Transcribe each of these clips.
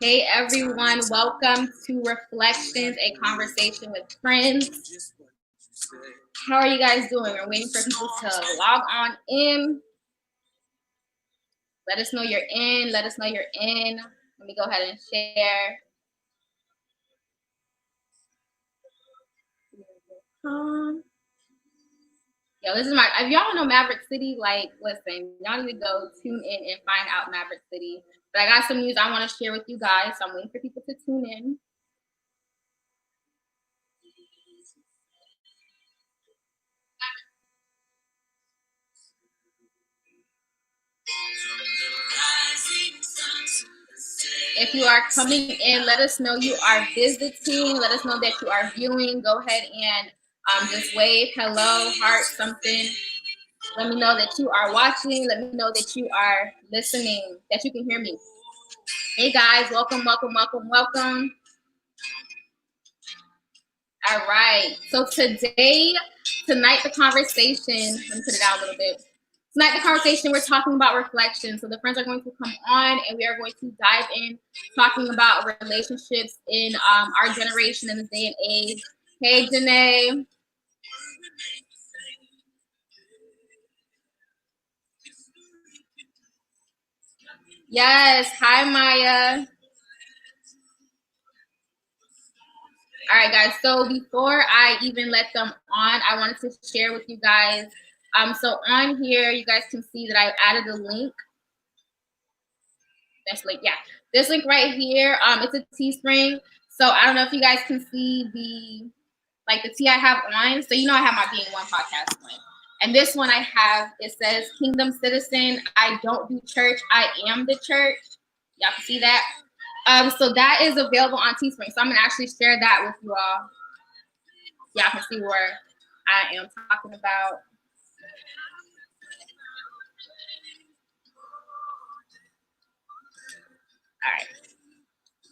Hey everyone, welcome to Reflections, a conversation with friends. How are you guys doing? We're waiting for people to log on in. Let us know you're in. Let us know you're in. Let me go ahead and share. Yo, this is my, if y'all don't know Maverick City, like, listen, y'all need to go tune in and find out Maverick City. But I got some news I want to share with you guys, so I'm waiting for people to tune in. If you are coming in, let us know you are visiting. Let us know that you are viewing. Go ahead and just wave, hello, heart, something. Let me know that you are watching. Let me know that you are listening, that you can hear me. Hey guys, welcome, welcome, welcome, welcome. All right, so tonight the conversation, let me put it out a little bit. Tonight the conversation, we're talking about reflection. So the friends are going to come on and we are going to dive in talking about relationships in our generation in this day and age. Hey, Janae. Yes, hi, Maya. All right, guys, so before I even let them on, I wanted to share with you guys. So on here, you guys can see that I added a link. This link, yeah. This link right here, it's a Teespring. So I don't know if you guys can see the tea I have on. So you know I have my Being One podcast on. And this one I have, it says, Kingdom Citizen, I don't do church, I am the church. Y'all can see that? So that is available on Teespring. So I'm gonna actually share that with you all. Y'all can see where I am talking about.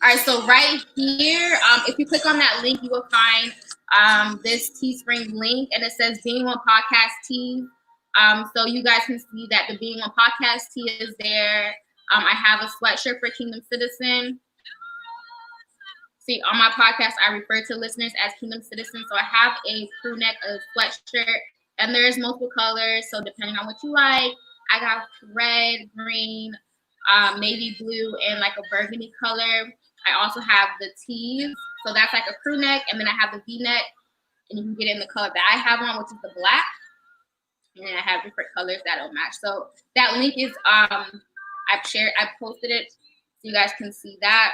All right, so right here, if you click on that link, you will find this Teespring link, and it says Being One Podcast Tee. So you guys can see that the Being One Podcast tee is there. I have a sweatshirt for Kingdom Citizen. See, on my podcast, I refer to listeners as Kingdom Citizens. So I have a crew neck, a sweatshirt, and there's multiple colors. So depending on what you like, I got red, green, navy blue, and like a burgundy color. I also have the tees. So that's like a crew neck. And then I have the V-neck. And you can get in the color that I have on, which is the black. And then I have different colors that'll match. So that link is, I posted it so you guys can see that.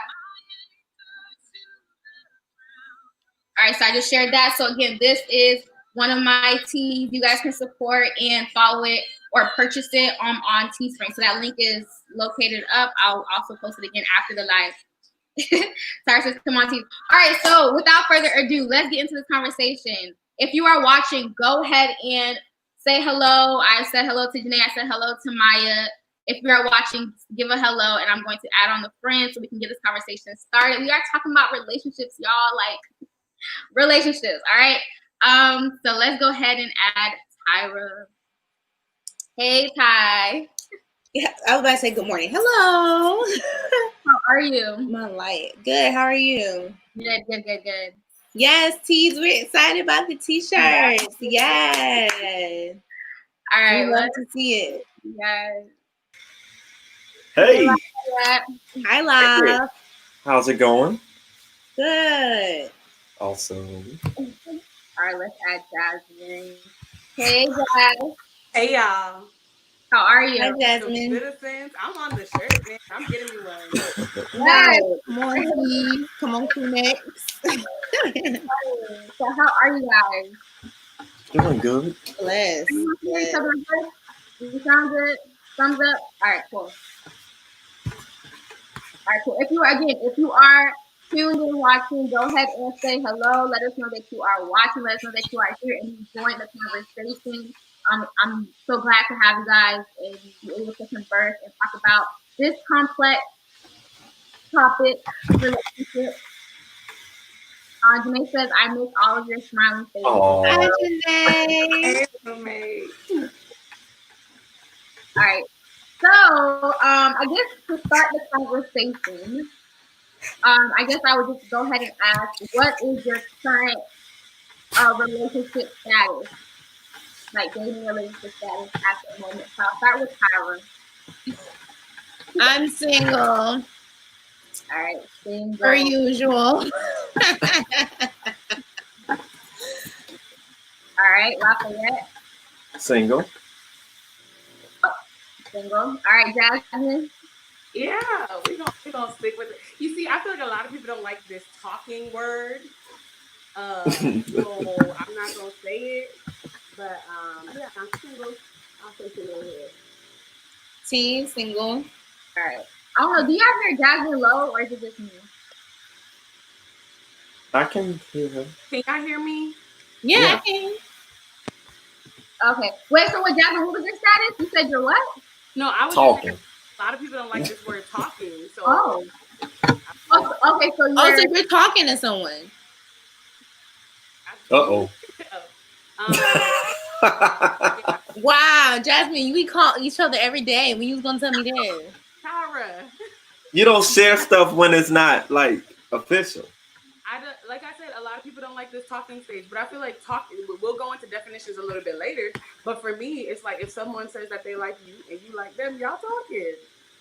All right, so I just shared that. So again, this is one of my tees. You guys can support and follow it or purchase it on Teespring. So that link is located up. I'll also post it again after the live. Sorry, sis, come on, team. All right, so without further ado, let's get into this conversation. If you are watching, go ahead and say hello. I said hello to Janae. I said hello to Maya. If you are watching, give a hello, and I'm going to add on the friends so we can get this conversation started. We are talking about relationships, y'all, like relationships, all right? So let's go ahead and add Tyra. Hey, Ty. Yeah, I was about to say good morning. Hello. How are you? My light. Good. How are you? Good, good, good, good. Yes, tees. We're excited about the t-shirts. Yes. All right. We love to see it. Yes. Hey. Hi, love. How's it going? Good. Awesome. All right, let's add Jasmine. Hey, Jazz. Hey, y'all. How are you? Hi, Jasmine. Citizens. I'm on the shirt, man. I'm getting me one. Yes. Come on, tees. Come on, crew necks. So how are you guys? Doing good. Bless. You sound good? Thumbs up? All right, cool. All right, cool. If you are tuned in watching, go ahead and say hello. Let us know that you are watching. Let us know that you are here and you joined the conversation. I'm so glad to have you guys and be able to converse and talk about this complex topic, relationship. Janae says, I miss all of your smiling faces. Aww. Hi, Janae. Hey, right. So, I guess to start the conversation, I guess I would just go ahead and ask, what is your current relationship status? Like dating relationship status at the moment. So I'll start with Tyra. I'm single, All right, single. per usual. All right, Lafayette, Single. single. All right, Jasmine. Yeah, we gonna stick with it. You see, I feel like a lot of people don't like this talking word. So I'm not gonna say it, but yeah, I'm single. I'll say single here. T, single. All right. I don't know. Do you guys hear Jasmine low or is it just me? I can hear her. Can y'all hear me? Yeah, Yeah. I can. Okay. Wait. So what, Jasmine? What was your status? You said you're what? No, I was just Talking. saying a lot of people don't like this word talking. So Oh. Okay. So Oh, you're. so you're talking to someone. Uh-oh. Wow, Jasmine, we call each other every day. When you was gonna tell me this? Tara. You don't share stuff when it's not like official. Like I said, a lot of people don't like this talking stage, but I feel like we'll go into definitions a little bit later. But for me, it's like if someone says that they like you and you like them, y'all talking.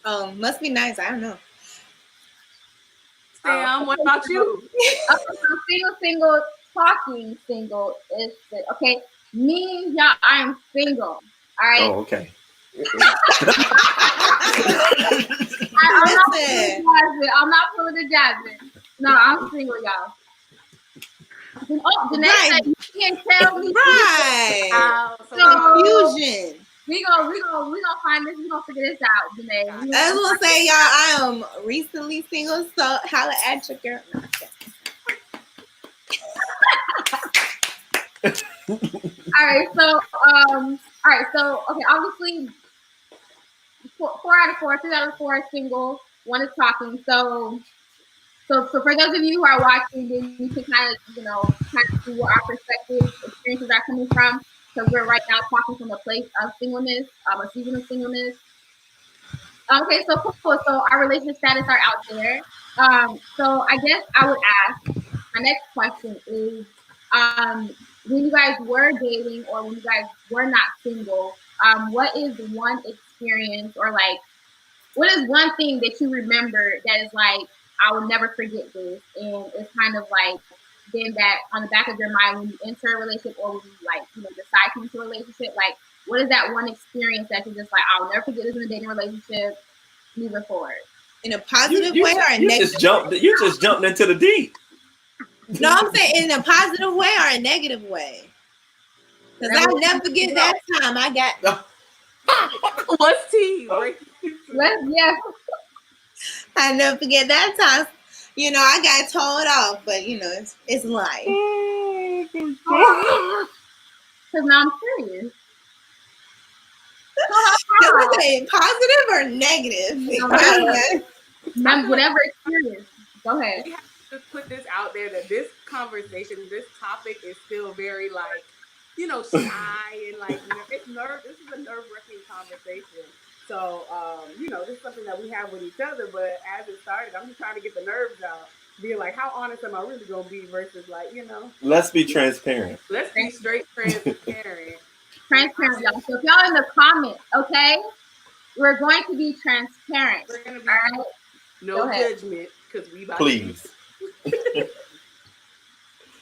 Oh, must be nice. I don't know. Sam, what about you? Okay, so single, talking single is okay. Me, y'all, I'm single. All right. Oh, okay. I'm not pulling the Jasmine. No, I'm single, y'all. Oh, Janae Right. said you can't tell me. Right. So Confusion. we gonna find this. We gonna figure this out, Janae. I was gonna say, y'all, I am recently single, so holla at your girl. All right, so okay, obviously 4 out of 4, 3 out of 4 are single, 1 is talking. So for those of you who are watching, then you can kind of see where our perspective experiences are coming from, because we're right now talking from a place of singleness, a season of singleness. Okay, so cool. So our relationship status are out there. So I guess I would ask, my next question is, when you guys were dating or when you guys were not single, what is one experience or like, what is one thing that you remember that is like, I will never forget this, and it's kind of like then that on the back of your mind when you enter a relationship or when you decide to enter a relationship, like what is that one experience that you're just like, I'll never forget this in a dating relationship moving forward? In a positive way or a negative? You just jumped into the deep. No, I'm saying in a positive way or a negative way. Because I'll never forget that time I got. What's tea? I never forget that time. I got told off, but it's life. Because now I'm curious. Positive or negative? Whatever experience. Go ahead. We have to just put this out there that this conversation, this topic is still very like, shy and like it's This is a nerve-wracking conversation. So this is something that we have with each other. But as it started, I'm just trying to get the nerves out. Being like, how honest am I really gonna be versus like, Let's be transparent. Let's be straight transparent. Transparent, y'all. So if y'all in the comments, okay, we're going to be transparent. We're gonna be all right? No judgment, because we about Please.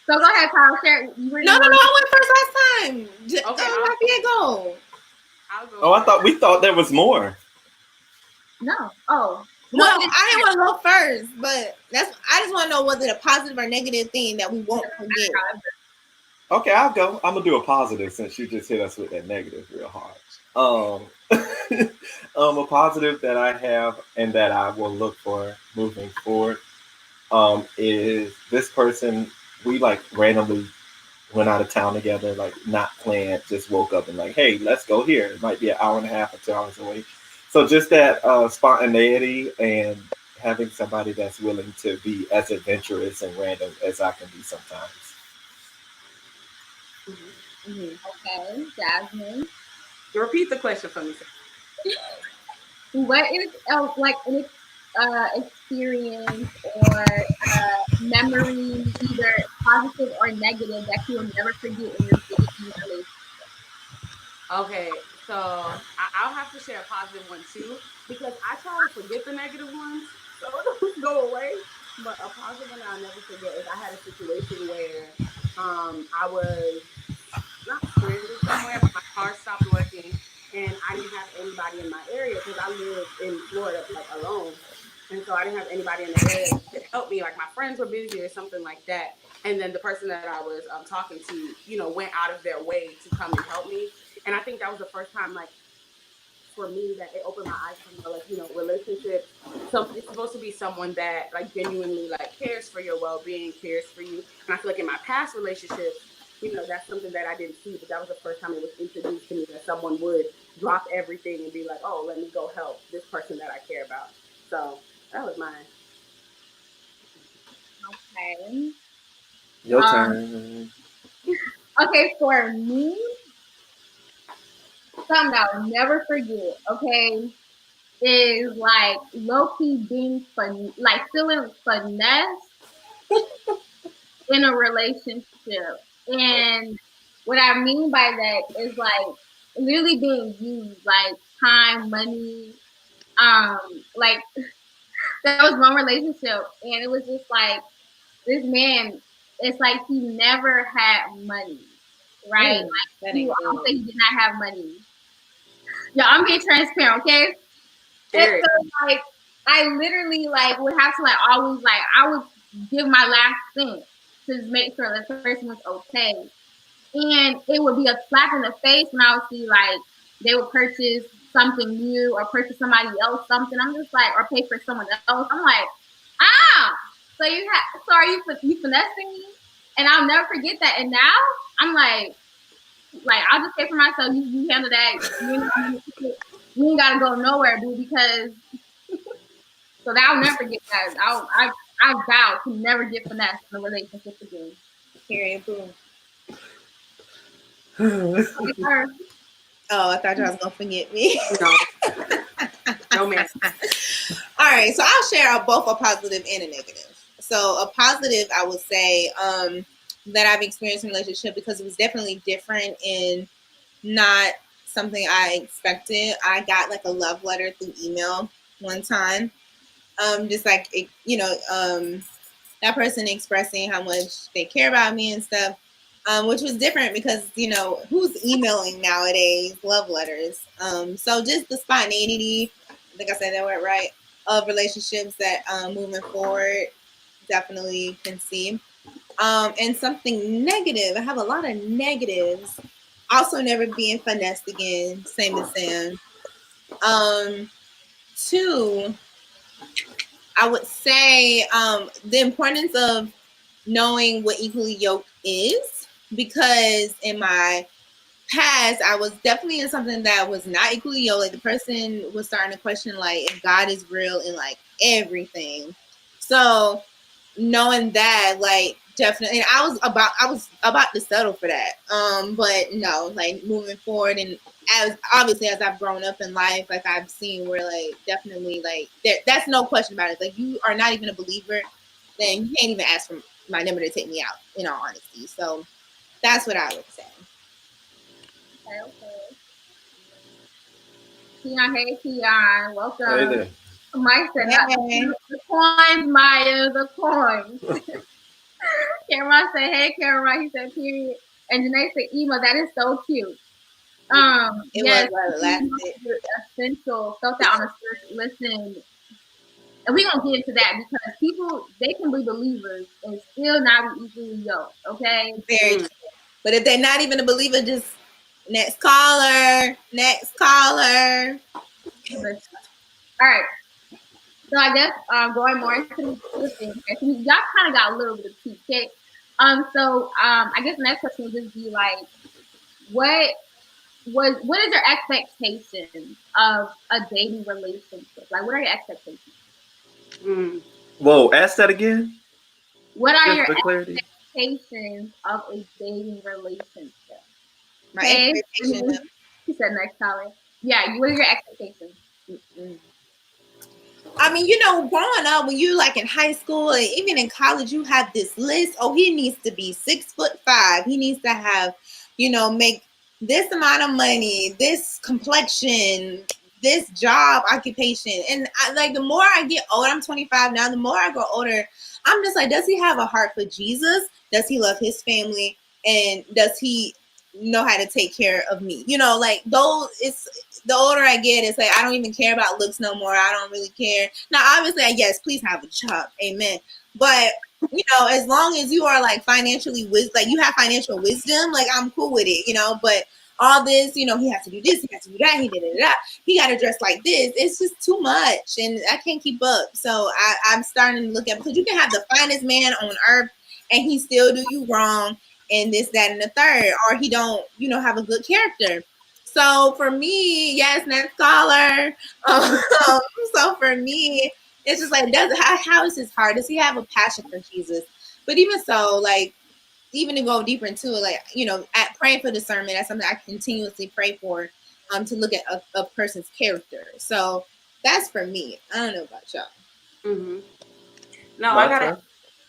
So go ahead, Kyle. Share. No, I went first last time. Okay, go. I'll go. We thought there was more. No. Oh. No, I didn't want to go first, but I just want to know, was it a positive or negative thing that we won't forget? Okay, I'll go. I'm gonna do a positive since you just hit us with that negative real hard. A positive that I have and that I will look for moving forward is this person. We like randomly went out of town together, like not planned, just woke up and like, hey, let's go here. It might be an hour and a half or 2 hours away. So just that spontaneity and having somebody that's willing to be as adventurous and random as I can be sometimes. Okay, Jasmine. Repeat the question for me. What is like an experience or memory, either positive or negative, that you will never forget in your dating relationship? Okay, so I'll have to share a positive one too, because I try to forget the negative ones so it don't go away. But a positive one I'll never forget is I had a situation where I was not stranded somewhere, but my car stopped working and I didn't have anybody in my area because I live in Florida like alone. And so I didn't have anybody in the area to help me. Like my friends were busy or something like that. And then the person that I was talking to, went out of their way to come and help me. And I think that was the first time, like, for me, that it opened my eyes to like, relationships. So it's supposed to be someone that like genuinely like cares for your well-being, cares for you. And I feel like in my past relationships, that's something that I didn't see, but that was the first time it was introduced to me that someone would drop everything and be like, oh, let me go help this person that I care about. So that was mine. Okay. Your turn. Okay, for me, something that I'll never forget, okay, is like low key being fun, like feeling finesse in a relationship. And what I mean by that is like literally being used, like time, money. Like that was one relationship, and it was just like this man. It's like he never had money, right? Like I don't say he did not have money. Yeah, I'm being transparent, okay? And Sure. so like I literally like would have to like always like I would give my last cent to make sure that the person was okay. And it would be a slap in the face when I would see like they would purchase something new or purchase somebody else something. I'm just like, or pay for someone else. I'm like, so are you finessing me? And I'll never forget that. And now I'm like I'll just pay for myself. You handle that. You ain't gotta go nowhere, dude. Because so that I'll never get that. I vow to never get finessed in a relationship again. Period. Boom. Her. Oh, I thought y'all was gonna forget me. No. No, man. All right, so I'll share both a positive and a negative. So a positive, I would say, that I've experienced in a relationship because it was definitely different and not something I expected. I got like a love letter through email one time. Just like that person expressing how much they care about me and stuff. Which was different because who's emailing nowadays love letters. So just the spontaneity, I think I said that word right, of relationships that moving forward definitely can see. And something negative, I have a lot of negatives. Also, never being finessed again, same as Sam. Two, I would say the importance of knowing what equally yoked is, because in my past I was definitely in something that was not equally yoked. Like the person was starting to question like if God is real in like everything. So knowing that, like definitely, and I was about to settle for that. But no, like moving forward, and as obviously as I've grown up in life, like I've seen where like definitely like that's no question about it. Like you are not even a believer, then you can't even ask for my number to take me out, in all honesty. So that's what I would say. Okay. Tion, hey Tion, welcome. Hey there. Mike said, Hey. the coins, Maya, the coins. Cameron said, hey Cameron, he said, period. And Janae said, Ema, that is so cute. It yes, was elastic. essential. Felt that on a listen. And we're gonna get into that because people they can be believers and still not be equally yoked, okay? Very true. But if they're not even a believer, just next caller. All right. So I guess going more into the things, y'all kind of got a little bit of tea cake. I guess the next question would just be like, what is your expectation of a dating relationship? Like, what are your expectations? Whoa, ask that again. What are your expectations of a dating relationship? My expectation. He said next caller. Yeah, what are your expectations? I mean, growing up, when you're like in high school and even in college, you have this list. Oh, he needs to be 6'5". He needs to have, make this amount of money, this complexion, this job occupation. And like the more I get older, I'm 25 now. The more I grow older, I'm just like, does he have a heart for Jesus? Does he love his family? And does he know how to take care of me? Like those. It's the older I get, it's like I don't even care about looks no more. I don't really care. Now, obviously, yes, please have a job, amen. But as long as you are like financially like you have financial wisdom, like I'm cool with it, But all this, he has to do this, he has to do that, he got to dress like this. It's just too much, and I can't keep up. So I'm starting to look at, because you can have the finest man on earth, and he still do you wrong, and this, that, and the third, or he don't, have a good character. So for me, yes, net scholar. So for me, it's just like, how is his heart? Does he have a passion for Jesus? But even so, like, even to go deeper into it, like, at praying for discernment, that's something I continuously pray for, to look at a person's character. So that's for me. I don't know about y'all. Mm-hmm. No, I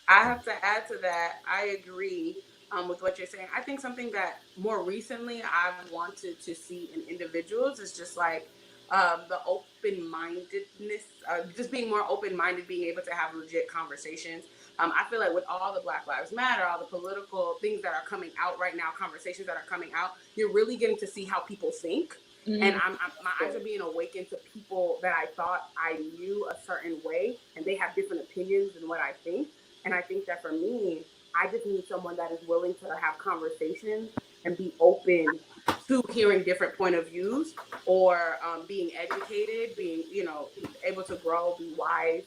have to add to that. I agree with what you're saying. I think something that more recently I've wanted to see in individuals is just like the open-mindedness, just being more open-minded, being able to have legit conversations. I feel like with all the Black Lives Matter, all the political things that are coming out right now, conversations that are coming out, you're really getting to see how people think. Mm-hmm. And my eyes are being awakened to people that I thought I knew a certain way, and they have different opinions than what I think. And I think that for me, I just need someone that is willing to have conversations and be open to hearing different point of views, or being educated, being, able to grow, be wise.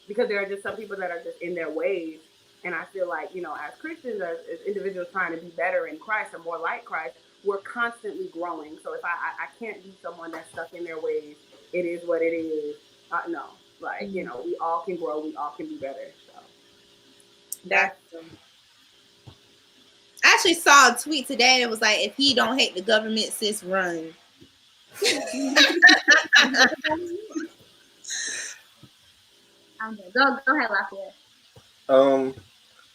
Because there are just some people that are just in their ways. And I feel like, as Christians, as individuals trying to be better in Christ or more like Christ, we're constantly growing. So if I can't be someone that's stuck in their ways, it is what it is. No. Like, we all can grow, we all can be better. So that's I actually saw a tweet today that was like, if he don't hate the government, sis, run. Go ahead, Lafayette.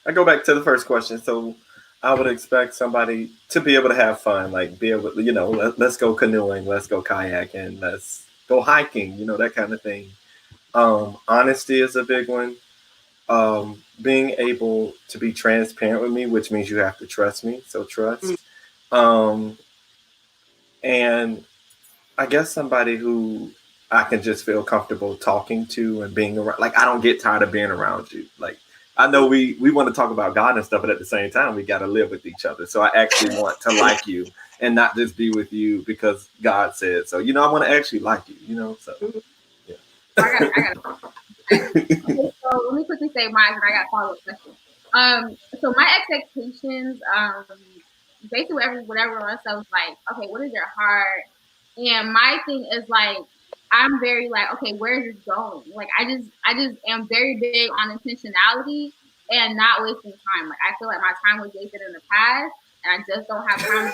I go back to the first question. So I would expect somebody to be able to have fun, like be able to, let's go canoeing, let's go kayaking, let's go hiking, that kind of thing. Honesty is a big one. Being able to be transparent with me, which means you have to trust me. So trust. And I guess somebody who I can just feel comfortable talking to and being around. Like, I don't get tired of being around you. Like, I know we want to talk about God and stuff, but at the same time, we got to live with each other. So I actually want to like you and not just be with you because God said so. I want to actually like you, so, yeah. I got okay, so let me quickly say mine, and I got a follow-up question. So my expectations, basically whatever else, I was like, okay, what is your heart? And my thing is like, I'm very like, okay, where is this going? Like, I just am very big on intentionality and not wasting time. Like, I feel like my time was wasted in the past, and I just don't have time.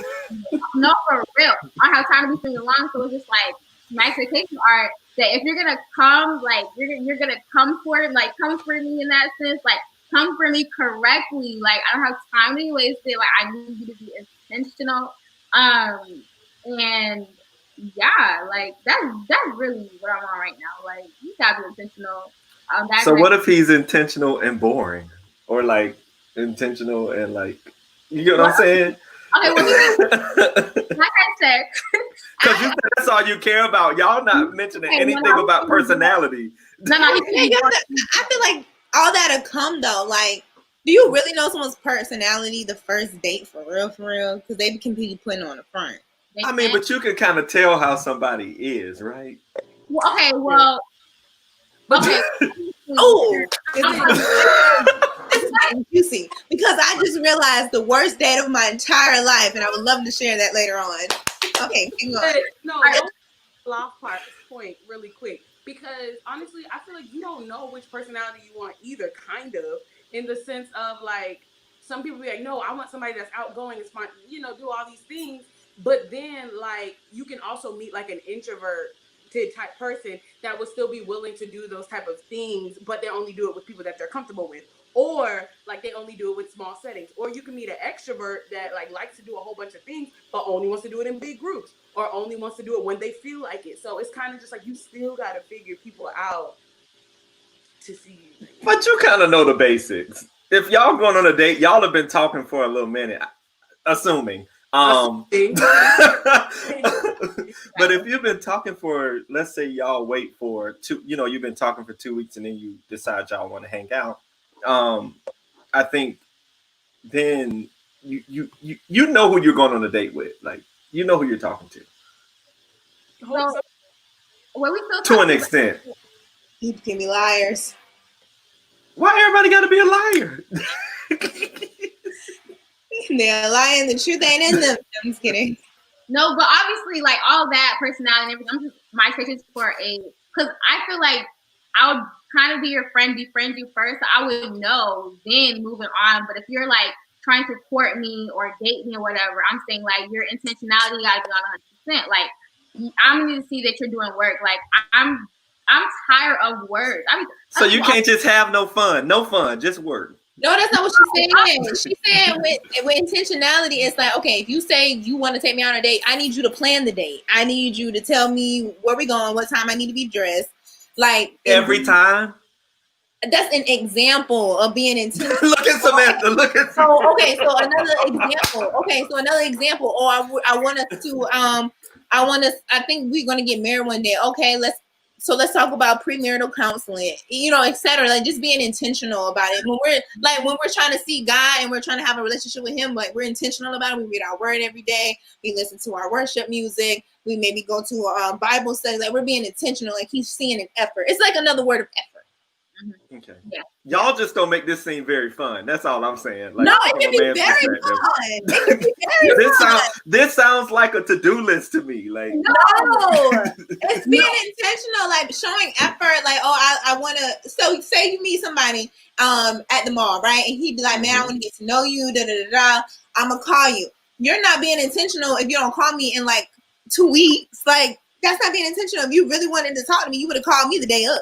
No, for real, I don't have time to be stringing along. So it's just like, my expectations are that if you're gonna come, like you're gonna come for me in that sense, like come for me correctly. Like, I don't have time to be wasted. Like, I need you to be intentional. And yeah, like that's really what I'm on right now. Like, you gotta be intentional. So what if he's intentional and boring, or like intentional and like, you get what I'm saying? Okay, well, like I said, because you said that's all you care about. Y'all not mentioning anything about personality. No, I feel like all that'll come though. Like, do you really know someone's personality the first date for real? Because they can be putting on the front. I mean, but you can kind of tell how somebody is, right? Well, okay, well, okay. Oh, juicy, because I just realized the worst date of my entire life, and I would love to share that later on. Okay, keep going. No, off point really quick, because honestly, I feel like you don't know which personality you want either, kind of, in the sense of like, some people be like, no, I want somebody that's outgoing, smart, do all these things. But then, like, you can also meet like an introvert type person that will still be willing to do those type of things, but they only do it with people that they're comfortable with, or like they only do it with small settings. Or you can meet an extrovert that like likes to do a whole bunch of things, but only wants to do it in big groups, or only wants to do it when they feel like it. So it's kind of just like you still got to figure people out to see. But you kind of know the basics. If y'all going on a date, y'all have been talking for a little minute, assuming. But if you've been talking for, let's say y'all wait for you've been talking for 2 weeks and then you decide y'all want to hang out. I think then you know who you're going on a date with. Like, you know who you're talking to. So, well, we still to an extent. You can be liars. Why everybody got to be a liar? They're lying. The truth ain't in them. I'm just kidding. No, but obviously, like all that personality and everything, I'm just my expectations for because I feel like I would kind of be your friend, befriend you first. So I would know, then moving on. But if you're like trying to court me or date me or whatever, I'm saying like your intentionality got to be on 100%. Like I'm going to see that you're doing work. Like I'm tired of words. So you can't just have no fun, just work. No, that's not what she's saying. She's saying with intentionality, it's like, okay, if you say you want to take me on a date, I need you to plan the date. I need you to tell me where we're going, what time I need to be dressed. Like every time. That's an example of being intentional. Look at Samantha. Look at. So okay, so another example. Or I want us to I think we're gonna get married one day. Okay, let's talk about premarital counseling, etc. Like just being intentional about it. When we're trying to see God and we're trying to have a relationship with Him, like we're intentional about it. We read our word every day. We listen to our worship music. We maybe go to a Bible study. Like we're being intentional. Like He's seeing an effort. It's like another word of effort. Mm-hmm. Okay. Yeah. Y'all just don't make this seem very fun. That's all I'm saying. Like, no, it can be very fun. It can be very fun. This sounds like a to-do list to me. Like no, it's being intentional, like showing effort. Like, I want to. So say you meet somebody at the mall, right? And he'd be like, "Man, I want to get to know you." Da da da da. I'm gonna call you. You're not being intentional if you don't call me in like 2 weeks. Like that's not being intentional. If you really wanted to talk to me, you would have called me the day of.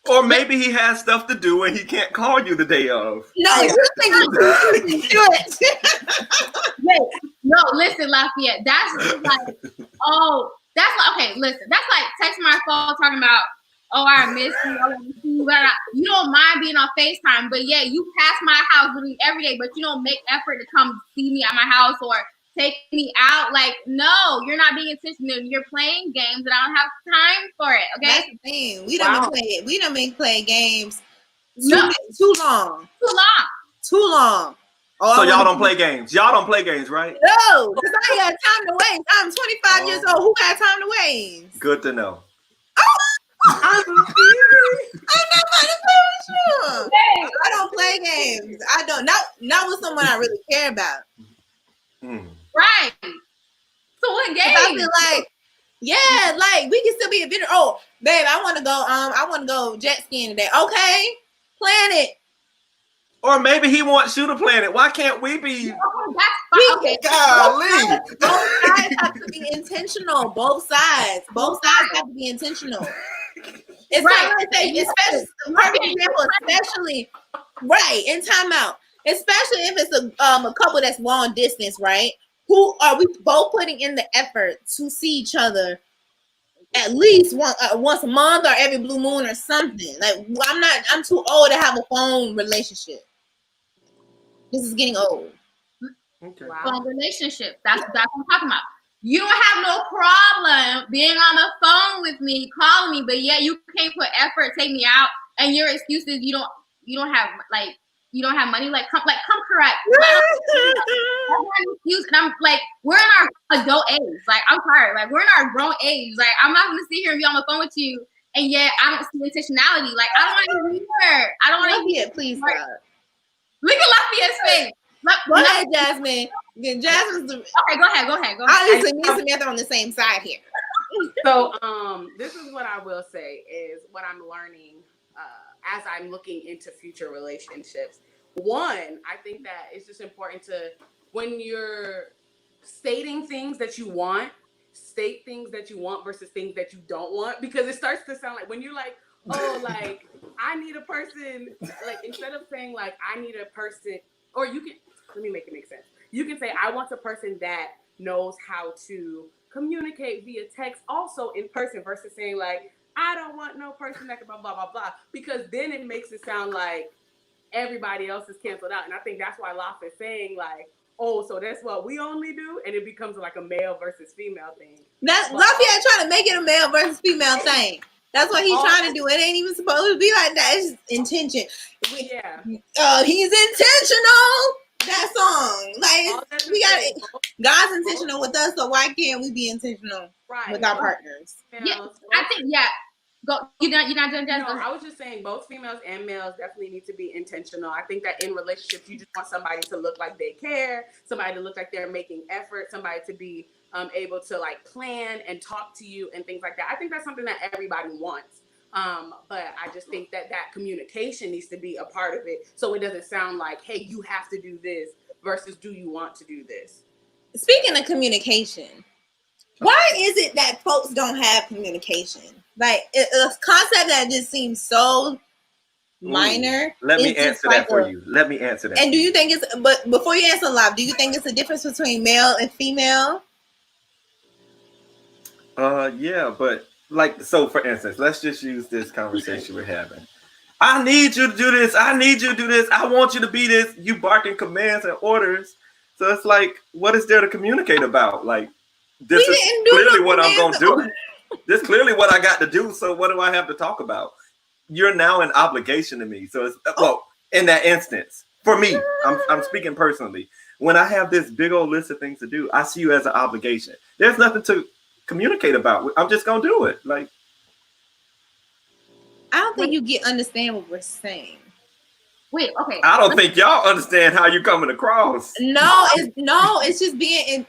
Or maybe he has stuff to do and he can't call you the day of. No, you think you do it. Wait, no, listen, Lafayette. That's like, that's like, okay, listen. That's like texting my phone talking about, I miss you. I want to see you. You don't mind being on FaceTime, but yeah, you pass my house literally every day, but you don't make effort to come see me at my house or take me out. Like, no, you're not being intentional. You're playing games and I don't have time for it. Okay. That's the thing. We don't make play games too long. So y'all don't play games. Y'all don't play games, right? No, because I ain't got time to waste. I'm 25 years old. Who got time to waste? Good to know. I'm not gonna play with you. I don't play games. I don't. Not with someone I really care about. Right. So what game? I feel like, like we can still be a video. Oh, babe, I want to go jet skiing today. Okay, plan it. Or maybe he wants you to plan it. Why can't we be? Okay. Golly. Both sides have to be intentional. Both sides have to be intentional. It's right. Especially right in timeout. Especially if it's a couple that's long distance, right? Who are we both putting in the effort to see each other at least once a month or every blue moon or something? Like I'm too old to have a phone relationship. This is getting old. Okay. Phone relationship. That's what I'm talking about. You don't have no problem being on the phone with me, calling me, but yeah, you can't put effort, take me out, and your excuse is you don't have money. Like come correct. And I'm like, we're in our adult age. Like I'm tired. Like we're in our grown age. Like I'm not gonna sit here and be on the phone with you, and yet I don't see intentionality. Like I don't want to hear. I don't want to hear. Please stop. Look at Lafayette's face. Go ahead, Jasmine. Jasmine's okay. Go ahead. Obviously, me and Samantha are on the same side here. So, this is what I will say is what I'm learning as I'm looking into future relationships. One, I think that it's just important to when you're stating things that you want, state things that you want versus things that you don't want, because it starts to sound like when you're like, oh, like I need a person, like instead of saying like I need a person, or you can, let me make it make sense. You can say I want a person that knows how to communicate via text, also in person, versus saying like I don't want no person that can blah blah blah blah, because then it makes it sound like everybody else is canceled out. And I think that's why Laf is saying like, oh, so that's what we only do, and it becomes like a male versus female thing. That Lafayette trying to make it a male versus female thing. That's what he's trying to do. It ain't even supposed to be like that. It's intention. Yeah. He's intentional. That song, like we got it. God's intentional with us, so why can't we be intentional with our partners? Yeah, I think Go. You're not doing that. No, I was just saying both females and males definitely need to be intentional. I think that in relationships, you just want somebody to look like they care, somebody to look like they're making effort, somebody to be able to like plan and talk to you and things like that. I think that's something that everybody wants. But I just think that communication needs to be a part of it, so it doesn't sound like, hey, you have to do this versus do you want to do this. Speaking of communication, why is it that folks don't have communication? Like a concept that just seems so minor. Let me answer that for you. Let me answer that. And do you think it's, but before you answer live, do you think it's a difference between male and female? Yeah, but like, so for instance, let's just use this conversation we're having. I need you to do this. I need you to do this. I want you to be this. You barking commands and orders. So it's like, what is there to communicate about? Like, this is clearly what I'm going to do. This is clearly what I got to do. So what do I have to talk about? You're now an obligation to me. So it's, well, in that instance, for me, I'm speaking personally. When I have this big old list of things to do, I see you as an obligation. There's nothing to communicate about. I'm just going to do it. Like, I don't think you understand what we're saying. Wait, okay. I don't think y'all understand how you coming across. It's just being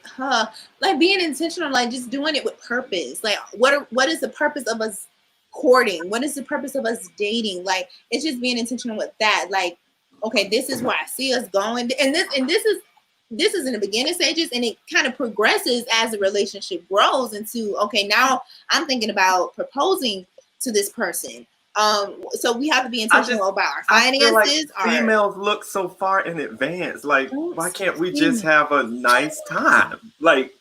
being intentional, like just doing it with purpose. Like what is the purpose of us courting? What is the purpose of us dating? Like it's just being intentional with that. Like, okay, this is where I see us going. And this is in the beginning stages, and it kind of progresses as the relationship grows into, okay, now I'm thinking about proposing to this person. So we have to be intentional about our finances. Like females look so far in advance. Like, why can't we just have a nice time? Like,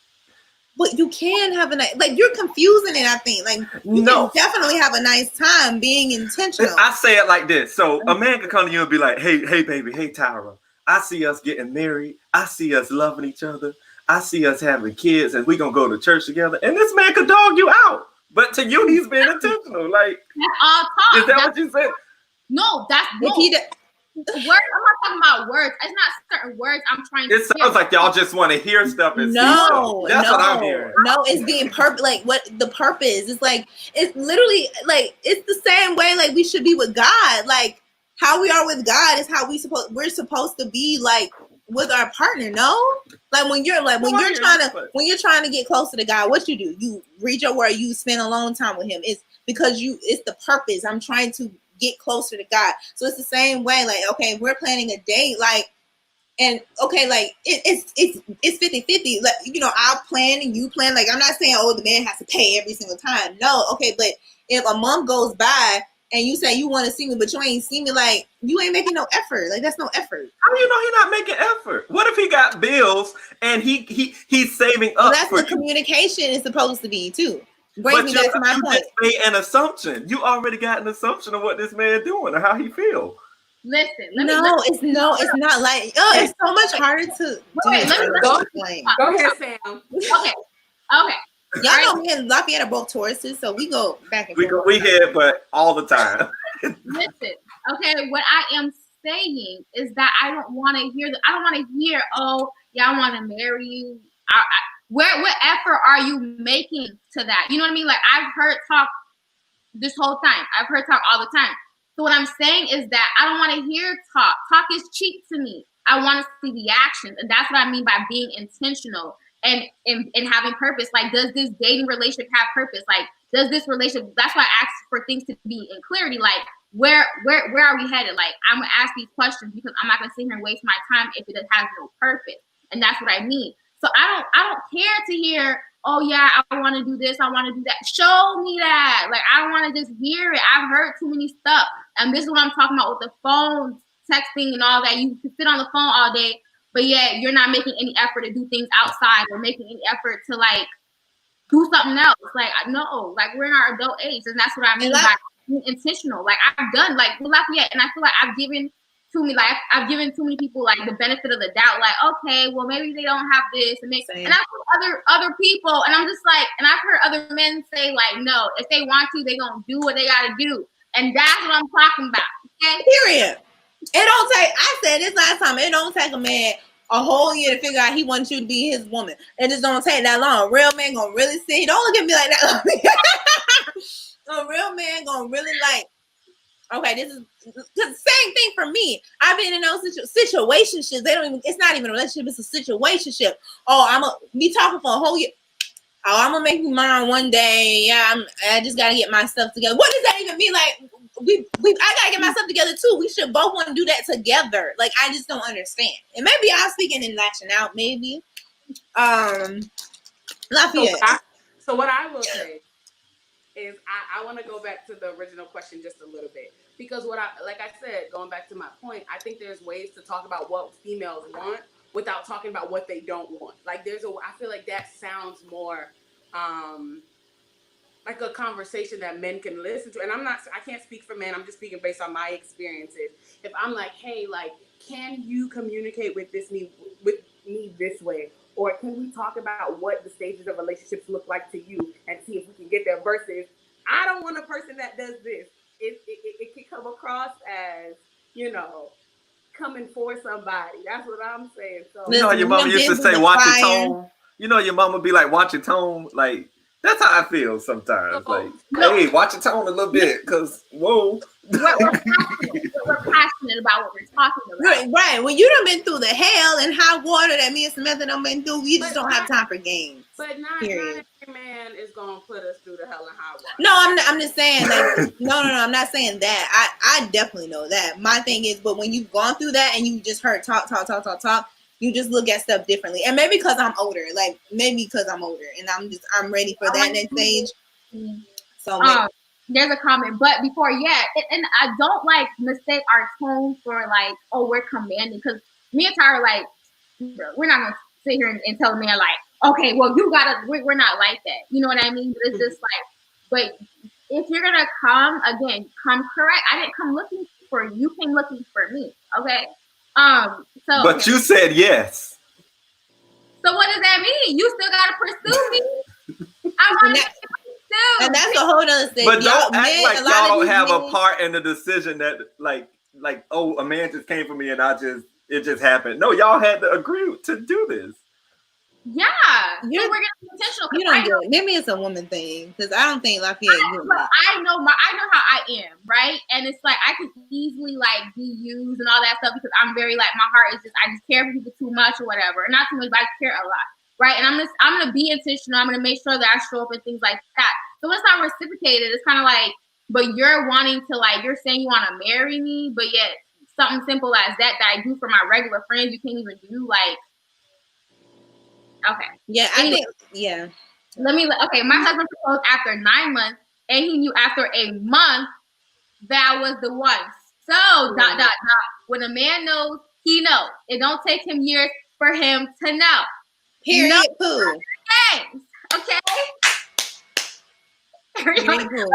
but you can have a nice, like you're confusing it. I think like you can definitely have a nice time being intentional. I say it like this. So a man can come to you and be like, hey baby, hey Tyra, I see us getting married. I see us loving each other. I see us having kids, and we gonna go to church together. And this man could dog you out. But to you, he's being intentional. Like, that's all talk. Is that what you said? No, that's no. Words. I'm not talking about words. It's not certain words. I'm trying to. It sounds like y'all just want to hear stuff and see stuff. That's what I'm hearing. No, it's being like what the purpose is. Like it's literally like it's the same way like we should be with God. Like how we are with God is how we're supposed to be like with our partner. No, like when you're trying to get closer to God, what you do? You read your word. You spend a long time with Him. It's because it's the purpose. I'm trying to get closer to God. So it's the same way. Like, okay, we're planning a date. Like, and okay, like it's 50-50. Like, you know, I'll plan and you plan. Like, I'm not saying, oh, the man has to pay every single time. No, okay, but if a month goes by and you say you want to see me, but you ain't see me, like you ain't making no effort. Like that's no effort. How do you know he's not making effort? What if he got bills and he's saving up? That's the communication is supposed to be too. Brings me back to my point. You made an assumption. You already got an assumption of what this man doing or how he feel. Listen, it's not like it's so much harder to Go ahead, Sam. Okay. Y'all know me and Lafayette are both Tauruses, so we go back and forth. We hear, but all the time. Listen, okay. What I am saying is that I don't want to hear. I don't want to hear. Oh, yeah, I want to marry you. What effort are you making to that? You know what I mean? Like I've heard talk this whole time. I've heard talk all the time. So what I'm saying is that I don't want to hear talk. Talk is cheap to me. I want to see the actions, and that's what I mean by being intentional. And having purpose. Like, does this dating relationship have purpose? Like, does this relationship? That's why I ask for things to be in clarity. Like, where are we headed? Like, I'm gonna ask these questions because I'm not gonna sit here and waste my time if it has no purpose. And that's what I mean. So I don't care to hear, oh yeah, I want to do this, I want to do that. Show me that. Like, I don't want to just hear it. I've heard too many stuff. And this is what I'm talking about with the phone, texting and all that. You can sit on the phone all day, but yet you're not making any effort to do things outside or making any effort to like do something else. Like, no, like we're in our adult age, and that's what I mean by being intentional. Like, I've done like with Lafayette, and I feel like I've given too many people like the benefit of the doubt. Like, okay, well maybe they don't have this, and and I've heard other people, and I'm just like, and I've heard other men say like, no, if they want to, they gonna do what they gotta do, and that's what I'm talking about. Okay. Period. It don't take. I said this last time. It don't take a man a whole year to figure out he wants you to be his woman. It just don't take that long. A real man gonna really see. Don't look at me like that. A real man gonna really like, okay, this is the same thing for me. I've been in those situationships. It's not even a relationship, it's a situationship. Oh, I'm gonna be talking for a whole year. Oh, I'm gonna make you mine one day. Yeah, I just gotta get my stuff together. What does that even mean? Like, I gotta get myself together too. We should both want to do that together. Like, I just don't understand. And maybe I'm speaking and lashing out. Maybe. Lafayette. So what I will say is I want to go back to the original question just a little bit, because like I said, going back to my point, I think there's ways to talk about what females want without talking about what they don't want. Like, I feel like that sounds more like a conversation that men can listen to. And I can't speak for men. I'm just speaking based on my experiences. If I'm like, hey, like, can you communicate with me this way? Or can we talk about what the stages of relationships look like to you and see if we can get there, versus I don't want a person that does this. It can come across as, coming for somebody. That's what I'm saying. So, you know, your mama used to say, watch your tone. You know, your mama be like, watch your tone. Like, that's how I feel sometimes. Like, hey, watch your tone a little bit, because, whoa. We're passionate about what we're talking about. Right. When you done been through the hell and high water that me and Samantha done been through, you just don't have time for games. But not every man is gonna put us through the hell and high water. No, I'm just saying, like, no, I'm not saying that. I definitely know that. My thing is, but when you've gone through that and you just heard talk, you just look at stuff differently. And maybe because I'm older, and I'm ready for that next stage. So there's a comment, but before and I don't like mistake our tone for like, oh, we're commanding, because me and Tyra, like, we're not gonna sit here and tell a man like, okay, well, you gotta, we're not like that, you know what I mean? But it's just like, but if you're gonna come correct. I didn't come looking for you, you came looking for me, okay? So but you said yes. So what does that mean? You still gotta pursue me. I want to pursue. And that's a whole other thing. But don't act like y'all don't have a part in the decision that like, oh, a man just came for me and it just happened. No, y'all had to agree to do this. Yeah, we're gonna be intentional. You don't do it. Maybe it's a woman thing, because I don't think Lafayette. I know how I am, right? And it's like I could easily like be used and all that stuff, because I'm very like, my heart is just, I just care for people too much or whatever. Not too much, but I care a lot, right? And I'm gonna be intentional. I'm gonna make sure that I show up and things like that. So when it's not reciprocated, it's kind of like, but you're wanting to, like, you're saying you want to marry me, but yet something simple as that I do for my regular friends, you can't even do. Like, okay. Yeah, I think, yeah. Okay, my husband proposed after 9 months, and he knew after a month that was the one. So, ... When a man knows, he knows. It don't take him years for him to know. Period. Pooh. Thanks. Okay? Period. Pooh.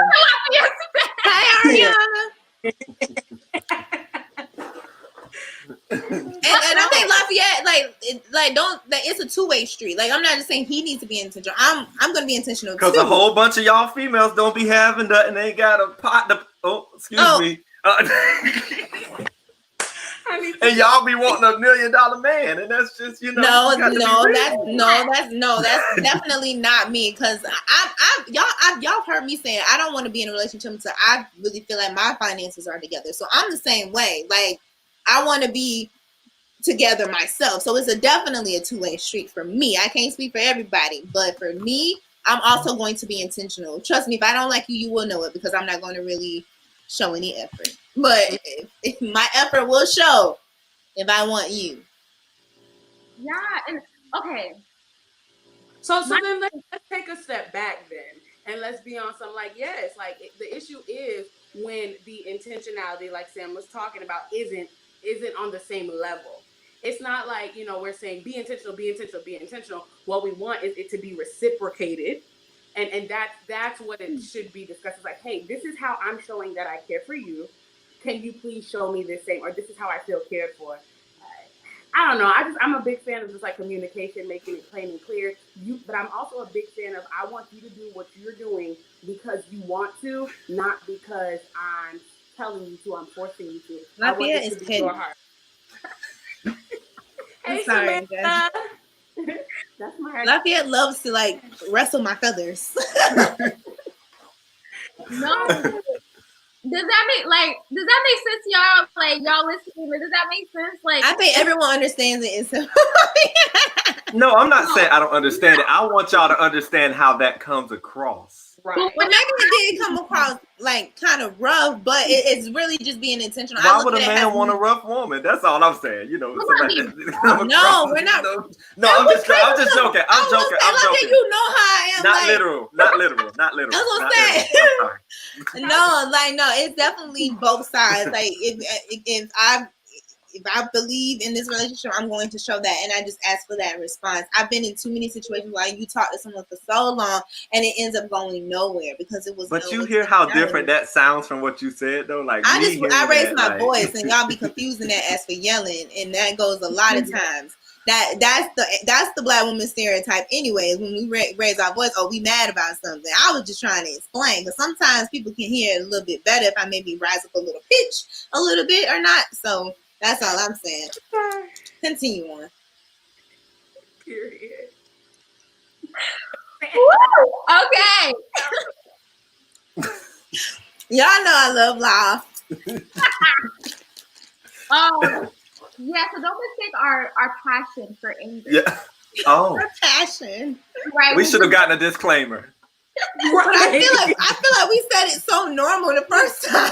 Hi, Ariana. And I think Lafayette, it's a two-way street. Like, I'm not just saying he needs to be intentional. I'm gonna be intentional too. Because a whole bunch of y'all females don't be having nothing. They ain't got a pot to, excuse me. And y'all be wanting $1 million man, and that's just, that's definitely not me. Because y'all heard me saying I don't want to be in a relationship until I really feel like my finances are together. So I'm the same way. Like, I want to be together myself. So it's definitely a two-way street for me. I can't speak for everybody, but for me, I'm also going to be intentional. Trust me, if I don't like you, you will know it, because I'm not going to really show any effort. But if my effort will show if I want you. Yeah, and okay. So then let's take a step back then, and let's be on some like, yes, like the issue is when the intentionality, like Sam was talking about, isn't on the same level. It's not like, you know, we're saying be intentional, be intentional, be intentional. What we want is it to be reciprocated. And that's what it should be discussed. It's like, hey, this is how I'm showing that I care for you. Can you please show me the same? Or this is how I feel cared for. I don't know. I'm a big fan of just like communication, making it plain and clear. But I'm also a big fan of I want you to do what you're doing because you want to, not because I'm telling you to, I'm forcing you to. Lafayette is petty. Hey, sorry, Samantha. That's my Lafayette loves to like wrestle my feathers. No. Does that make sense to y'all? Like y'all listening? Does that make sense? Like I think everyone understands it. No, I'm not saying I don't understand it. I want y'all to understand how that comes across. Right. Well, maybe it did come across like kind of rough, but it's really just being intentional. Why would a man want a rough woman? That's all I'm saying. You know, no, we're not. No, I'm just joking. I'm joking. You know how I am. Not literal. That's what I'm saying. No, it's definitely both sides. Like if I believe in this relationship, I'm going to show that, and I just ask for that response. I've been in too many situations where you talk to someone for so long, and it ends up going nowhere because it was. But you hear how different that sounds from what you said, though. Like I raise my voice, and y'all be confusing that as for yelling, and that goes a lot of times. That's the Black woman stereotype. Anyways, when we raise our voice, we mad about something. I was just trying to explain because sometimes people can hear it a little bit better if I maybe rise up a little pitch, a little bit or not. So. That's all I'm saying. Continue on. Period. Okay. Y'all know I love law. Yeah, so don't mistake our passion for anger. Yeah. Oh. Our passion. Right. We should have gotten a disclaimer. Right. I feel like we said it so normal the first time.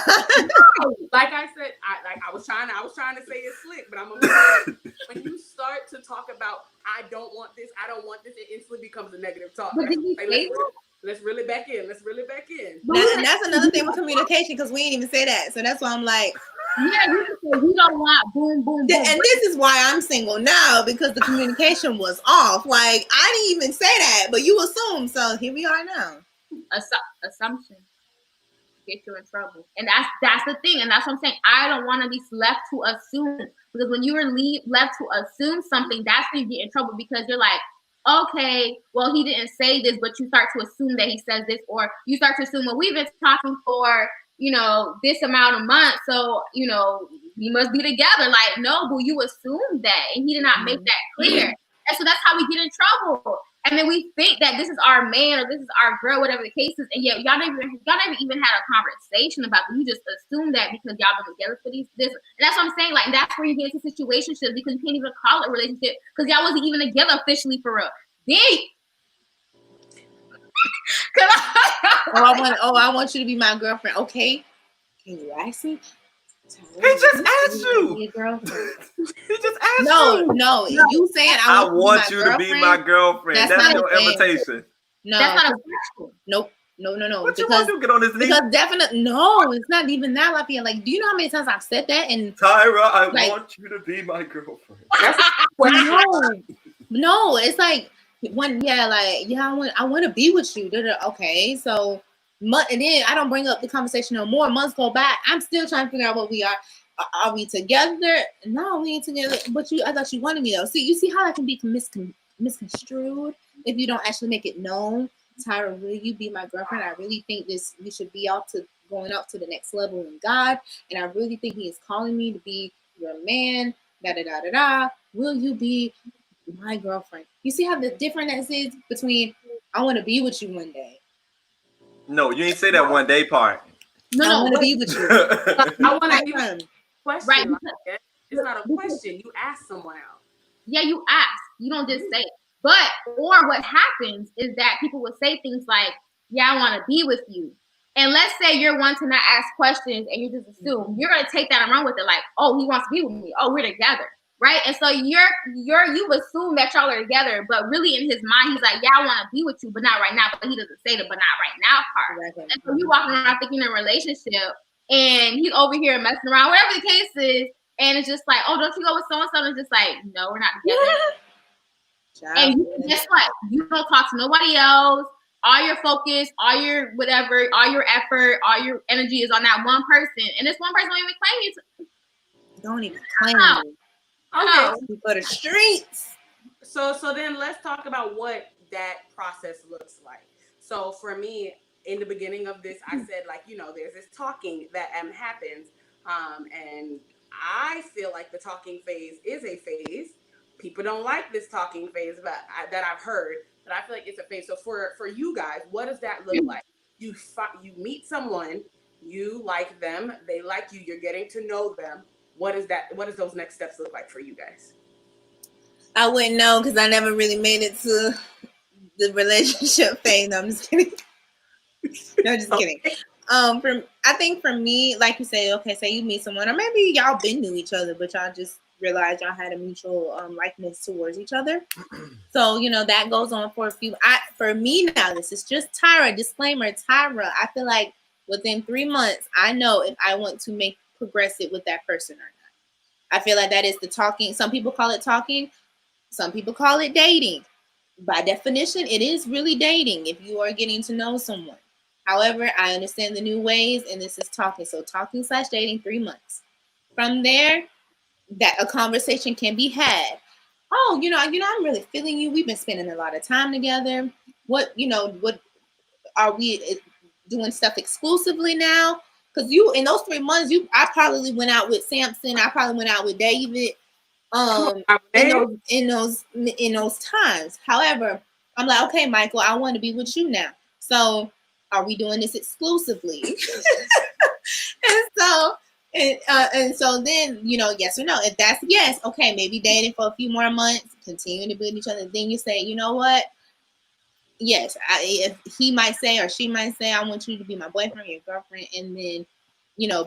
Like I said, I was trying to say it slick, but when you start to talk about I don't want this, it instantly becomes a negative talk. But did you say let's reel it back in. And that's another thing with communication because we ain't even say that. So that's why I'm like, yeah, we don't want boom, boom, boom. And this is why I'm single now because the communication was off. Like I didn't even say that, but you assume. So here we are now. Assumption get you in trouble, and that's the thing, and that's what I'm saying. I don't want to be left to assume because when you are left to assume something, that's when you get in trouble because you're like, okay, well he didn't say this, but you start to assume that he says this, or you start to assume, well, we've been talking for this amount of months, so we must be together. Like, no, but you assume that, and he did not make that clear, and so that's how we get in trouble. And then we think that this is our man or this is our girl, whatever the case is, and yet y'all never even had a conversation about it. You just assume that because y'all been together for this, and that's what I'm saying. Like that's where you get into situationships because you can't even call it a relationship because y'all wasn't even together officially for real. Then, I want you to be my girlfriend. Okay, can you ask me? He just asked you. He just asked you. No. You saying I want you to be my girlfriend. That's your invitation. No, that's not a question. Nope. No. What you want to get on his knee? Because definitely, no, it's not even that. Like, do you know how many times I've said that? And Tyra, I want you to be my girlfriend. No, it's like I want to be with you. Okay, so. And then I don't bring up the conversation no more. Months go by. I'm still trying to figure out what we are. Are we together? No, we ain't together. But I thought you wanted me though. See, you see how that can be misconstrued if you don't actually make it known. Tyra, will you be my girlfriend? I really think we should be going up to the next level in God. And I really think he is calling me to be your man. Will you be my girlfriend? You see how the difference is between I want to be with you one day. No, you ain't say that one day part. No, I want to be with you. I want to be with you. Question. Right. It's not a question. You ask someone else. Yeah, you ask. You don't just say it. Or what happens is that people would say things like, yeah, I want to be with you. And let's say you're one to not ask questions and you just assume. You're going to take that and run with it like, oh, he wants to be with me. Oh, we're together. right? And so you assume that y'all are together, but really in his mind, he's like, yeah, I want to be with you, but not right now. But he doesn't say the but not right now part. Exactly. And so you walking around thinking in a relationship, and he's over here messing around, whatever the case is, and it's just like, oh, don't you go with so and so? And it's just like, no, we're not together. And guess what? You don't talk to nobody else. All your focus, all your whatever, all your effort, all your energy is on that one person, and this one person don't even claim you. Don't even claim you. Okay. You go to streets. So then let's talk about what that process looks like. So for me, in the beginning of this, I said, like, there's this talking that happens, and I feel like the talking phase is a phase. People don't like this talking phase, but that I've heard. But I feel like it's a phase. So for you guys, what does that look like? You meet someone, you like them, they like you, you're getting to know them. What does those next steps look like for you guys? I wouldn't know because I never really made it to the relationship phase. No, I'm just kidding. No, just kidding. I think for me, like you say, okay, say you meet someone, or maybe y'all been knew each other, but y'all just realized y'all had a mutual likeness towards each other. So that goes on for a few. For me now, this is just Tyra. Disclaimer, Tyra. I feel like within 3 months, I know if I want to make progressive with that person or not. I feel like that is the talking. Some people call it talking. Some people call it dating. By definition, it is really dating if you are getting to know someone. However, I understand the new ways, and this is talking. So talking/dating, 3 months. From there, that a conversation can be had. Oh, I'm really feeling you. We've been spending a lot of time together. What are we doing stuff exclusively now? Because in those 3 months, I probably went out with Samson. I probably went out with David. In those times. However, I'm like, okay, Michael, I want to be with you now. So are we doing this exclusively? and so then, yes or no. If that's yes, okay, maybe dating for a few more months, continuing to be with each other. Then you say, you know what? Yes, if he might say or she might say, I want you to be my boyfriend, your girlfriend, and then,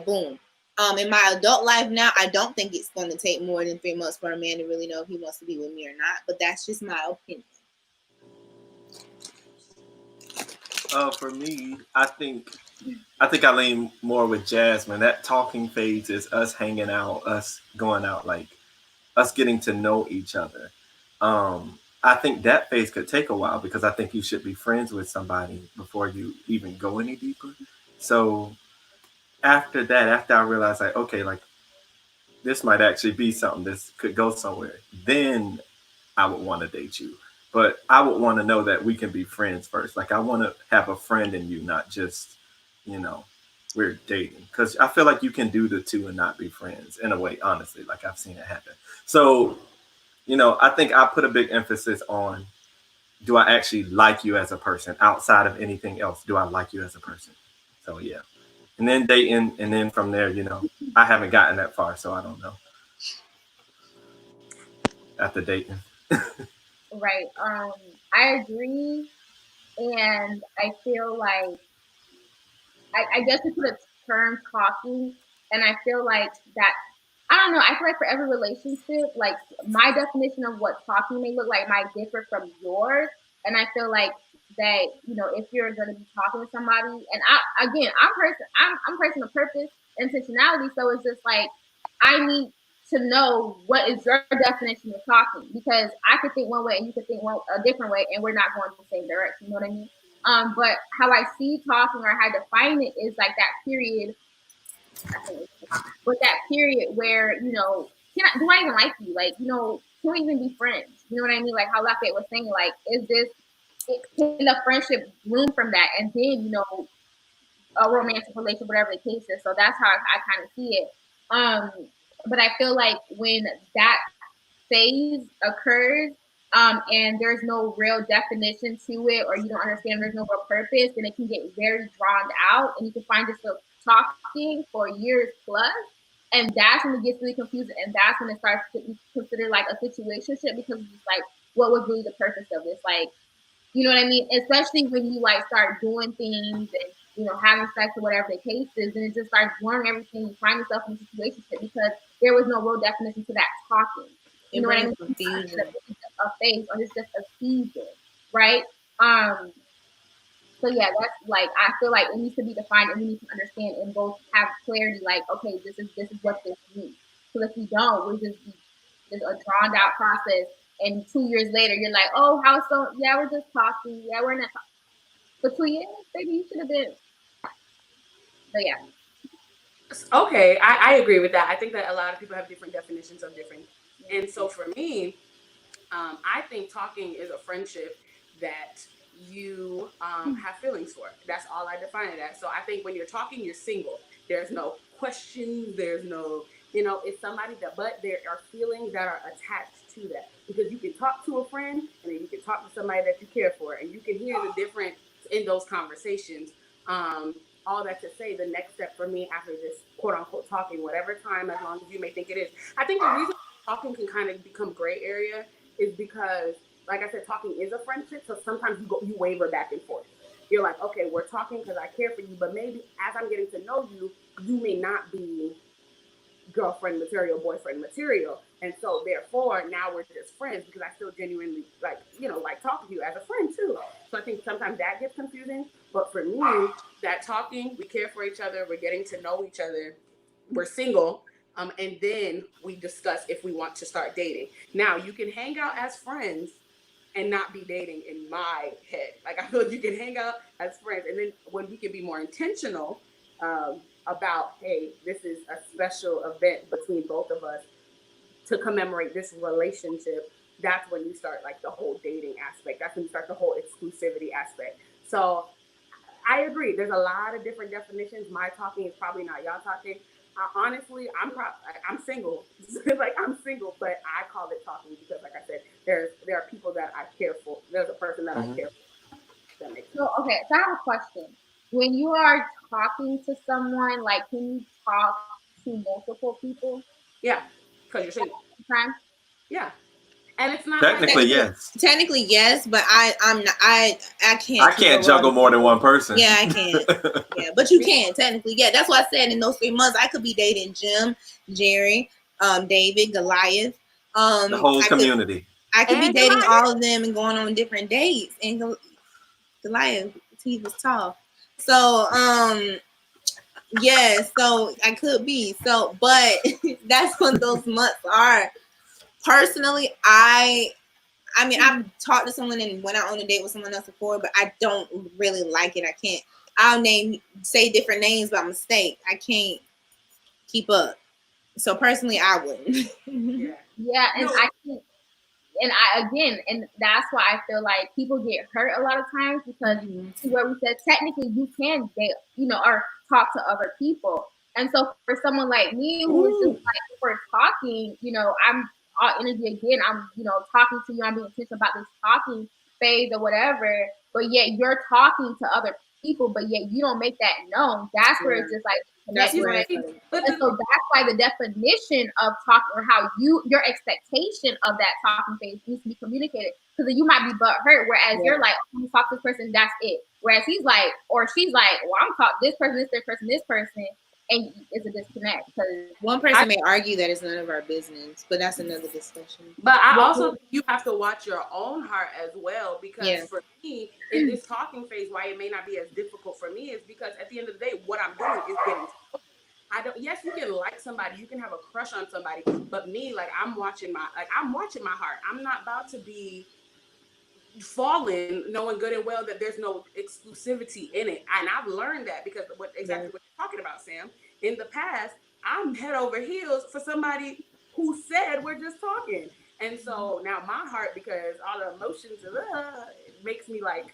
boom. In my adult life now, I don't think it's going to take more than 3 months for a man to really know if he wants to be with me or not. But that's just my opinion. For me, I think I lean more with Jasmine. That talking phase is us hanging out, us going out, like us getting to know each other. I think that phase could take a while because I think you should be friends with somebody before you even go any deeper. So after that, after I realized like, okay, like this might actually be something, this could go somewhere, then I would want to date you. But I would want to know that we can be friends first. Like I want to have a friend in you, not just, we're dating. Because I feel like you can do the two and not be friends in a way, honestly. Like I've seen it happen. So, I think I put a big emphasis on, do I actually like you as a person outside of anything else? Do I like you as a person? So yeah. And then dating, and then from there, I haven't gotten that far, so I don't know. After dating. Right. I agree, and I feel like I guess we put a term talking, and I feel like that. I don't know. I feel like for every relationship, like my definition of what talking may look like might differ from yours, and I feel like that if you're going to be talking to somebody, and I'm a person of purpose, intentionality, so it's just like I need to know what is your definition of talking, because I could think one way and you could think a different way, and we're not going in the same direction. You know what I mean? But how I see talking or how I define it is like that period. But that period where do I even like you? Like can we even be friends? You know what I mean? Like how Lafayette was saying, like can the friendship bloom from that, and then a romantic relationship, whatever the case is. So that's how I kind of see it. But I feel like when that phase occurs, and there's no real definition to it, or you don't understand, there's no real purpose, then it can get very drawn out, and you can find yourself talking for years plus. And that's when it gets really confusing, and that's when it starts to be considered like a situationship, because it's just like, what was really the purpose of this? Like, you know what I mean? Especially when you like start doing things and having sex or whatever the case is, and it just starts blurring everything. You find yourself in a situation because there was no real definition to that talking. You It know what I brings mean? confusion. It's just a phase or it's just a season, right? So yeah, that's like I feel like it needs to be defined and we need to understand and both have clarity. Like, okay, this is what this means. Because if we don't, we'll just be just a drawn out process. And 2 years later, you're like, oh, how so? Yeah, we're just talking. Yeah, we're not. For 2 years, baby, you should have been. But yeah. Okay, I agree with that. I think that a lot of people have different definitions of different. And so for me, I think talking is a friendship that you have feelings for. That's all I define it as. So I think when you're talking, you're single. There's no questions. There's no, it's somebody that, but there are feelings that are attached to that. Because you can talk to a friend and then you can talk to somebody that you care for. And you can hear the difference in those conversations. All that to say, the next step for me after this quote unquote talking, whatever time, as long as you may think it is, I think the reason talking can kind of become gray area is because, like I said, talking is a friendship. So sometimes you waver back and forth. You're like, okay, we're talking because I care for you, but maybe as I'm getting to know you, you may not be girlfriend material, boyfriend material, and so therefore now we're just friends because I still genuinely like talking to you as a friend too. So I think sometimes that gets confusing. But for me, that talking, we care for each other, we're getting to know each other, we're single. And then we discuss if we want to start dating. Now, you can hang out as friends and not be dating in my head. Like, I feel like you can hang out as friends. And then when we can be more intentional about, hey, this is a special event between both of us to commemorate this relationship, that's when you start, like, the whole dating aspect. That's when you start the whole exclusivity aspect. So I agree. There's a lot of different definitions. My talking is probably not y'all talking. Honestly, I'm single. Like, I'm single, but I call it talking because, like I said, there are people that I care for. There's a person that I care for. That makes sense. So okay, so I have a question. When you are talking to someone, like, can you talk to multiple people Yeah, because you're single. at the time? Yeah, and it's not Technically, like yes. Technically, yes, but I'm not. I can't. I can't juggle more than one person. Yeah, I can't. Yeah, but you can technically. Yeah, that's why I said in those 3 months I could be dating Jim, Jerry, David, Goliath, The whole community. I could be And dating Goliath. all of them and going on different dates. And Goliath, he was tall. So yeah, so I could be. So, but that's what those months are. Personally, I mean, I've talked to someone and went out on a date with someone else before, but I don't really like it. I can't. I'll say different names by mistake. I can't keep up. So personally, I wouldn't. Yeah. Yeah, and No. and that's why I feel like people get hurt a lot of times because to where we said technically you can date, or talk to other people. And so for someone like me who is just like for talking, I'm all energy again. I'm, talking to you. I'm being intentional about this talking phase or whatever. But yet you're talking to other people, but yet you don't make that known. That's where it's just like That's connecting. where And so that's why the definition of talking or how your expectation of that talking phase needs to be communicated. Because you might be butthurt, whereas you're like, oh, you talk to this person, that's it. Whereas he's like, or she's like, well, I'm talking this person, this person, and it's a disconnect. Because one person may argue that it's none of our business, but that's another discussion. But I also think you have to watch your own heart as well, because for me, in this talking phase, why it may not be as difficult for me is because at the end of the day, what I'm doing is getting. Yes, you can like somebody, you can have a crush on somebody, but me, like, I'm watching my heart. I'm not about to be falling knowing good and well that there's no exclusivity in it. And I've learned that because what you're talking about, Sam. In the past, I'm head over heels for somebody who said we're just talking. And so now my heart, because all the emotions, it makes me like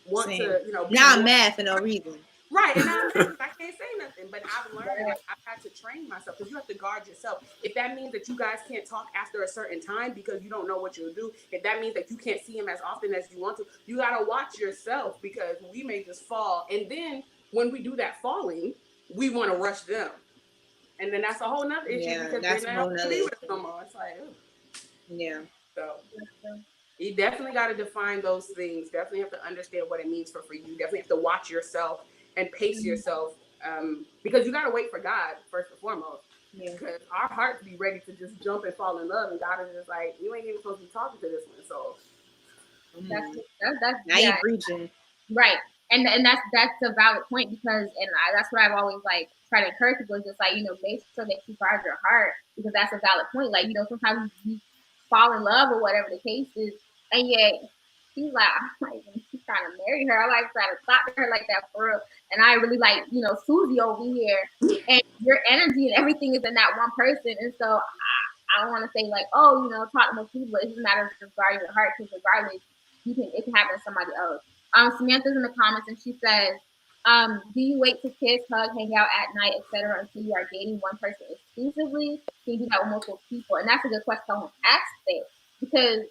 want to, now I'm mad for no reason. Right, and now I can't say nothing, but I've learned, like, I've had to train myself because you have to guard yourself. If that means that you guys can't talk after a certain time because you don't know what you'll do, if that means that you can't see him as often as you want to, you got to watch yourself because we may just fall. And then when we do that falling, we want to rush them. And then that's a whole nother issue because that's they're not with us no more. It's like, So you definitely got to define those things. Definitely have to understand what it means for you. Definitely have to watch yourself and pace yourself because you got to wait for God first and foremost. Yeah. Because our hearts be ready to just jump and fall in love, and God is just like, you ain't even supposed to be talking to this one. So That's Now yeah. you preaching. Right. And that's a valid point because that's what I've always like tried to encourage people is just like, make sure that you guard your heart because that's a valid point. Like, sometimes you fall in love or whatever the case is, and yet she's like, I'm not even trying to marry her. I'm like trying to talk to her like that for real. And I really like, Susie over here and your energy and everything is in that one person. And so I don't want to say like, oh, talk to most people, but it just matters of guarding your heart because regardless, it can happen to somebody else. Samantha's in the comments and she says, do you wait to kiss, hug, hang out at night, etc., until you are dating one person exclusively? Can you do that with multiple people? And that's a good question. Someone asked it because,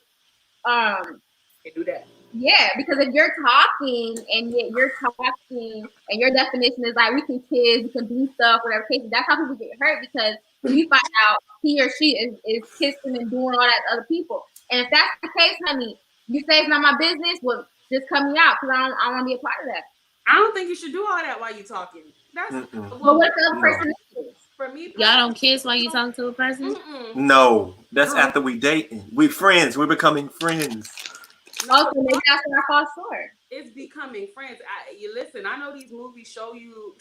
they do that. yeah, because if you're talking and your definition is like we can kiss, we can do stuff, whatever case, that's how people get hurt because we find out he or she is kissing and doing all that to other people. And if that's the case, honey, you say it's not my business, well, just cut me out because I don't want to be a part of that. I don't think you should do all that while you're talking. That's but what the other person is? For me, y'all don't kiss while you talking to a person? No, that's after we dating. We friends. We're becoming friends. Also, maybe that's where I fall short. It's becoming friends. You listen. I know these movies show you,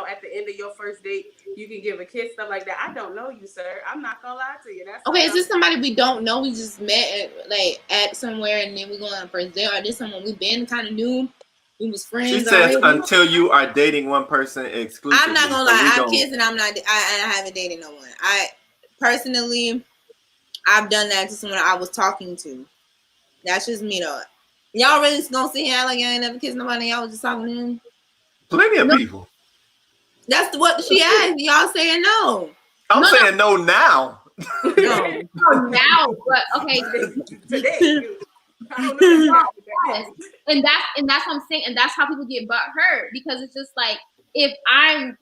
at the end of your first date, you can give a kiss, stuff like that. I don't know you, sir. I'm not gonna lie to you. That's okay. Is this somebody we don't know? We just met at somewhere, and then we go on a first date, or this someone we been kind of knew? We was friends. She says until you are dating one person exclusively. I'm not gonna lie. I'm kissing. I haven't dated no one. I personally, I've done that to someone I was talking to. That's just me though. Y'all really gonna sit here like I ain't never kissed nobody? Y'all was just talking to him. Plenty of people. That's what she asked. Y'all saying no. I'm saying no now. No, now, but okay. Today. I don't know. And that's what I'm saying, and that's how people get butt hurt because it's just like if I'm,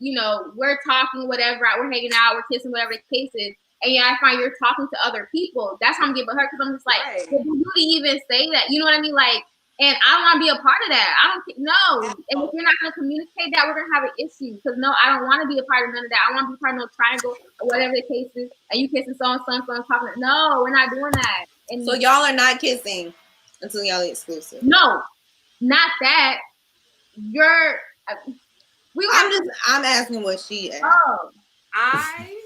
we're talking, whatever, we're hanging out, we're kissing, whatever the case is, and I find you're talking to other people. That's how I'm getting butt hurt because I'm just like, right. Did you really even say that? You know what I mean? Like, and I don't want to be a part of that. I don't no. And if you're not going to communicate that, we're going to have an issue because no, I don't want to be a part of none of that. I want to be part of no triangle or whatever the case is. And you kissing so and so and so and talking. No, we're not doing that. And so y'all are not kissing until y'all are exclusive. No, not that. I'm asking what she asked. Oh, I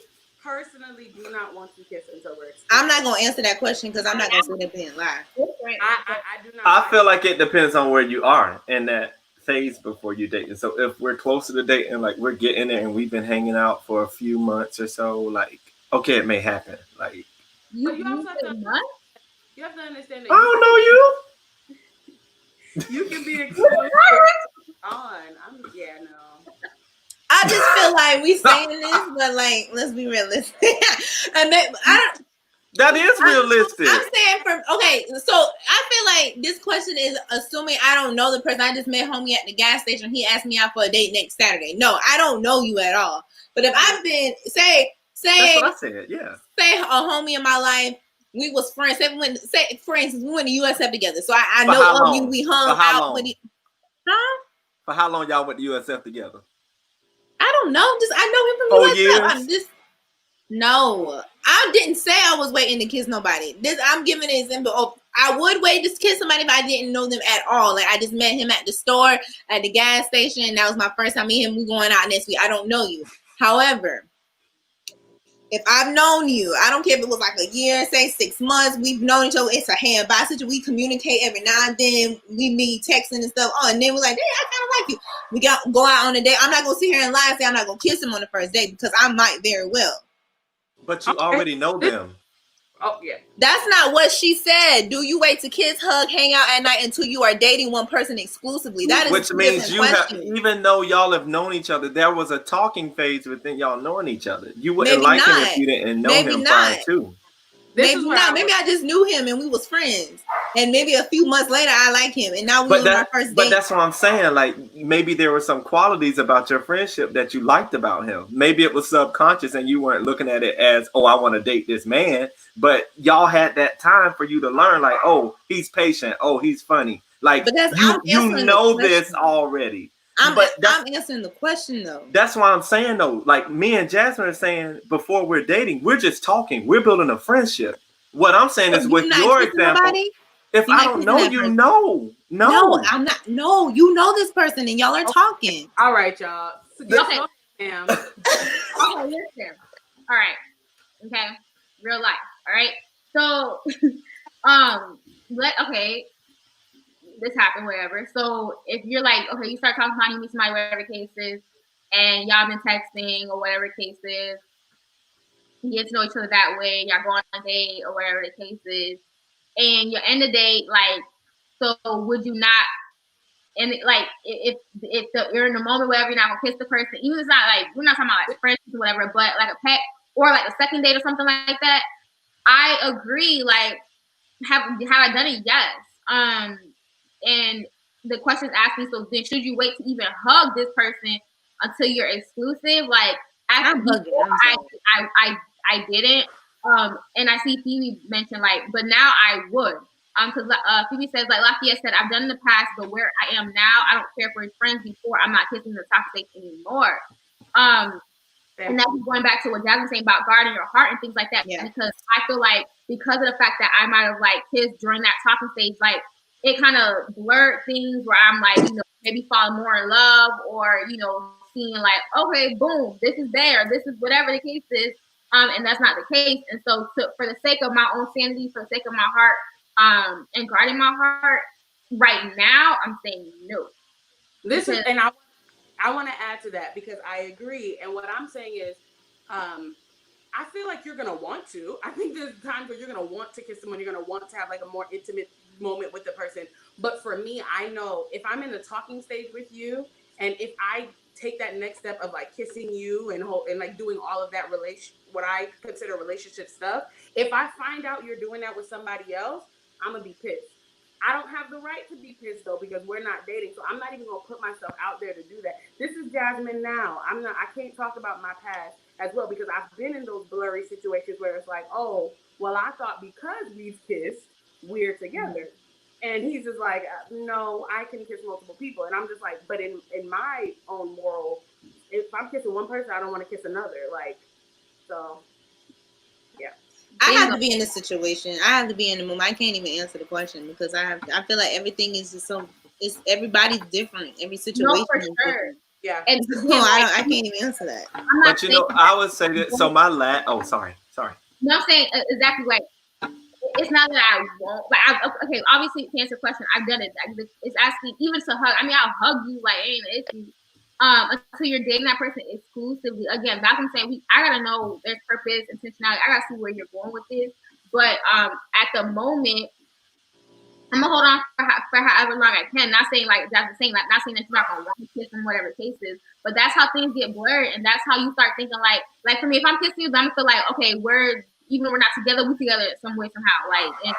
personally do not want to kiss until we're exclusive. I'm not gonna answer that question because I'm not gonna sit there and lie. I do not. I feel like it depends on where you are in that phase before you dating. So if we're closer to dating, like we're getting there and we've been hanging out for a few months or so, like okay, it may happen. Like you have to understand that. I don't know you. You can be exclusive no. I just feel like we saying this, but like, let's be realistic. That is realistic. I'm saying so I feel like this question is assuming I don't know the person. I just met homie at the gas station. He asked me out for a date next Saturday. No, I don't know you at all. But if I've been say that's what I said, yeah. Say a homie in my life, we was friends. For instance, we went to USF together. So I know of you. We hung out with it. Huh? For how long y'all went to USF together? I don't know. I know him from USF. Years? No, I didn't say I was waiting to kiss nobody. I'm giving an example. I would wait to kiss somebody if I didn't know them at all. Like I just met him at the store, at the gas station. That was my first time meeting him. We going out next week. I don't know you. However, if I've known you, I don't care if it was like a year, say 6 months, we've known each other. It's a hand-by situation. We communicate every now and then. We meet texting and stuff. Oh, and then we're like, hey, I kind of like you. We go out on a date. I'm not going to sit here and lie and say I'm not going to kiss him on the first date because I might very well. But you already know them. Oh, yeah. That's not what she said. Do you wait to kiss, hug, hang out at night until you are dating one person exclusively? That is which means you have, even though y'all have known each other, there was a talking phase within y'all knowing each other. You wouldn't like him if you didn't know him prior to. Maybe not. Maybe I just knew him and we was friends. And maybe a few months later, I like him. And now we're on our first date. But that's what I'm saying. Like, maybe there were some qualities about your friendship that you liked about him. Maybe it was subconscious and you weren't looking at it as, oh, I want to date this man. But y'all had that time for you to learn, like, oh, he's patient. Oh, he's funny. Like, you know this already. I'm answering the question though. That's why I'm saying though, like me and Jasmine are saying before we're dating, we're just talking. We're building a friendship. What I'm saying is with your example, nobody? if I don't know you, no. I'm not. No, you know this person and y'all are talking. All right, y'all. Okay. Okay, listen. All right. Okay. Real life. All right. So, this happened, whatever. So if you're like, okay, you start talking to somebody, you meet somebody, whatever case is, and y'all been texting or whatever the case is, you get to know each other that way, y'all go on a date or whatever the case is, and you end the date, like, so would you not, and like, if you're in the moment, whatever, you're not gonna kiss the person, even if it's not like, we're not talking about like friends or whatever, but like a pet or like a second date or something like that, I agree, like, have I done it? Yes. And the question is asking, so then should you wait to even hug this person until you're exclusive? Like, I didn't. And I see Phoebe mention, like, but now I would. Because Phoebe says, like Lafayette said, I've done in the past, but where I am now, I don't care for his friends before. I'm not kissing the toxic anymore. And that's going back to what Jasmine was saying about guarding your heart and things like that. Yeah. Because I feel like because of the fact that I might have like kissed during that talking stage, like it kind of blurred things where I'm like, you know, maybe falling more in love or, you know, seeing like, okay, boom, this is there. This is whatever the case is. And that's not the case. And so for the sake of my own sanity, for the sake of my heart, and guarding my heart, right now, I'm saying no. And I want to add to that because I agree. And what I'm saying is, I feel like you're going to want to. I think there's times where you're going to want to kiss someone. You're going to want to have like a more intimate moment with the person. But for me, I know if I'm in the talking stage with you and if I take that next step of like kissing you and like doing all of that what I consider relationship stuff, if I find out you're doing that with somebody else, I'm going to be pissed. I don't have the right to be pissed though because we're not dating, so I'm not even gonna put myself out there to do that. This is Jasmine now. I can't talk about my past as well because I've been in those blurry situations where it's like, oh, well, I thought because we've kissed, we're together, and he's just like, no, I can kiss multiple people, and I'm just like, but in my own moral, if I'm kissing one person, I don't want to kiss another, like, so. Yeah. I have to be in this situation. I have to be in the moment. I can't even answer the question because I feel like everything is just everybody's different. Every situation is different. Yeah. And so I can't even answer that. But you know, I would say that. So my sorry. No, I'm saying exactly like it's not that I won't. But okay, obviously to answer the question, I've done it. It's asking even to hug. I mean, I'll hug you like ain't an issue. Until you're dating that person exclusively. Again, back I'm saying I gotta know there's purpose, intentionality. I gotta see where you're going with this. But at the moment, I'm gonna hold on for however long I can. Not saying like that's the same, like not saying that you're not gonna want to kiss them, whatever the case is. But that's how things get blurred, and that's how you start thinking like for me, if I'm kissing you, then I'm gonna feel like okay, even when we're not together, we're together some way somehow. Like, and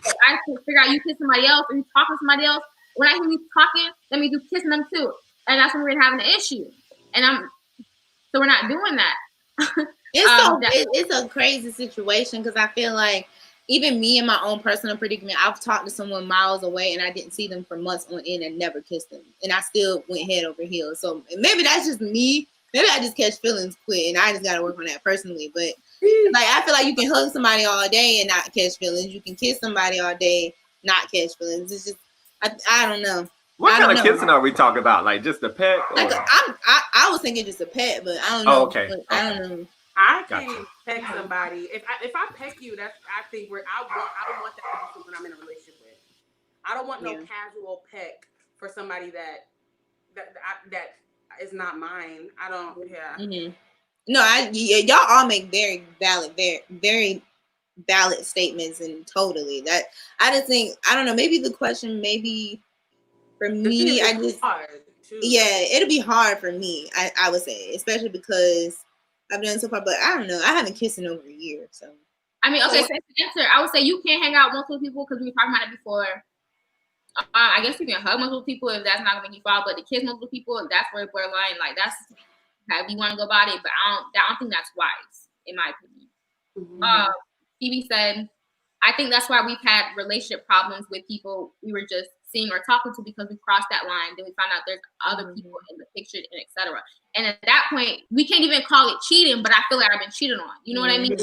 if I can figure out you kiss somebody else or you talking to somebody else, when I hear you talking, that means you kissing them too. And that's when we're having an issue, and so we're not doing that. It's a crazy situation because I feel like even me in my own personal predicament, I've talked to someone miles away and I didn't see them for months on end and never kissed them, and I still went head over heels. So maybe that's just me. Maybe I just catch feelings quick, and I just got to work on that personally. But like I feel like you can hug somebody all day and not catch feelings. You can kiss somebody all day, not catch feelings. It's just I don't know. What kind of kissing are we talking about? Like just a pet? Or? Like I was thinking just a pet, but I don't know. Oh, okay. I don't know. I can't peck somebody. If I peck you, I think I don't want that to be someone I'm in a relationship with. I don't want no casual peck for somebody that is not mine. I don't. Yeah. Mm-hmm. No, y'all all make very valid statements, and totally that I just think I don't know. Maybe the question for me, I just it'll be hard for me. I would say, especially because I've done so far, but I don't know. I haven't kissed in over a year, so. I mean, okay. So to answer, I would say you can't hang out with multiple people because we were talking about it before. I guess you can hug multiple people if that's not gonna make you fall, but to kiss multiple people, that's where we're lying. Like that's how you want to go about it, but I don't think that's wise, in my opinion. Phoebe said, I think that's why we've had relationship problems with people we were just seeing or talking to because we crossed that line. Then we found out there's other people in the picture and etc. And at that point, we can't even call it cheating, but I feel like I've been cheated on. You know what I mean?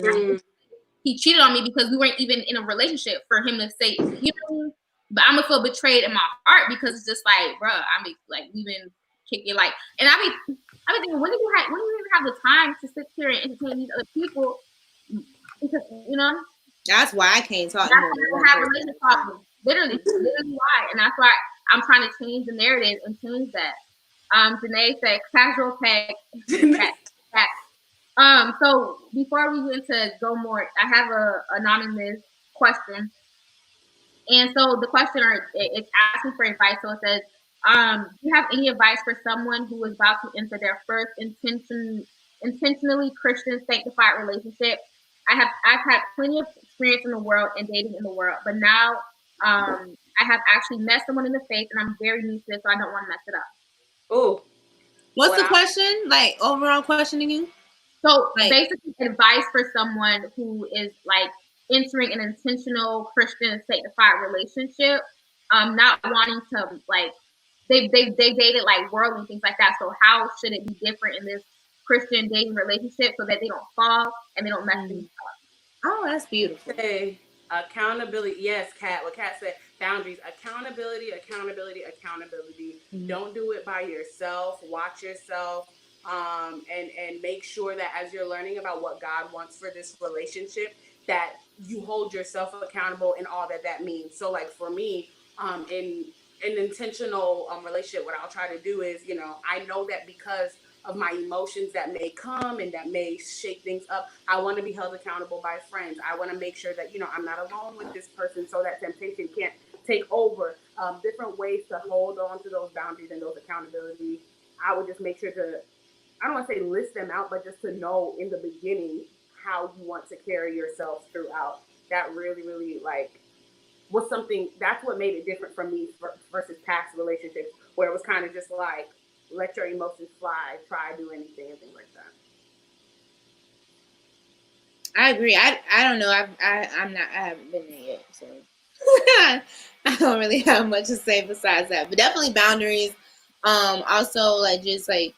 He cheated on me because we weren't even in a relationship for him to say, you know, but I'm gonna feel betrayed in my heart because it's just like, bro, I mean, like we've been kicking like, and I mean thinking, when do you even have the time to sit here and entertain these other people? Because you know, that's why I can't talk. That's why I have relationship problems. Literally why, and that's why I'm trying to change the narrative and change that. Janae said casual peg. So before we get into go more, I have a anonymous question. And so the questioner is asking for advice. So it says, do you have any advice for someone who is about to enter their first intentionally Christian sanctified relationship? I've had plenty of experience in the world and dating in the world, but now I have actually met someone in the faith and I'm very new to this, so I don't want to mess it up. Oh. What's the question? Like overall questioning you? So basically advice for someone who is like entering an intentional Christian sanctified relationship, not wanting to like they dated like worldly things like that. So how should it be different in this Christian dating relationship so that they don't fall and they don't mess things up? Oh, that's beautiful. Say accountability. Yes, Kat. What Kat said. Boundaries. Accountability. Don't do it by yourself. Watch yourself. And make sure that as you're learning about what God wants for this relationship, that you hold yourself accountable in all that means. So like for me, in an intentional relationship, what I'll try to do is, you know, I know that because of my emotions that may come and that may shake things up, I want to be held accountable by friends. I want to make sure that, you know, I'm not alone with this person so that temptation can't take over. Different ways to hold on to those boundaries and those accountabilities. I would just make sure to, I don't want to say list them out, but just to know in the beginning how you want to carry yourself throughout. That really, really like was something, that's what made it different from me versus past relationships where it was kind of just like, let your emotions fly, try to do anything and things like that. I agree. I don't know. I haven't been there yet, so I don't really have much to say besides that. But definitely boundaries. Also like just like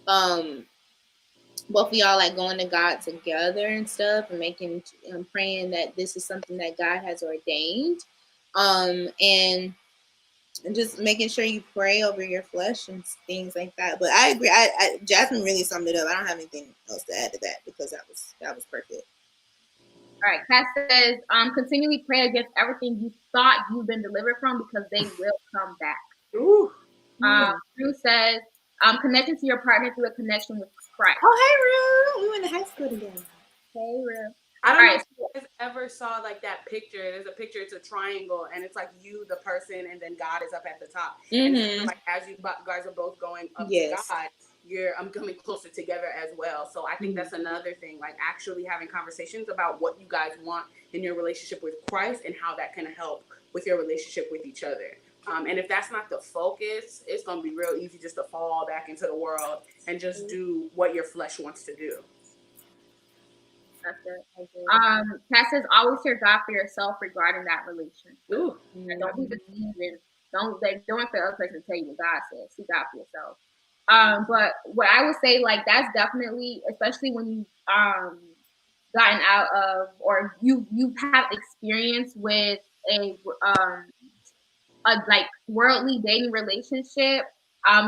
both of y'all like going to God together and stuff and making praying that this is something that God has ordained. And just making sure you pray over your flesh and things like that. But I agree. Jasmine really summed it up. I don't have anything else to add to that because that was perfect. All right, Kat says, continually pray against everything you thought you've been delivered from because they will come back. Ooh. Drew says, connecting to your partner through a connection with Christ. Oh, hey, Rue. We went to high school together. Hey, Rue. I don't know if you guys ever saw like that picture. There's a picture, it's a triangle, and it's like you, the person, and then God is up at the top. And it's like as you guys are both going up to God, I'm coming closer together as well. So I think that's another thing, like actually having conversations about what you guys want in your relationship with Christ and how that can help with your relationship with each other. And if that's not the focus, it's going to be real easy just to fall back into the world and just do what your flesh wants to do. That's it. Kat says, always hear God for yourself regarding that relationship. Ooh. And don't be deceived. Don't for the other person to tell you what God says. See God for yourself. But what I would say, like, that's definitely, especially when you gotten out of or you have experience with a like worldly dating relationship.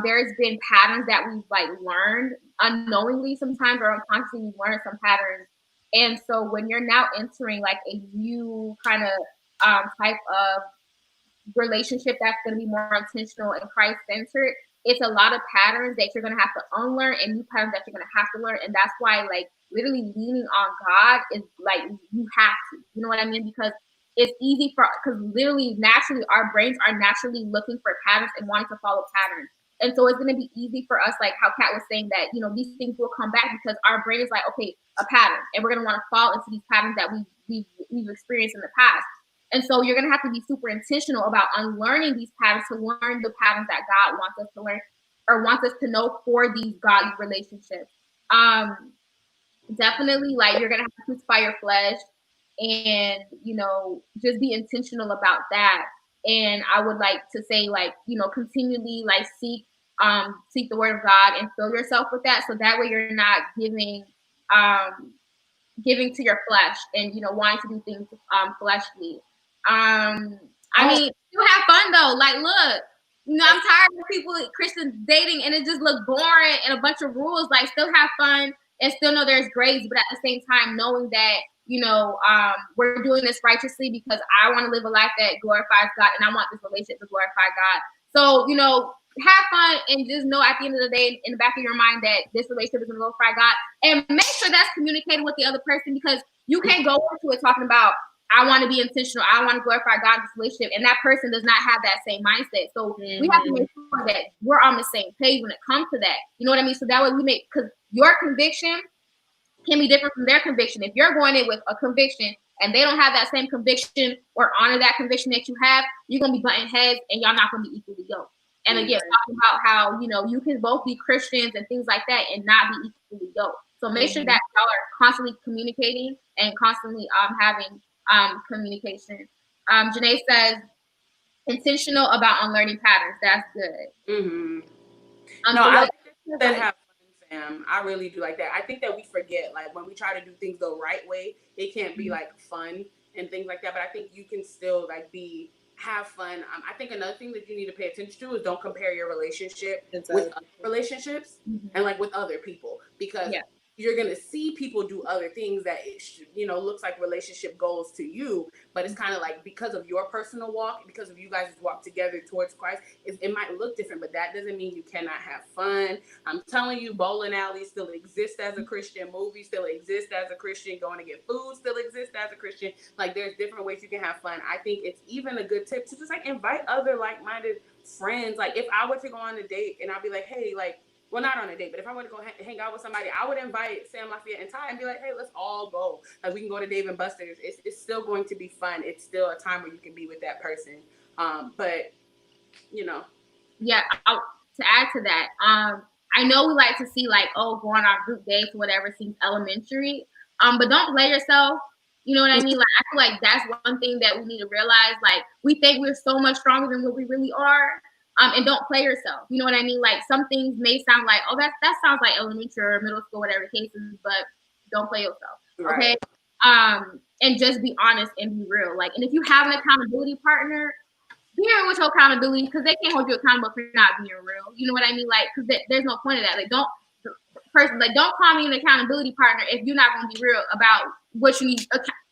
There's been patterns that we've like learned unknowingly sometimes or unconsciously we've learned some patterns. And so when you're now entering like a new kind of type of relationship that's going to be more intentional and Christ-centered, it's a lot of patterns that you're going to have to unlearn and new patterns that you're going to have to learn. And that's why like literally leaning on God is like you have to. You know what I mean? Because it's easy because literally naturally our brains are naturally looking for patterns and wanting to follow patterns. And so it's going to be easy for us, like how Kat was saying that, you know, these things will come back because our brain is like, okay, a pattern. And we're going to want to fall into these patterns that we've experienced in the past. And so you're going to have to be super intentional about unlearning these patterns to learn the patterns that God wants us to learn or wants us to know for these godly relationships. Definitely, like, you're going to have to crucify your flesh and, you know, just be intentional about that. And I would like to say, like, you know, continually like seek the word of God and fill yourself with that. So that way you're not giving to your flesh and, you know, wanting to do things fleshly. I mean, you have fun though. Like, look, you know, I'm tired of people, Christians dating, and it just look boring and a bunch of rules. Like, still have fun and still know there's grace, but at the same time, knowing that, you know, we're doing this righteously because I want to live a life that glorifies God, and I want this relationship to glorify God. So, you know, have fun and just know at the end of the day, in the back of your mind, that this relationship is going to glorify God, and make sure that's communicated with the other person, because you can't go into it talking about, I want to be intentional, I want to glorify God in this relationship, and that person does not have that same mindset. So we have to make sure that we're on the same page when it comes to that. You know what I mean? So that way we make, because your conviction can be different from their conviction. If you're going in with a conviction and they don't have that same conviction or honor that conviction that you have, you're going to be butting heads and y'all not going to be equally yoked. And again, talking about how, you know, you can both be Christians and things like that and not be equally yoked. So make sure that y'all are constantly communicating and constantly having communication. Janae says, intentional about unlearning patterns. That's good. No, I like that have fun, Sam. I really do like that. I think that we forget, like, when we try to do things the right way, it can't be like fun and things like that. But I think you can still like have fun. I think another thing that you need to pay attention to is don't compare your relationship with other relationships and like with other people, because you're gonna see people do other things that you know, looks like relationship goals to you, but it's kind of like, because of your personal walk, because of you guys' walk together towards Christ, it might look different, but that doesn't mean you cannot have fun. I'm telling you, bowling alleys still exist as a Christian, movies still exist as a Christian, going to get food still exists as a Christian. Like, there's different ways you can have fun. I think it's even a good tip to just like invite other like-minded friends. Like, if I were to go on a date and I'd be like, hey, like, well, not on a date, but if I want to go hang out with somebody, I would invite Sam, Lafayette, and Ty and be like, hey, let's all go. Like, we can go to Dave and Buster's. It's still going to be fun. It's still a time where you can be with that person. But, you know. Yeah, to add to that, I know we like to see, like, oh, going on group dates or whatever seems elementary, but don't play yourself. You know what I mean? Like, I feel like that's one thing that we need to realize. Like, we think we're so much stronger than what we really are. And don't play yourself. You know what I mean? Like, some things may sound like, oh, that sounds like elementary or middle school, whatever the case is, but don't play yourself. Okay. Right. And just be honest and be real. Like, and if you have an accountability partner, be real with your accountability, because they can't hold you accountable for not being real. You know what I mean? Like, because there's no point of that. Like, don't call me an accountability partner if you're not going to be real about what you need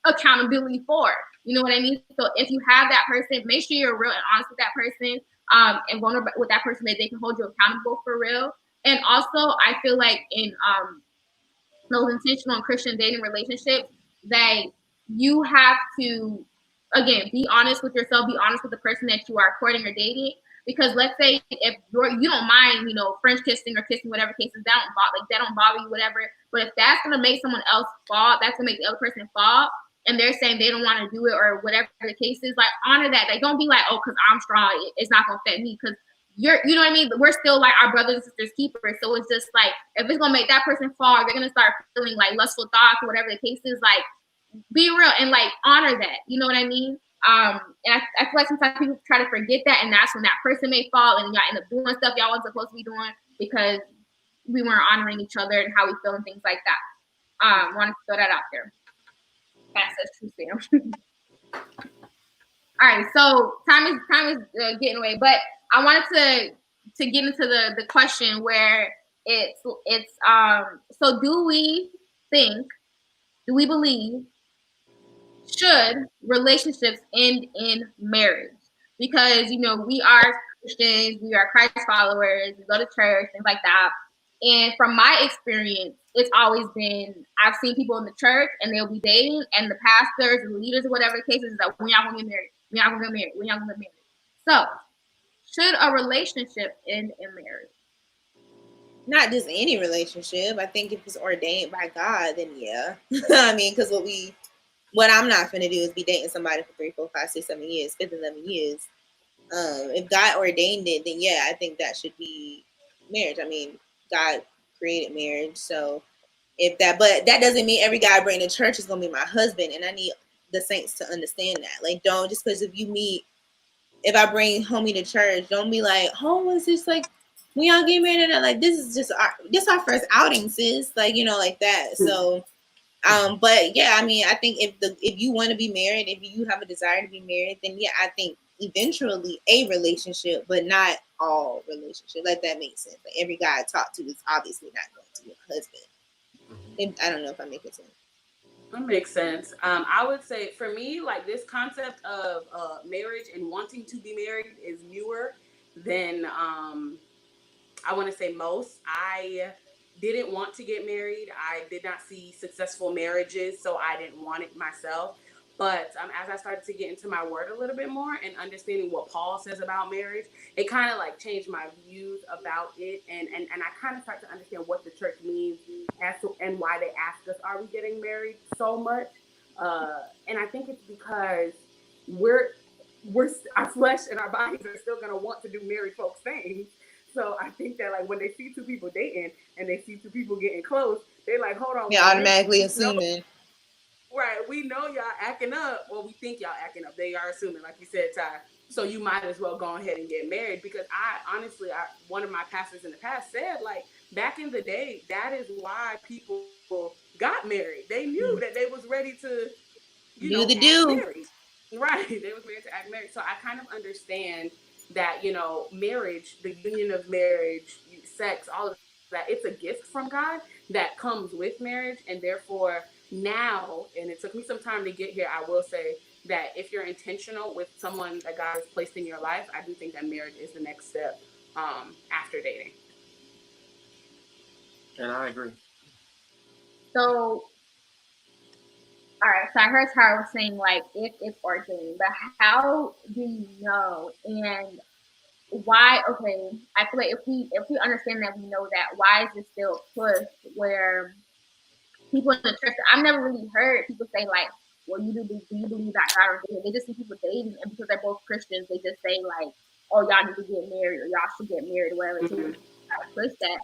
accountability for. You know what I mean? So if you have that person, make sure you're real and honest with that person. And vulnerable with that person, that they can hold you accountable for real. And also, I feel like in those intentional and Christian dating relationships, that you have to, again, be honest with yourself, be honest with the person that you are courting or dating. Because let's say if you don't mind, you know, French kissing or kissing, whatever cases, that don't bother you, whatever. But if that's gonna make someone else fall, that's gonna make the other person fall, and they're saying they don't want to do it or whatever the case is, like, honor that. Like, don't be like, oh, because I'm strong, it's not gonna affect me, because you know what I mean? We're still like our brothers and sisters keepers. So it's just like, if it's gonna make that person fall, they're gonna start feeling like lustful thoughts or whatever the case is. Like, be real and like honor that. You know what I mean? And I feel like sometimes people try to forget that, and that's when that person may fall, and y'all end up doing stuff y'all wasn't supposed to be doing because we weren't honoring each other and how we feel and things like that. Wanted to throw that out there. That's true, Sam. All right, so time is getting away, but I wanted to get into the question where it's so do we believe, should relationships end in marriage? Because, you know, we are Christians, we are Christ followers, we go to church, things like that. And from my experience, it's always been, I've seen people in the church and they'll be dating, and the pastors and the leaders or whatever the case is that we're not going to get married. We're not going to get married. We're not going to get married. So, should a relationship end in marriage? Not just any relationship. I think if it's ordained by God, then yeah. I mean, because what I'm not going to do is be dating somebody for 3, 4, 5, 6, 7 years, 5, 11 years. If God ordained it, then yeah, I think that should be marriage. I mean, God created marriage, so but that doesn't mean every guy I bring to church is gonna be my husband, and I need the saints to understand that. Like, don't just because if you meet if I bring homie to church, don't be like, oh, is this like we all get married? And like, this is just our first outing, sis. Like, you know, like that. So, but yeah, I mean, I think if you want to be married, if you have a desire to be married, then yeah, I think eventually a relationship, but not all relationship. Like that makes sense. Like every guy I talk to is obviously not going to be a husband. I don't know if I'm making sense. That makes sense. I would say for me, like this concept of marriage and wanting to be married is newer than I want to say most. I didn't want to get married. I did not see successful marriages, so I didn't want it myself. But as I started to get into my word a little bit more and understanding what Paul says about marriage, it kind of like changed my views about it. And I kind of start to understand what the church means as to, and why they ask us, are we getting married so much? And I think it's because we're our flesh and our bodies are still going to want to do married folks things. So I think that like when they see two people dating and they see two people getting close, they're like, hold on. Yeah, automatically assuming. Right, we know y'all acting up, or we think y'all acting up. They are assuming, like you said, Ty. So you might as well go ahead and get married, because one of my pastors in the past said, like, back in the day, that is why people got married. They knew that they was ready to, act married. Right, they was ready to act married. So I kind of understand that, marriage, the union of marriage, sex, all of that, it's a gift from God that comes with marriage, and therefore now, and it took me some time to get here, I will say that if you're intentional with someone that God has placed in your life, I do think that marriage is the next step after dating. And I agree. So, all right, so I heard Tara was saying, like, if it's ordained, but how do you know? And why? Okay, I feel like if we understand that, we know that, why is it still pushed where people in the church, I've never really heard people say, like, well, do you believe that God ordained? They just see people dating, and because they're both Christians, they just say, like, oh, y'all need to get married, or y'all should get married, or whatever. So push that.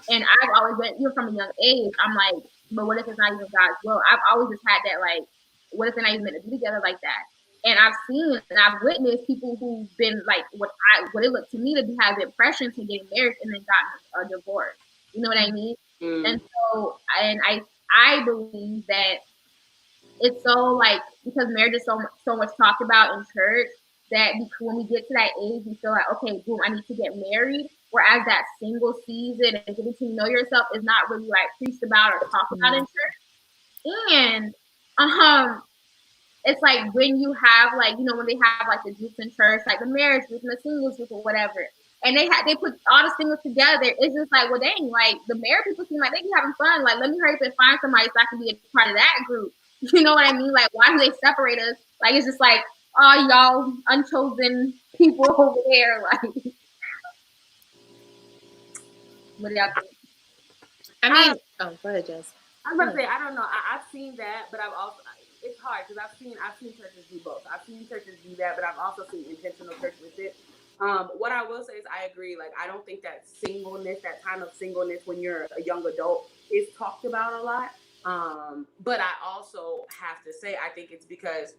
And I've always been, even from a young age, I'm like, but what if it's not even God's will? I've always just had that, like, what if they're not even meant to be together like that? And I've seen and I've witnessed people who've been like what it looked to me to be having impressions to getting married and then gotten a divorce. You know what I mean? And so, and I believe that it's so, like, because marriage is so much talked about in church, that when we get to that age, we feel like, okay, boom, I need to get married. Whereas that single season and getting to know yourself is not really like preached about or talked about in church. And it's like when you have, like, when they have like the groups in church, like the marriage group and the singles group or whatever, and they put all the singles together, it's just like, well, dang, like the married people seem like they be having fun. Like, let me hurry up and find somebody so I can be a part of that group. You know what I mean? Like, why do they separate us? Like, it's just like, oh, y'all unchosen people over there. Like, what do y'all think? I mean, go ahead, Jess. I was about to say, I don't know. I've seen that, but I've also, it's hard because I've seen churches do both. I've seen churches do that, but I've also seen intentional church with it. What I will say is I agree. Like, I don't think that singleness, that time of singleness when you're a young adult, is talked about a lot. But I also have to say, I think it's because,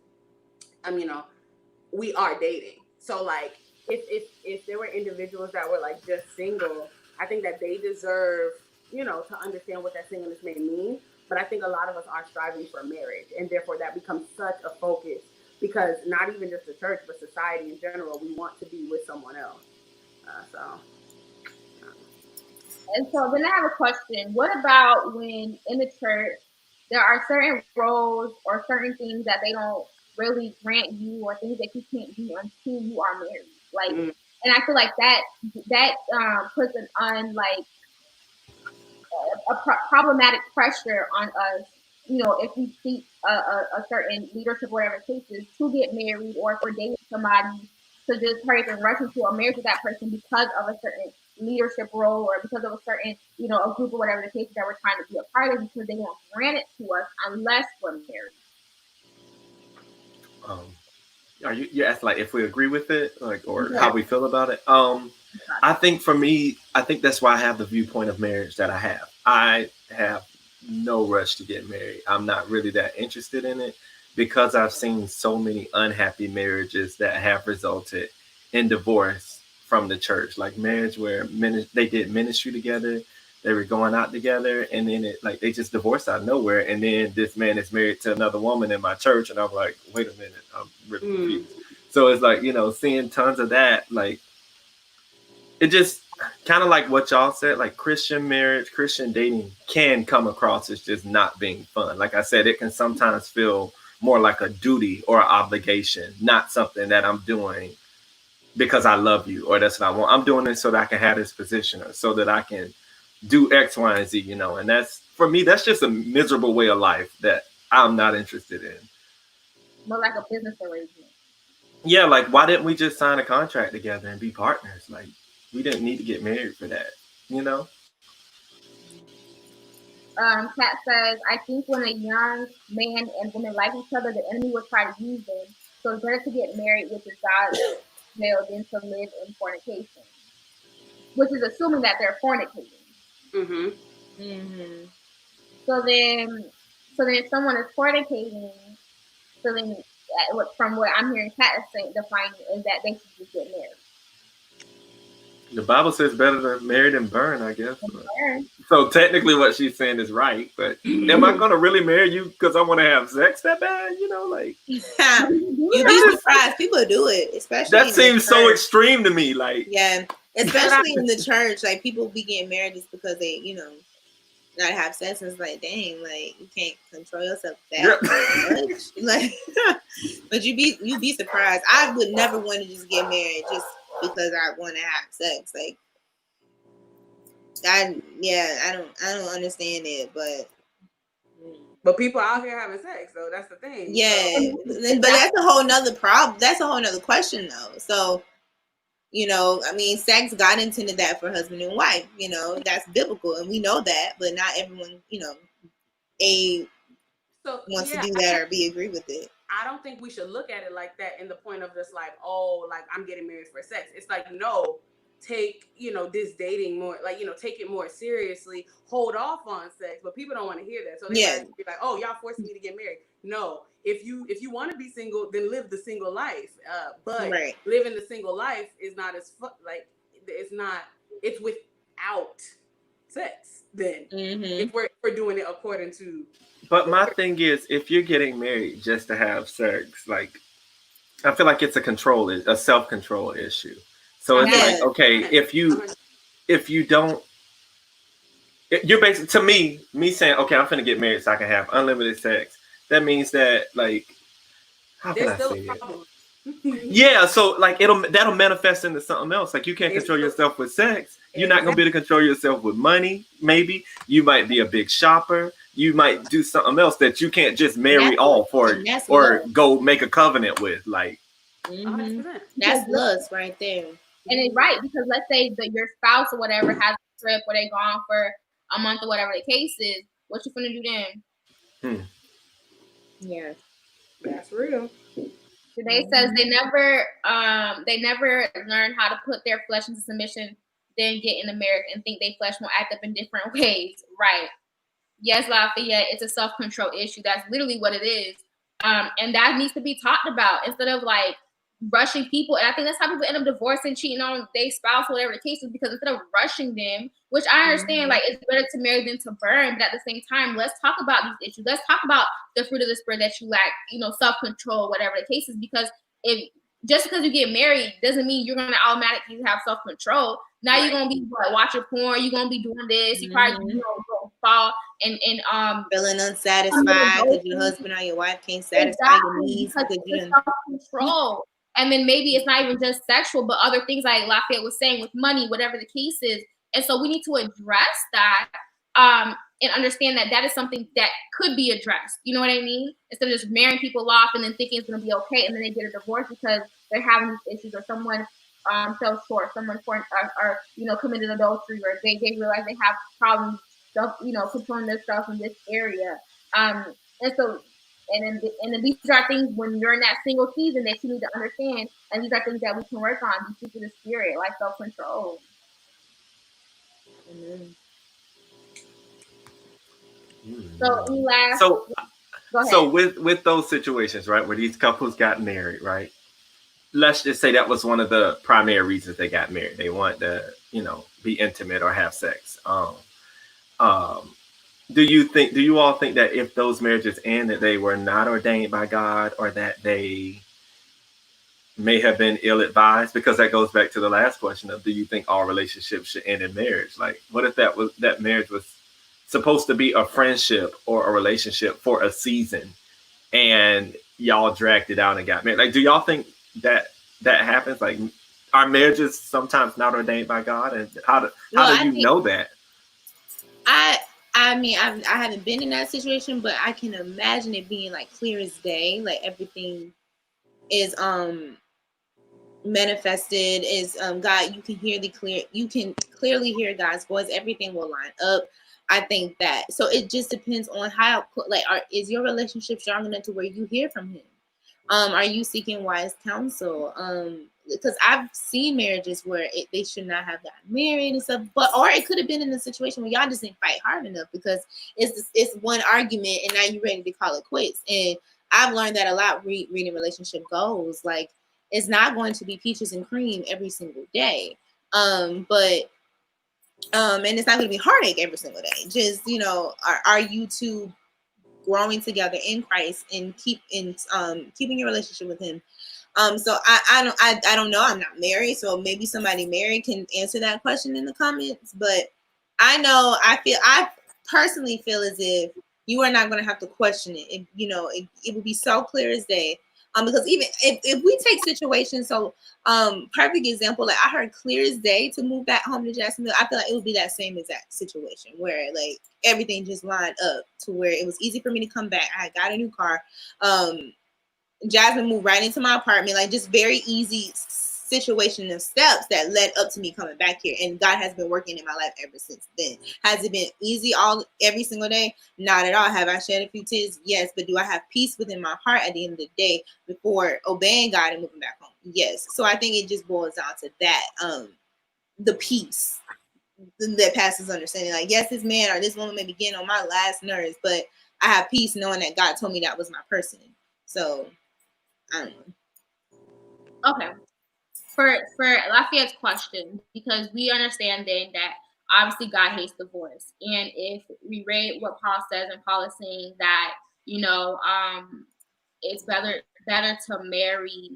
we are dating. So, like, if there were individuals that were like just single, I think that they deserve, to understand what that singleness may mean. But I think a lot of us are striving for marriage, and therefore that becomes such a focus, because not even just the church, but society in general, we want to be with someone else. And so then I have a question. What about when in the church there are certain roles or certain things that they don't really grant you, or things that you can't do until you are married? Like, and I feel like that puts an problematic pressure on us, if we seek a certain leadership, whatever the case is, to get married, or if we're dating somebody, to just hurry up and rush into a marriage with that person because of a certain leadership role, or because of a certain, a group or whatever the case is that we're trying to be a part of, because they won't grant it to us unless we're married. You asked, like, if we agree with it, like, or how we feel about it. I think for me, I think that's why I have the viewpoint of marriage that I have. I have no rush to get married. I'm not really that interested in it, because I've seen so many unhappy marriages that have resulted and divorce from the church, like marriage where they did ministry together, they were going out together, and then it like they just divorced out of nowhere, and then this man is married to another woman in my church, and I'm like, wait a minute, I'm really confused. So it's like, seeing tons of that, like it just kind of like what y'all said, like Christian marriage, Christian dating can come across as just not being fun. Like I said, it can sometimes feel more like a duty or an obligation, not something that I'm doing because I love you or that's what I want. I'm doing this so that I can have this position or so that I can do X, Y, and Z, and that's, for me, that's just a miserable way of life that I'm not interested in. More like a business arrangement. Yeah, like why didn't we just sign a contract together and be partners? Like we didn't need to get married for that, Kat says, I think when a young man and woman like each other, the enemy will try to use them. So it's better to get married, which is God's will, than to live in fornication. Which is assuming that they're fornicating. So then if someone is fornicating, so then from what I'm hearing Kat saying, defining is that they should just get married. The Bible says better to marry than burn, I guess. So technically what she's saying is right, but am I going to really marry you because I want to have sex that bad? You'd be surprised. People do it, especially that seems so extreme to me. Like, yeah, especially in the church, like people be getting married just because they, not have sex. It's like, dang, like you can't control yourself that much. Like, but you'd be surprised. I would never want to just get married just because I want to have sex. Like, I don't understand it, but people out here having sex, so that's the thing. Yeah, but that's a whole nother problem. That's a whole nother question, though. So, I mean, sex, God intended that for husband and wife. That's biblical, and we know that. But not everyone, wants to do that or agree with it. I don't think we should look at it like that in the point of just like, oh, like I'm getting married for sex. It's like, no, take, this dating more, like, take it more seriously, hold off on sex, but people don't want to hear that. So they be like, oh, y'all forcing me to get married. No, if you want to be single, then live the single life. But living the single life is not as like, it's without sex then. If we're doing it according to. But my thing is, if you're getting married just to have sex, like, I feel like it's a self-control issue. So it's like, okay, if you don't, you're basically, to me saying, okay, I'm finna get married so I can have unlimited sex. That means that, like, how can I say it? Yeah, so like that'll manifest into something else. Like you can't control yourself with sex. You're not gonna be able to control yourself with money. Maybe you might be a big shopper. You might do something else that you can't just marry off or go make a covenant with. Like, that's lust right there. And it's right, because let's say that your spouse or whatever has a trip where they gone for a month or whatever the case is. What you gonna do then? Yeah, that's real. Today says they never learn how to put their flesh into submission, then get in America and think they flesh will act up in different ways. Right. Yes, Lafayette, it's a self-control issue. That's literally what it is. And that needs to be talked about instead of like rushing people. And I think that's how people end up divorcing, cheating on their spouse, whatever the case is, because instead of rushing them, which I understand, like it's better to marry than to burn. But at the same time, let's talk about these issues. Let's talk about the fruit of the spirit that you lack, self-control, whatever the case is, because if just because you get married doesn't mean you're going to automatically have self-control. Now you're going to be watching porn. You're going to be doing this. You probably going to fall and feeling unsatisfied because your husband or your wife can't satisfy your needs because you self-control. And then maybe it's not even just sexual, but other things like Lafayette was saying with money, whatever the case is. And so we need to address that and understand that is something that could be addressed. You know what I mean? Instead of just marrying people off and then thinking it's going to be okay, and then they get a divorce because they're having these issues, or someone fell short, someone committed adultery, or they realize they have problems, controlling themselves in this area. And then these are things when you're in that single season that you need to understand, and these are things that we can work on. These fruits of the spirit, like self-control. So with those situations, right, where these couples got married, right? let's just say that was one of the primary reasons they got married. They wanted to, be intimate or have sex. Um, do you all think that if those marriages end, that they were not ordained by God, or that they may have been ill-advised? Because that goes back to the last question of, do you think all relationships should end in marriage? Like, what if that marriage was supposed to be a friendship or a relationship for a season, and y'all dragged it out and got married? Like, do y'all think that happens? Like, are marriages sometimes not ordained by God, and how do you know that? I mean, I haven't been in that situation, but I can imagine it being like clear as day. Like everything is manifested, is God. You can clearly hear God's voice. Everything will line up. I think that, so it just depends on how, like, is your relationship strong enough to where you hear from Him? Are you seeking wise counsel? Because I've seen marriages where they should not have gotten married and stuff, or it could have been in a situation where y'all just didn't fight hard enough, because it's one argument and now you're ready to call it quits. And I've learned that a lot reading relationship goals. Like, it's not going to be peaches and cream every single day, but and it's not going to be heartache every single day. Just, are you two growing together in Christ and keeping your relationship with Him? So I don't know. I'm not married, so maybe somebody married can answer that question in the comments. But I personally feel as if you are not going to have to question it. It would be so clear as day. Because even if we take situations, so perfect example, like I heard clear as day to move back home to Jacksonville. I feel like it would be that same exact situation where like everything just lined up to where it was easy for me to come back. I got a new car. Jasmine moved right into my apartment, like just very easy situation of steps that led up to me coming back here. And God has been working in my life ever since then. Has it been easy every single day? Not at all. Have I shed a few tears? Yes. But do I have peace within my heart at the end of the day before obeying God and moving back home? Yes. So I think it just boils down to that, the peace that passes understanding. Like, yes, this man or this woman may be getting on my last nerves, but I have peace knowing that God told me that was my person. So I don't know. Okay. For Lafayette's question, because we understand then that obviously God hates divorce, and if we read what Paul says, and Paul is saying that it's better to marry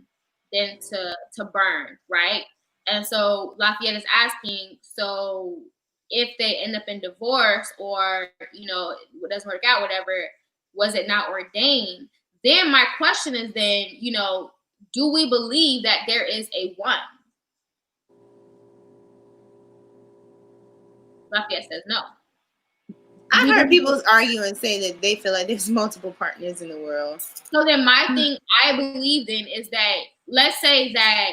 than to burn, right? And so Lafayette is asking, so if they end up in divorce, or it doesn't work out, whatever, was it not ordained? Then my question is then, do we believe that there is a one? Lafayette says no. I heard people argue and say that they feel like there's multiple partners in the world. So then my thing I believe in is that, let's say that,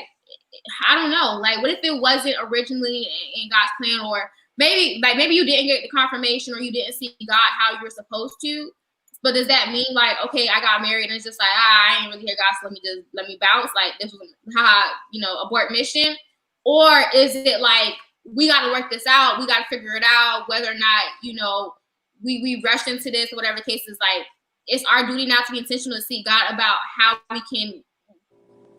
I don't know, like, what if it wasn't originally in God's plan, or maybe you didn't get the confirmation, or you didn't see God how you were supposed to? But does that mean like, okay, I got married and it's just like, I ain't really hear God, so let me bounce, like this was abort mission? Or is it like, we got to work this out, we got to figure it out, whether or not we rushed into this, or whatever the case is? Like, it's our duty now to be intentional to seek God about how we can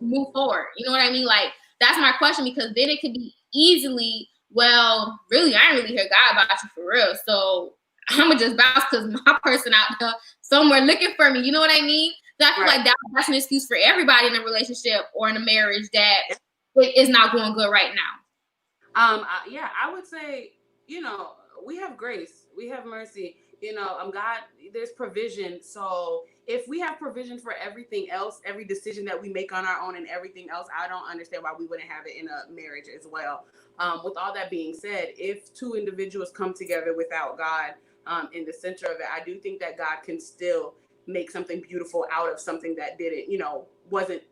move forward. You know what I mean? Like, that's my question, because then it could be easily, well, really, I didn't really hear God about you for real, so I'm gonna just bounce because my person out there somewhere looking for me. You know what I mean? So I feel like that's an excuse for everybody in a relationship or in a marriage that it is not going good right now. Yeah, I would say, we have grace, we have mercy. God, there's provision. So if we have provision for everything else, every decision that we make on our own and everything else, I don't understand why we wouldn't have it in a marriage as well. With all that being said, if two individuals come together without God in the center of it, I do think that God can still make something beautiful out of something that didn't, wasn't,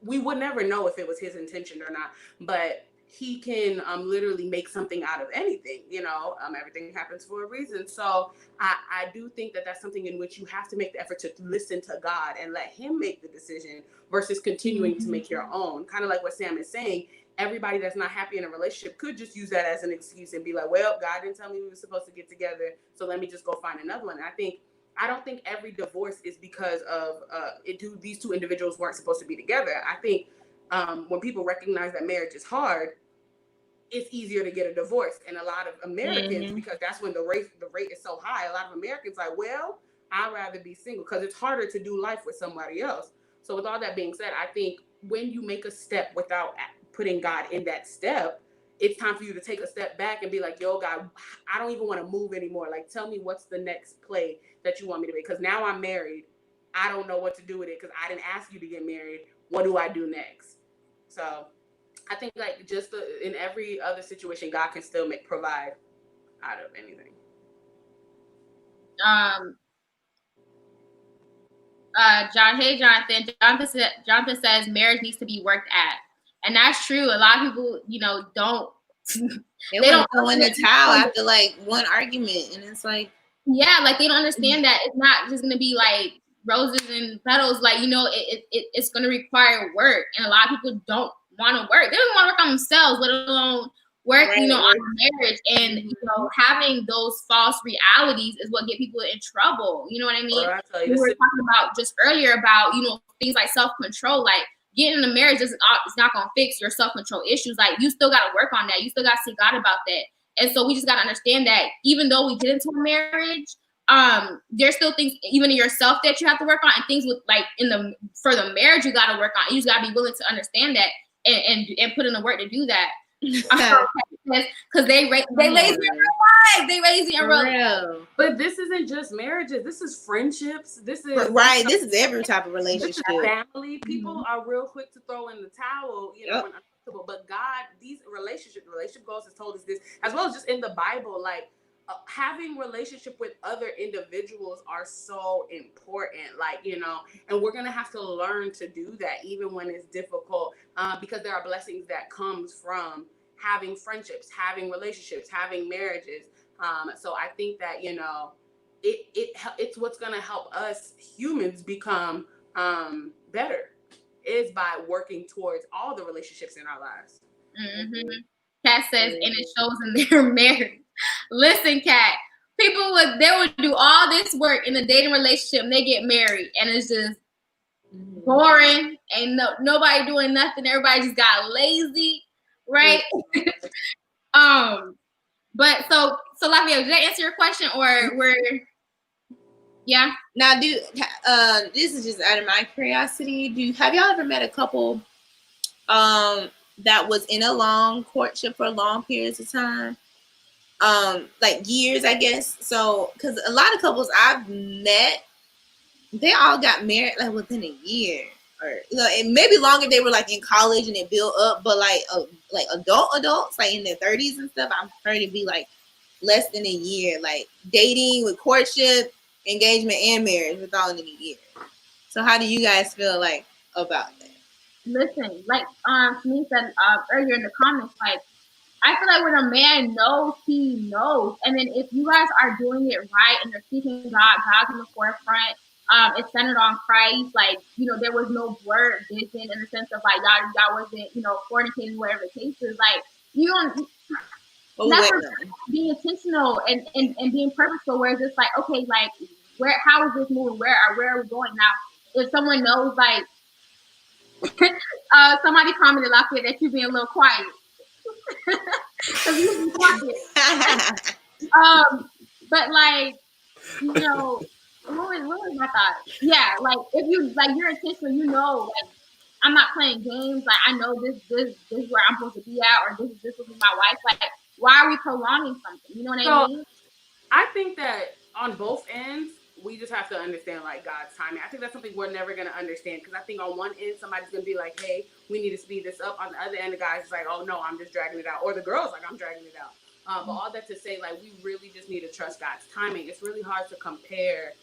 we would never know if it was His intention or not, but He can literally make something out of anything. Everything happens for a reason. So I do think that that's something in which you have to make the effort to listen to God and let Him make the decision versus continuing to make your own. Kind of like what Sam is saying. Everybody that's not happy in a relationship could just use that as an excuse and be like, well, God didn't tell me we were supposed to get together, so let me just go find another one. And I think I don't think every divorce is because of these two individuals weren't supposed to be together. I think when people recognize that marriage is hard, it's easier to get a divorce. And a lot of Americans, because that's when the rate is so high, a lot of Americans like, well, I'd rather be single because it's harder to do life with somebody else. So with all that being said, I think when you make a step without putting God in that step, it's time for you to take a step back and be like, yo, God, I don't even want to move anymore. Like, tell me what's the next play that you want me to make? Because now I'm married. I don't know what to do with it because I didn't ask you to get married. What do I do next? So I think like just in every other situation, God can still provide out of anything. Jonathan says marriage needs to be worked at, and that's true. A lot of people, don't. They don't go in the towel after like one argument, and it's like, yeah, like they don't understand that it's not just gonna be like roses and petals. Like it's gonna require work, and a lot of people don't want to work. They don't want to work on themselves, let alone work, on marriage. And having those false realities is what get people in trouble. You know what I mean? We were talking about just earlier about things like self-control. Like getting in a marriage it's not gonna fix your self-control issues. Like you still gotta work on that. You still gotta see God about that. And so we just gotta understand that even though we get into a marriage, there's still things even in yourself that you have to work on, and things with like for the marriage you gotta work on. You just gotta be willing to understand that and put in the work to do that. Because they lazy in real life. They lazy in real life. But this isn't just marriages. This is friendships. This is This is every type of relationship. This is family. People are real quick to throw in the towel, when uncomfortable. But God, these relationship goals has told us this, as well as just in the Bible, like having relationship with other individuals are so important. Like and we're gonna have to learn to do that even when it's difficult, because there are blessings that comes from having friendships, having relationships, having marriages. So I think that it's what's gonna help us humans become better is by working towards all the relationships in our lives. Kat says, and it shows in their marriage. Listen, Kat, they would do all this work in a dating relationship and they get married and it's just boring. Ain't nobody doing nothing. Everybody just got lazy, right? But so Lafayette, did that answer your question or yeah? Now this is just out of my curiosity. Have y'all ever met a couple that was in a long courtship for long periods of time? Like years, I guess. So, because a lot of couples I've met, they all got married like within a year, or and maybe longer. They were like in college and it built up, but like adults, like in their 30s and stuff, I've heard it be like less than a year, like dating with courtship, engagement, and marriage without any year. So, how do you guys feel like about that? Listen, like me said earlier in the comments, like I feel like when a man knows, he knows. And then if you guys are doing it right and you're seeking God's in the forefront, it's centered on Christ. Like, there was no blurred vision in the sense of like y'all wasn't, fornicating, whatever the case is. Like, you don't be intentional and being purposeful where it's just like, okay, like how is this moving? Where are we going now? If someone knows, like somebody commented last week that you're being a little quiet. But like, what was my thought? Yeah, like if you're intentional, like I'm not playing games. Like I know this is where I'm supposed to be at, or this will be my wife. Like, why are we prolonging something? You know what I mean? I think that on both ends, we just have to understand like God's timing. I think that's something we're never gonna understand, because I think on one end somebody's gonna be like, hey, we need to speed this up. On the other end, the guy's is like, oh no, I'm just dragging it out. Or the girl's like, I'm dragging it out. But all that to say, like, we really just need to trust God's timing. It's really hard to compare,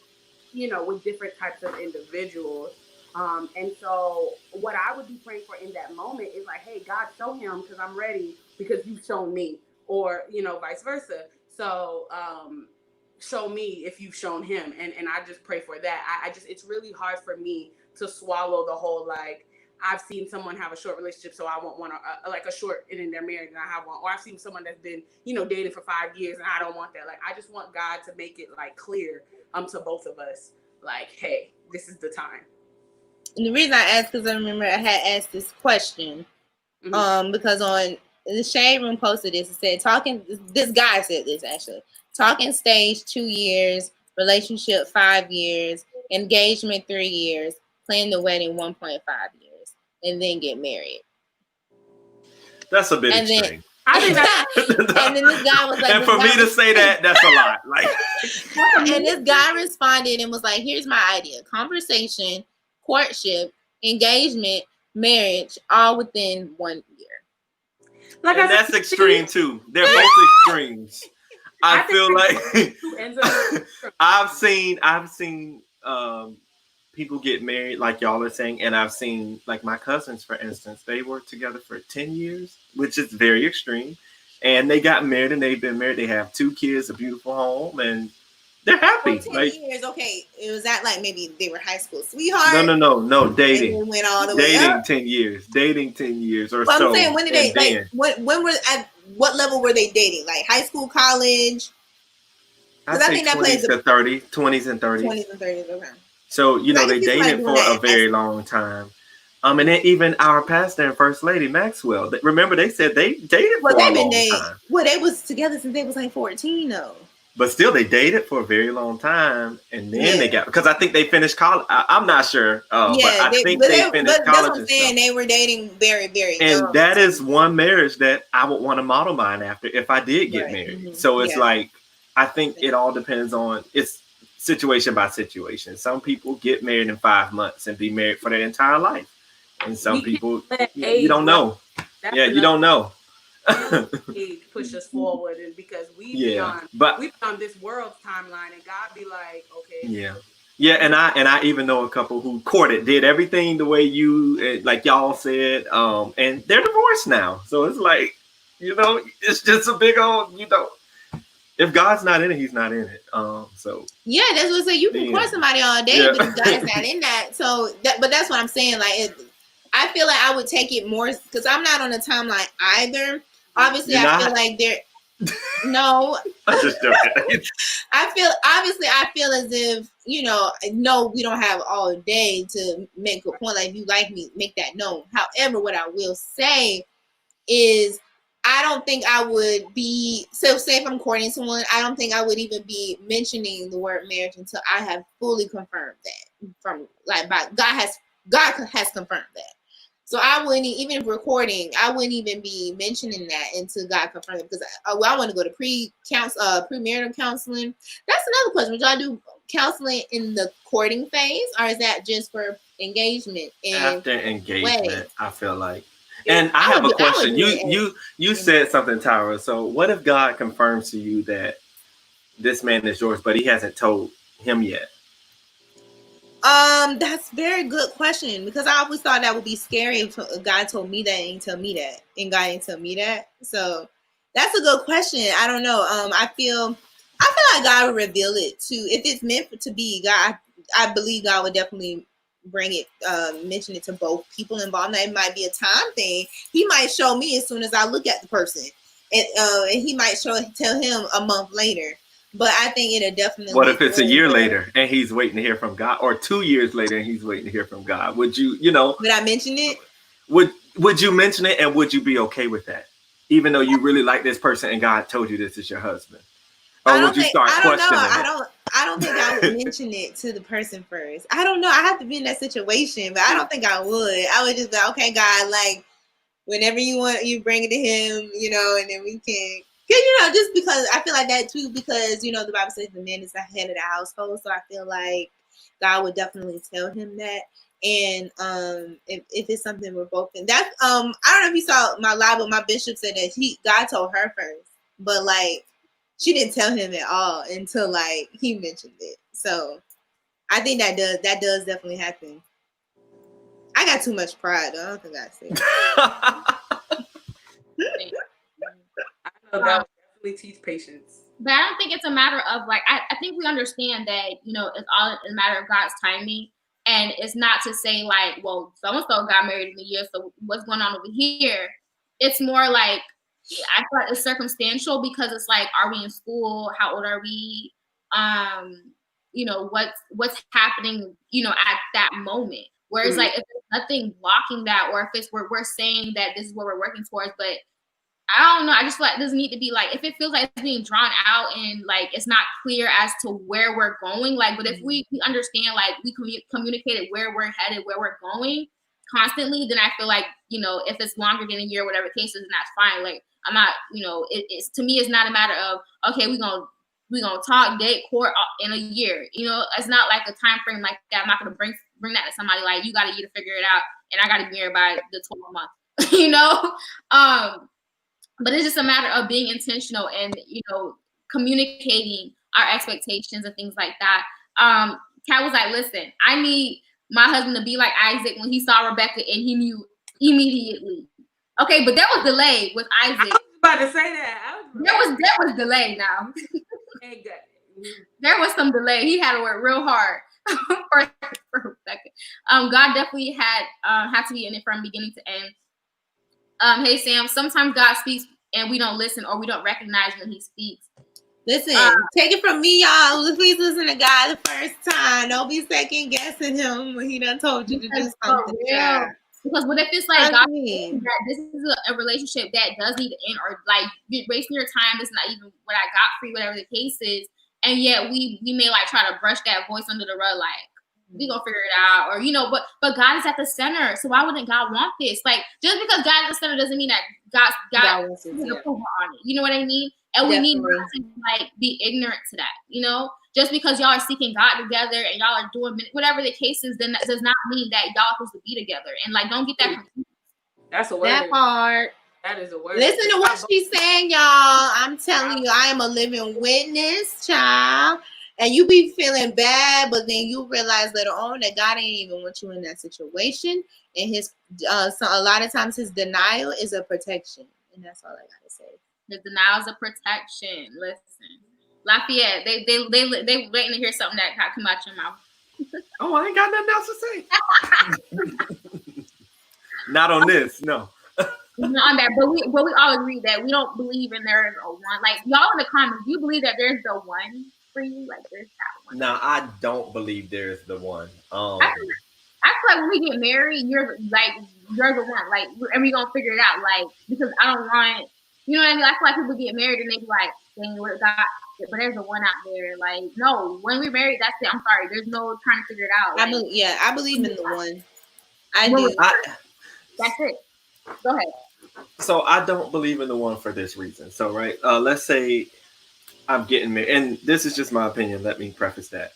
with different types of individuals. And so what I would be praying for in that moment is like, hey, God, show him because I'm ready because you've shown me, or, vice versa. So, show me if you've shown him. And I just pray for that. It's really hard for me to swallow the whole, like, I've seen someone have a short relationship, so I want one, like a short, and then they're married and I have one. Or I've seen someone that's been, dating for 5 years and I don't want that. Like, I just want God to make it like clear to both of us, like, hey, this is the time. And the reason I asked, because I remember I had asked this question, because on the Shade Room posted this, it said this guy said this actually, talking stage 2 years, relationship 5 years, engagement 3 years, plan the wedding 1.5 years, and then get married. That's a bit extreme. And then this guy was like, and for me to say that's a lot. Like, and this guy responded and was like, here's my idea: conversation, courtship, engagement, marriage, all within 1 year. Like, and that's extreme too. They're both extremes. I feel like I've seen people get married, like y'all are saying, and I've seen, like, my cousins, for instance, they worked together for 10 years, which is very extreme. And they got married, and they've been married. They have 2 kids, a beautiful home, and they're happy. Well, 10 years, okay. It was that like maybe they were high school sweethearts? No, dating. And went all the way up? 10 years. Dating 10 years or well, so. I'm saying, when did they, like, when were, at what level were they dating? Like high school, college? I think that plays 20s and 30s. 20s and 30s, okay. So, they dated for a very long time. And then even our pastor and first lady, Maxwell, remember they said they dated for a long time. Well, they was together since they was like 14, though. But still, they dated for a very long time, and then they got, because I think they finished college. I'm not sure, but I think they finished college. That's what I'm saying. They were dating very, very young. And that is one marriage that I would want to model mine after if I did get married. Mm-hmm. So it's like, I think it all depends on, it's situation by situation. Some people get married in 5 months and be married for their entire life. And some people, you don't know. You don't know. Push us forward, and because we've been on this world's timeline, and God be like, okay. And I even know a couple who courted, did everything the way you, like y'all said, and they're divorced now. So it's like, it's just a big old, if God's not in it, he's not in it. So that's what I say. You can court somebody all day, but if God's not in that, but that's what I'm saying. Like, I feel like I would take it more, because I'm not on the timeline either. Obviously, I feel like no. I'm just joking. I feel as if, no, we don't have all day to make a point. Like, if you like me, make that known. However, what I will say is, I don't think I would be, so say if I'm courting someone, I don't think I would even be mentioning the word marriage until I have fully confirmed that from, like, God has confirmed that. So I wouldn't, even if recording, I wouldn't even be mentioning that until God confirmed it, because I want to go to premarital counseling. That's another question. Would y'all do counseling in the courting phase, or is that just for engagement? And after engagement, wedding? I feel like. And I have a question. You said something, Tyra. So what if God confirms to you that this man is yours, but he hasn't told him yet? That's a very good question, because I always thought that would be scary if God told me that and didn't tell me that, and God didn't tell me that. So that's a good question. I don't know. I feel like God would reveal it to, if it's meant to be. God, I believe God would definitely bring it, mention it to both people involved. Now, it might be a time thing. He might show me as soon as I look at the person, and he might tell him a month later. But I think it'll definitely. What if it's a year later and he's waiting to hear from God, or 2 years later and he's waiting to hear from God? Would you, Would I mention it? Would you mention it, and would you be okay with that, even though you really like this person and God told you this is your husband? Or would you start questioning it? I don't think I would mention it to the person first. I don't know. I have to be in that situation, but I don't think I would. I would just be, okay, God, like, whenever you want, you bring it to him, and then we can. Just because I feel like that too, because, the Bible says the man is the head of the household. So I feel like God would definitely tell him that. And if it's something we're both in, that's, I don't know if you saw my live, but my bishop said that God told her first, but like, she didn't tell him at all until like he mentioned it. So I think that does definitely happen. I got too much pride, though. I don't think I said that would definitely teach patience. But I don't think it's a matter of like, I think we understand that, it's all a matter of God's timing. And it's not to say like, well, so-and-so got married in a year, so what's going on over here? It's more like, I feel like it's circumstantial because it's like, are we in school? How old are we? You know, what's happening, you know, at that moment. Whereas like, if there's nothing blocking that, or if it's we're saying that this is what we're working towards, but I don't know. I just feel like it doesn't need to be like, if it feels like it's being drawn out and like it's not clear as to where we're going, like, but if we understand, like, we communicated where we're headed, where we're going constantly, then I feel like, you know, if it's longer than a year, whatever the case is, then that's fine. Like, I'm not, you know, it's to me, it's not a matter of, okay, we're gonna talk, date, court in a year. You know, it's not like a time frame like that. I'm not gonna bring that to somebody like, you got a year to figure it out, and I got to be married by the 12th month. You know, but it's just a matter of being intentional and, you know, communicating our expectations and things like that. Kat was like, listen, I need my husband to be like Isaac when he saw Rebecca and he knew immediately. Okay, but there was delay with Isaac. I was about to say that. There was delay now. There was some delay. He had to work real hard for Rebecca. God definitely had to be in it from beginning to end. Hey Sam, sometimes God speaks and we don't listen, or we don't recognize when he speaks. Listen, take it from me, y'all. Please listen to God the first time. Don't be second guessing him when he done told you to do something. Because what if it's like, God, that this is a relationship that does need to end, or like wasting your time is not even what I got for you, whatever the case is, and yet we may like try to brush that voice under the rug, like, we gonna figure it out, or, you know, but God is at the center, so why wouldn't God want this? Like, just because God is at the center doesn't mean that God wants approval on it. You know what I mean? And we need not to like be ignorant to that. You know, just because y'all are seeking God together and y'all are doing whatever the case is, then that does not mean that y'all are supposed to be together. And like, don't get that confused. That's a word. That part. That is a word. Listen to what she's saying, y'all. I'm telling you, I am a living witness, child. And you be feeling bad, but then you realize later on that God ain't even want you in that situation. And his, so a lot of times his denial is a protection. And that's all I gotta say. His denial is a protection. Listen, Lafayette, they waiting to hear something that come out your mouth. Oh, I ain't got nothing else to say. Not on this, no. Not on that, but we all agree that we don't believe in there is a one. Like, y'all in the comments, do you believe that there's the one for you? Like, there's that one. No, I don't believe there's the one. I feel like when we get married, you're the one. Like, and we gonna figure it out. Like, because I don't want, you know what I mean? I feel like people get married and they be like, dang, what God, but there's a one out there. Like, no, when we're married, that's it. I'm sorry, there's no trying to figure it out. Like, I believe in the one. I do. That's it. Go ahead. So I don't believe in the one for this reason. So, right, let's say I'm getting married, and this is just my opinion. Let me preface that.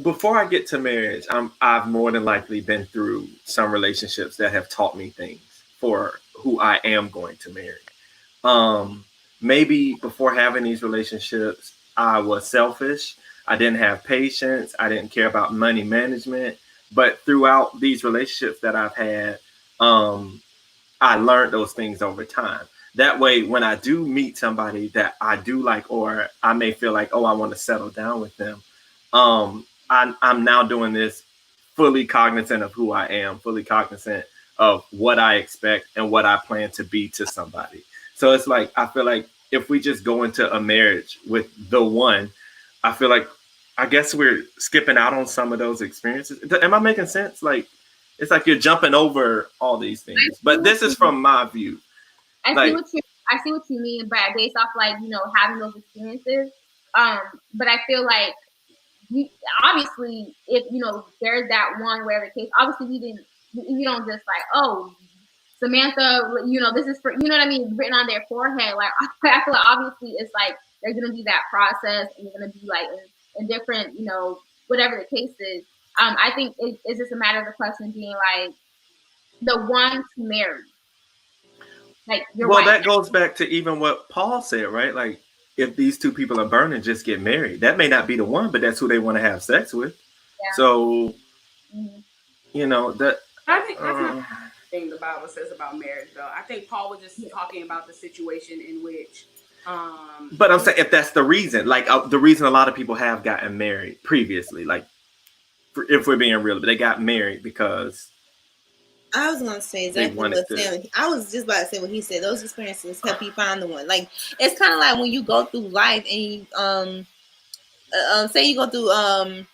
Before I get to marriage, I've more than likely been through some relationships that have taught me things for who I am going to marry. Maybe before having these relationships, I was selfish. I didn't have patience. I didn't care about money management. But throughout these relationships that I've had, I learned those things over time. That way, when I do meet somebody that I do like, or I may feel like, oh, I want to settle down with them, I'm now doing this fully cognizant of who I am, fully cognizant of what I expect and what I plan to be to somebody. So it's like, I feel like if we just go into a marriage with the one, I feel like, I guess we're skipping out on some of those experiences. Am I making sense? Like, it's like you're jumping over all these things. But this is from my view. I see what you mean, but based off, like, you know, having those experiences. But I feel like obviously, if, you know, there's that one, wherever the case, obviously we don't just like, oh, Samantha, you know, this is for, you know what I mean, written on their forehead. Like, I feel like obviously it's like there's gonna be that process, and you're gonna be like in different, you know, whatever the case is. I think it's just a matter of the question being like the one to marry. Like, you're well, right. That goes back to even what Paul said, right? Like, if these two people are burning, just get married. That may not be the one, but that's who they want to have sex with. Yeah. So, you know, that. I think that's not the thing the Bible says about marriage, though. I think Paul was just talking about the situation in which But I'm saying if that's the reason, like the reason a lot of people have gotten married previously, like if we're being real, they got married because I was gonna say they exactly wanted what to. Sam. I was just about to say what he said. Those experiences help you find the one. Like it's kind of like when you go through life and you, say you go through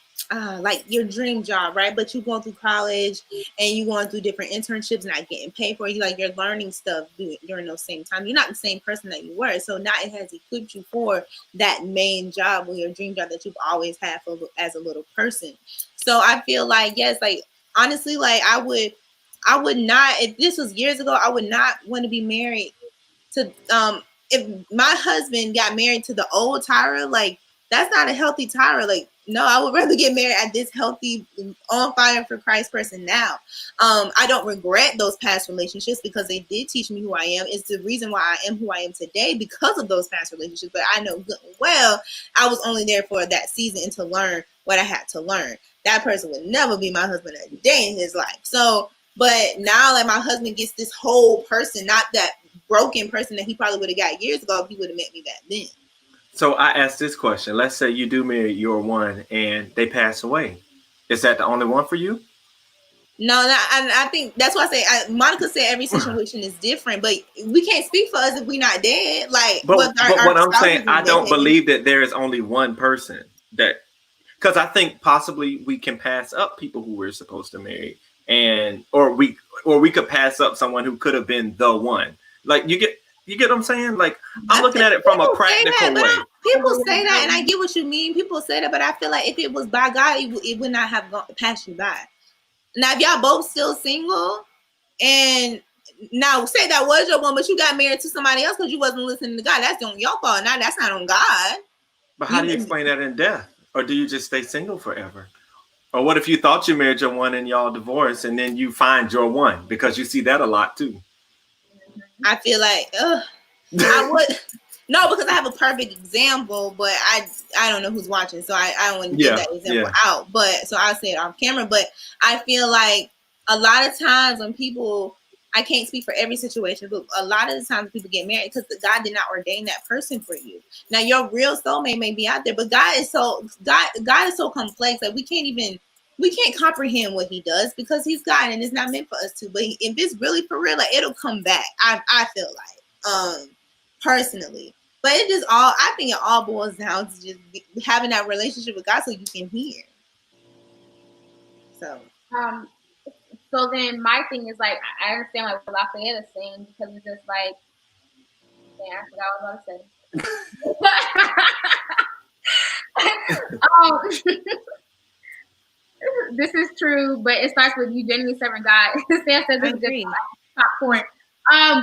like your dream job, right? But you going through college and you going through different internships, not getting paid for it. You like you're learning stuff during those same times. You're not the same person that you were. So now it has equipped you for that main job or your dream job that you've always had for as a little person. So I feel like yes, like honestly, like I would not, if this was years ago, I would not want to be married to if my husband got married to the old Tyra, like that's not a healthy Tyra. Like, no, I would rather get married at this healthy, on fire for Christ person now. I don't regret those past relationships because they did teach me who I am. It's the reason why I am who I am today because of those past relationships. But I know good and well I was only there for that season and to learn what I had to learn. That person would never be my husband a day in his life. So, but now like my husband gets this whole person, not that broken person that he probably would have got years ago if he would have met me back then. So I asked this question. Let's say you do marry your one and they pass away. Is that the only one for you? No, I think that's why I say Monica said every situation is different, but we can't speak for us if we're not dead. Like, But our what I'm saying, spouses I is don't dead. believe that there is only one person that, because I think possibly we can pass up people who we're supposed to marry, and or we could pass up someone who could have been the one. Like you get what I'm saying? Like I'm looking at it from a practical way. People say that, and I get what you mean. People say that, but I feel like if it was by God, it would not have passed you by. Now, if y'all both still single, and now say that was your one, but you got married to somebody else because you wasn't listening to God, that's on your fault. Now, that's not on God. But how do you explain that in death? Or do you just stay single forever? Or what if you thought you married your one and y'all divorced and then you find your one? Because you see that a lot too. I feel like, I would. No, because I have a perfect example, but I don't know who's watching, so I don't want to get that example out. But so I'll say it off camera. But I feel like a lot of times when people, I can't speak for every situation, but a lot of the times people get married because God did not ordain that person for you. Now your real soulmate may be out there, but God is so complex that we can't comprehend what He does because He's God and it's not meant for us to. But if it's really for real, like it'll come back. I feel like personally. But it just I think it all boils down to just having that relationship with God so you can hear. So then my thing is like I understand like what Lafayette is saying because it's just like, man, I forgot what I was gonna say. This is true, but it starts with you genuinely serving God. Sam says this is just popcorn.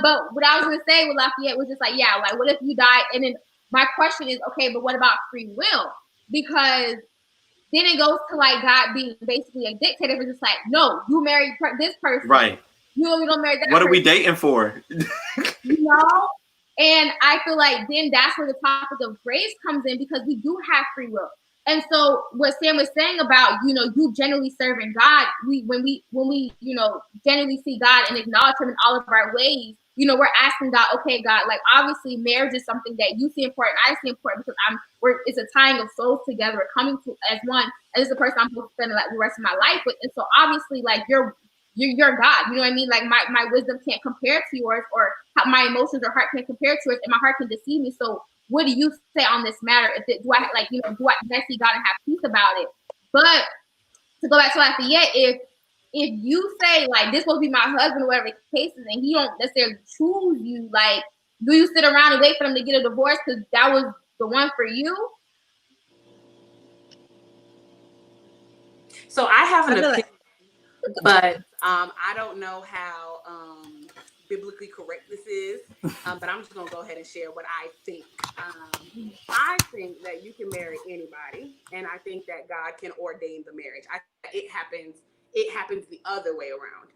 But what I was gonna say with Lafayette was just like, yeah, like what if you die? And then my question is, okay, but what about free will? Because then it goes to like God being basically a dictator. It's just like, no, you married this person, right? You don't marry that. What person. Are we dating for? You know. And I feel like then that's where the topic of grace comes in because we do have free will. And so what Sam was saying about, you generally serving God, when we, generally see God and acknowledge Him in all of our ways, we're asking God, okay, God, like obviously marriage is something that you see important, I see important because it's a tying of souls together, we're coming to as one, and it's the person I'm supposed to spend like the rest of my life with. And so obviously like you're God, you know what I mean? Like my wisdom can't compare to yours, or my emotions or heart can't compare to yours, and my heart can deceive me. So what do you say on this matter? Do I see God and have peace about it? But to go back to Lafayette, if you say like this will be my husband, whatever the case is, and he don't necessarily choose you, like do you sit around and wait for him to get a divorce because that was the one for you? So I have an opinion, but I don't know how biblically correct this is, but I'm just gonna go ahead and share what I think. I think that you can marry anybody, and I think that God can ordain the marriage. It happens the other way around,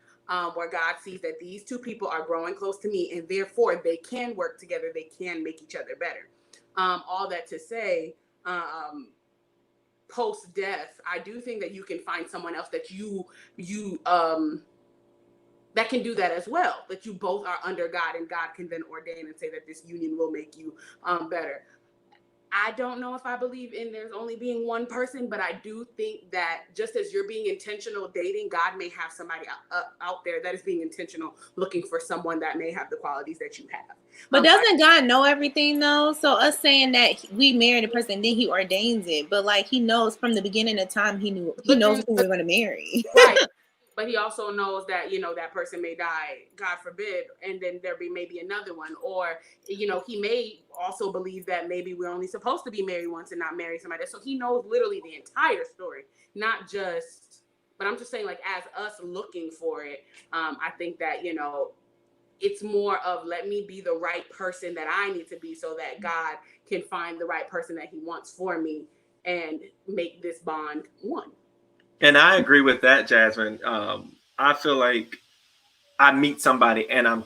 where God sees that these two people are growing close to me, and therefore they can work together. They can make each other better. All that to say, post death, I do think that you can find someone else that you that can do that as well, that you both are under God and God can then ordain and say that this union will make you better. I don't know if I believe in there's only being one person, but I do think that just as you're being intentional dating, God may have somebody out there that is being intentional looking for someone that may have the qualities that you have. But doesn't God know everything though? So us saying that we married a person, then he ordains it. But like he knows from the beginning of time, he knows who we're going to marry. Right. But he also knows that, that person may die, God forbid, and then there be maybe another one. Or, he may also believe that maybe we're only supposed to be married once and not marry somebody else. So he knows literally the entire story, not just, but I'm just saying, like, as us looking for it, I think that, it's more of let me be the right person that I need to be so that God can find the right person that he wants for me and make this bond one. And I agree with that, Jasmine. I feel like I meet somebody and I'm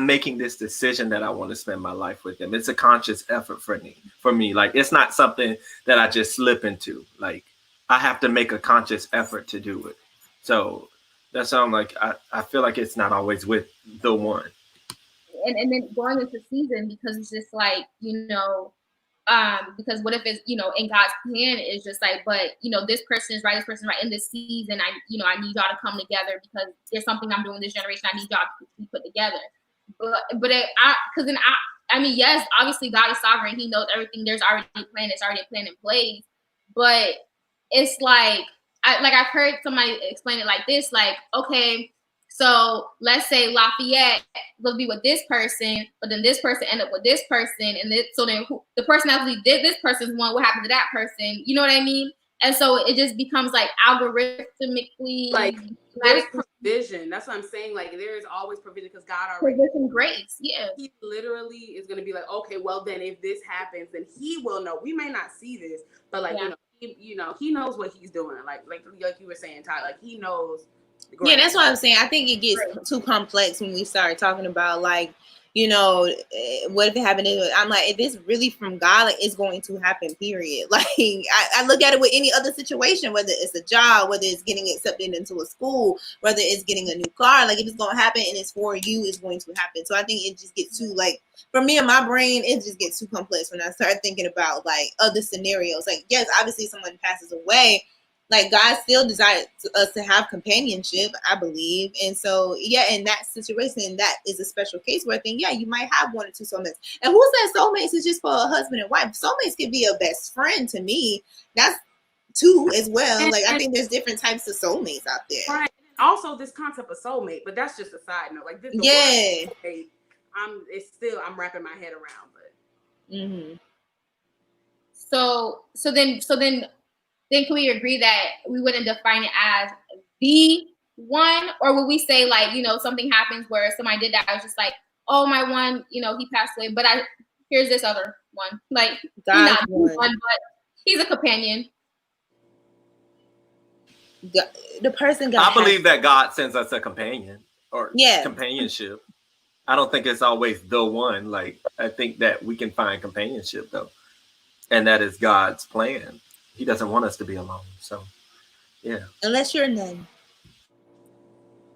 making this decision that I want to spend my life with them. It's a conscious effort for me. Like, it's not something that I just slip into. Like, I have to make a conscious effort to do it. So that's how I'm like, I feel like it's not always with the one. And then going into season, because it's just like, because what if it's, in God's plan is just like, but, this person is right in this season. I need y'all to come together because there's something I'm doing this generation. I need y'all to be put together. Yes, obviously God is sovereign. He knows everything. There's already a plan. It's already a plan in place. But it's like, I've heard somebody explain it like this, like, okay, so let's say Lafayette will be with this person, but then this person end up with this person, and so then the person that actually did this person's one, what happened to that person? You know what I mean? And so it just becomes like algorithmically, like there's provision. That's what I'm saying. Like there is always provision because God already provision, grace. Yeah, he literally is going to be like, okay, well then if this happens, then he will know. We may not see this, but like he knows what he's doing. Like you were saying, Ty, like he knows. Yeah, that's what I'm saying. I think it gets too complex when we start talking about like, what if it happened? I'm like, if it's really from God, like it's going to happen, period. Like I look at it with any other situation, whether it's a job, whether it's getting accepted into a school, whether it's getting a new car, like if it's going to happen and it's for you, it's going to happen. So I think it just gets too, like, for me and my brain, it just gets too complex when I start thinking about like other scenarios. Like, yes, obviously someone passes away, like God still desires us to have companionship, I believe. And so, yeah, in that situation, that is a special case where I think, yeah, you might have one or two soulmates. And who says soulmates is just for a husband and wife? Soulmates could be a best friend to me. That's two as well. Like, I think there's different types of soulmates out there. Right. Also, this concept of soulmate, but that's just a side note. Like, this, I'm wrapping my head around, but. Mm-hmm. So then can we agree that we wouldn't define it as the one? Or would we say like, something happens where somebody did that, I was just like, oh, my one, he passed away, but here's this other one. Like, he's not one, but he's a companion. The person I believe that God sends us a companion or companionship. I don't think it's always the one. Like, I think that we can find companionship though. And that is God's plan. He doesn't want us to be alone. So, yeah. Unless you're a nun.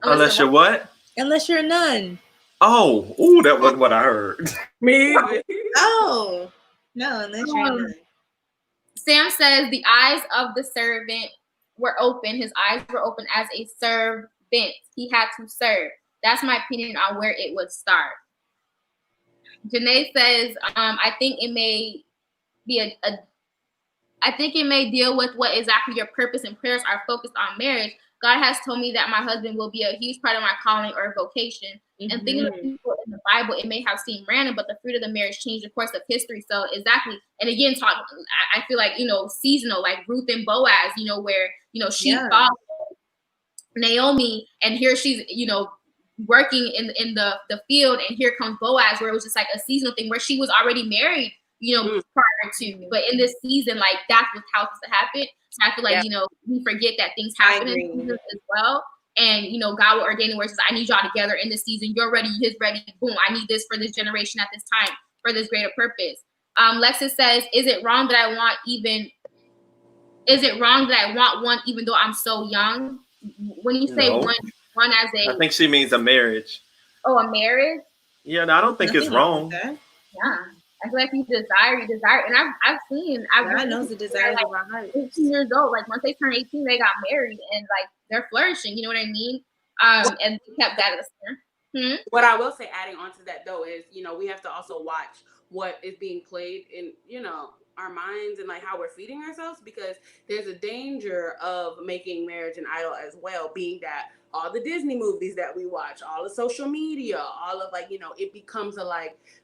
Unless you're what? Unless you're a nun. Oh, that wasn't what I heard. Me. Oh, no, unless you're a nun. Sam says the eyes of the servant were open. His eyes were open as a servant. He had to serve. That's my opinion on where it would start. Janae says, I think it may be I think it may deal with what exactly your purpose and prayers are focused on marriage. God has told me that my husband will be a huge part of my calling or vocation. Mm-hmm. And thinking of people in the Bible, it may have seemed random, but the fruit of the marriage changed the course of history. So exactly. And again, I feel like, seasonal, like Ruth and Boaz, where, she followed Naomi and here she's, working in the field. And here comes Boaz, where it was just like a seasonal thing where she was already married, prior to, but in this season, like that's what's how to happen. So I feel like, we forget that things happen in seasons as well. And, God will ordain the words, I need y'all together in this season. You're ready. He's ready. Boom. I need this for this generation at this time for this greater purpose. Lexus says, is it wrong that I want one, even though I'm so young? When you say one, one as a I think she means a marriage. a marriage. Yeah, no, I don't think it's Nothing wrong with wrong. that. Yeah, I feel like you desire, and I've seen, God knows the desires like of our hearts. 18 years old, like once they turn 18, they got married and like they're flourishing. You know what I mean? And they kept that as What I will say, adding on to that though, is we have to also watch what is being played in our minds and like how we're feeding ourselves, because there's a danger of making marriage an idol as well, being that all the Disney movies that we watch, all the social media, all of it becomes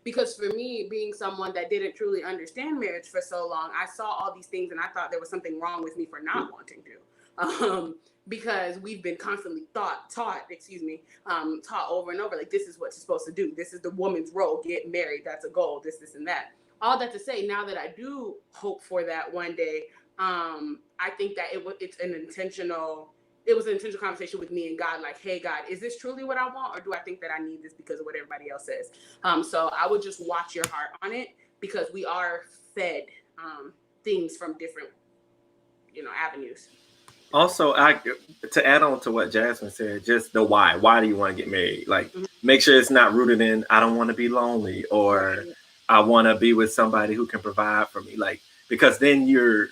because for me, being someone that didn't truly understand marriage for so long, I saw all these things and I thought there was something wrong with me for not wanting to. Because we've been constantly taught over and over, like, this is what you're supposed to do. This is the woman's role. Get married. That's a goal. This, and that. All that to say, now that I do hope for that one day, I think that it was an intentional conversation with me and God. Like, hey, God, is this truly what I want? Or do I think that I need this because of what everybody else says? So I would just watch your heart on it, because we are fed things from different, avenues. Also, to add on to what Jasmine said, just the why. Why do you want to get married? Like, make sure it's not rooted in I don't want to be lonely, or I want to be with somebody who can provide for me. Like, because then you're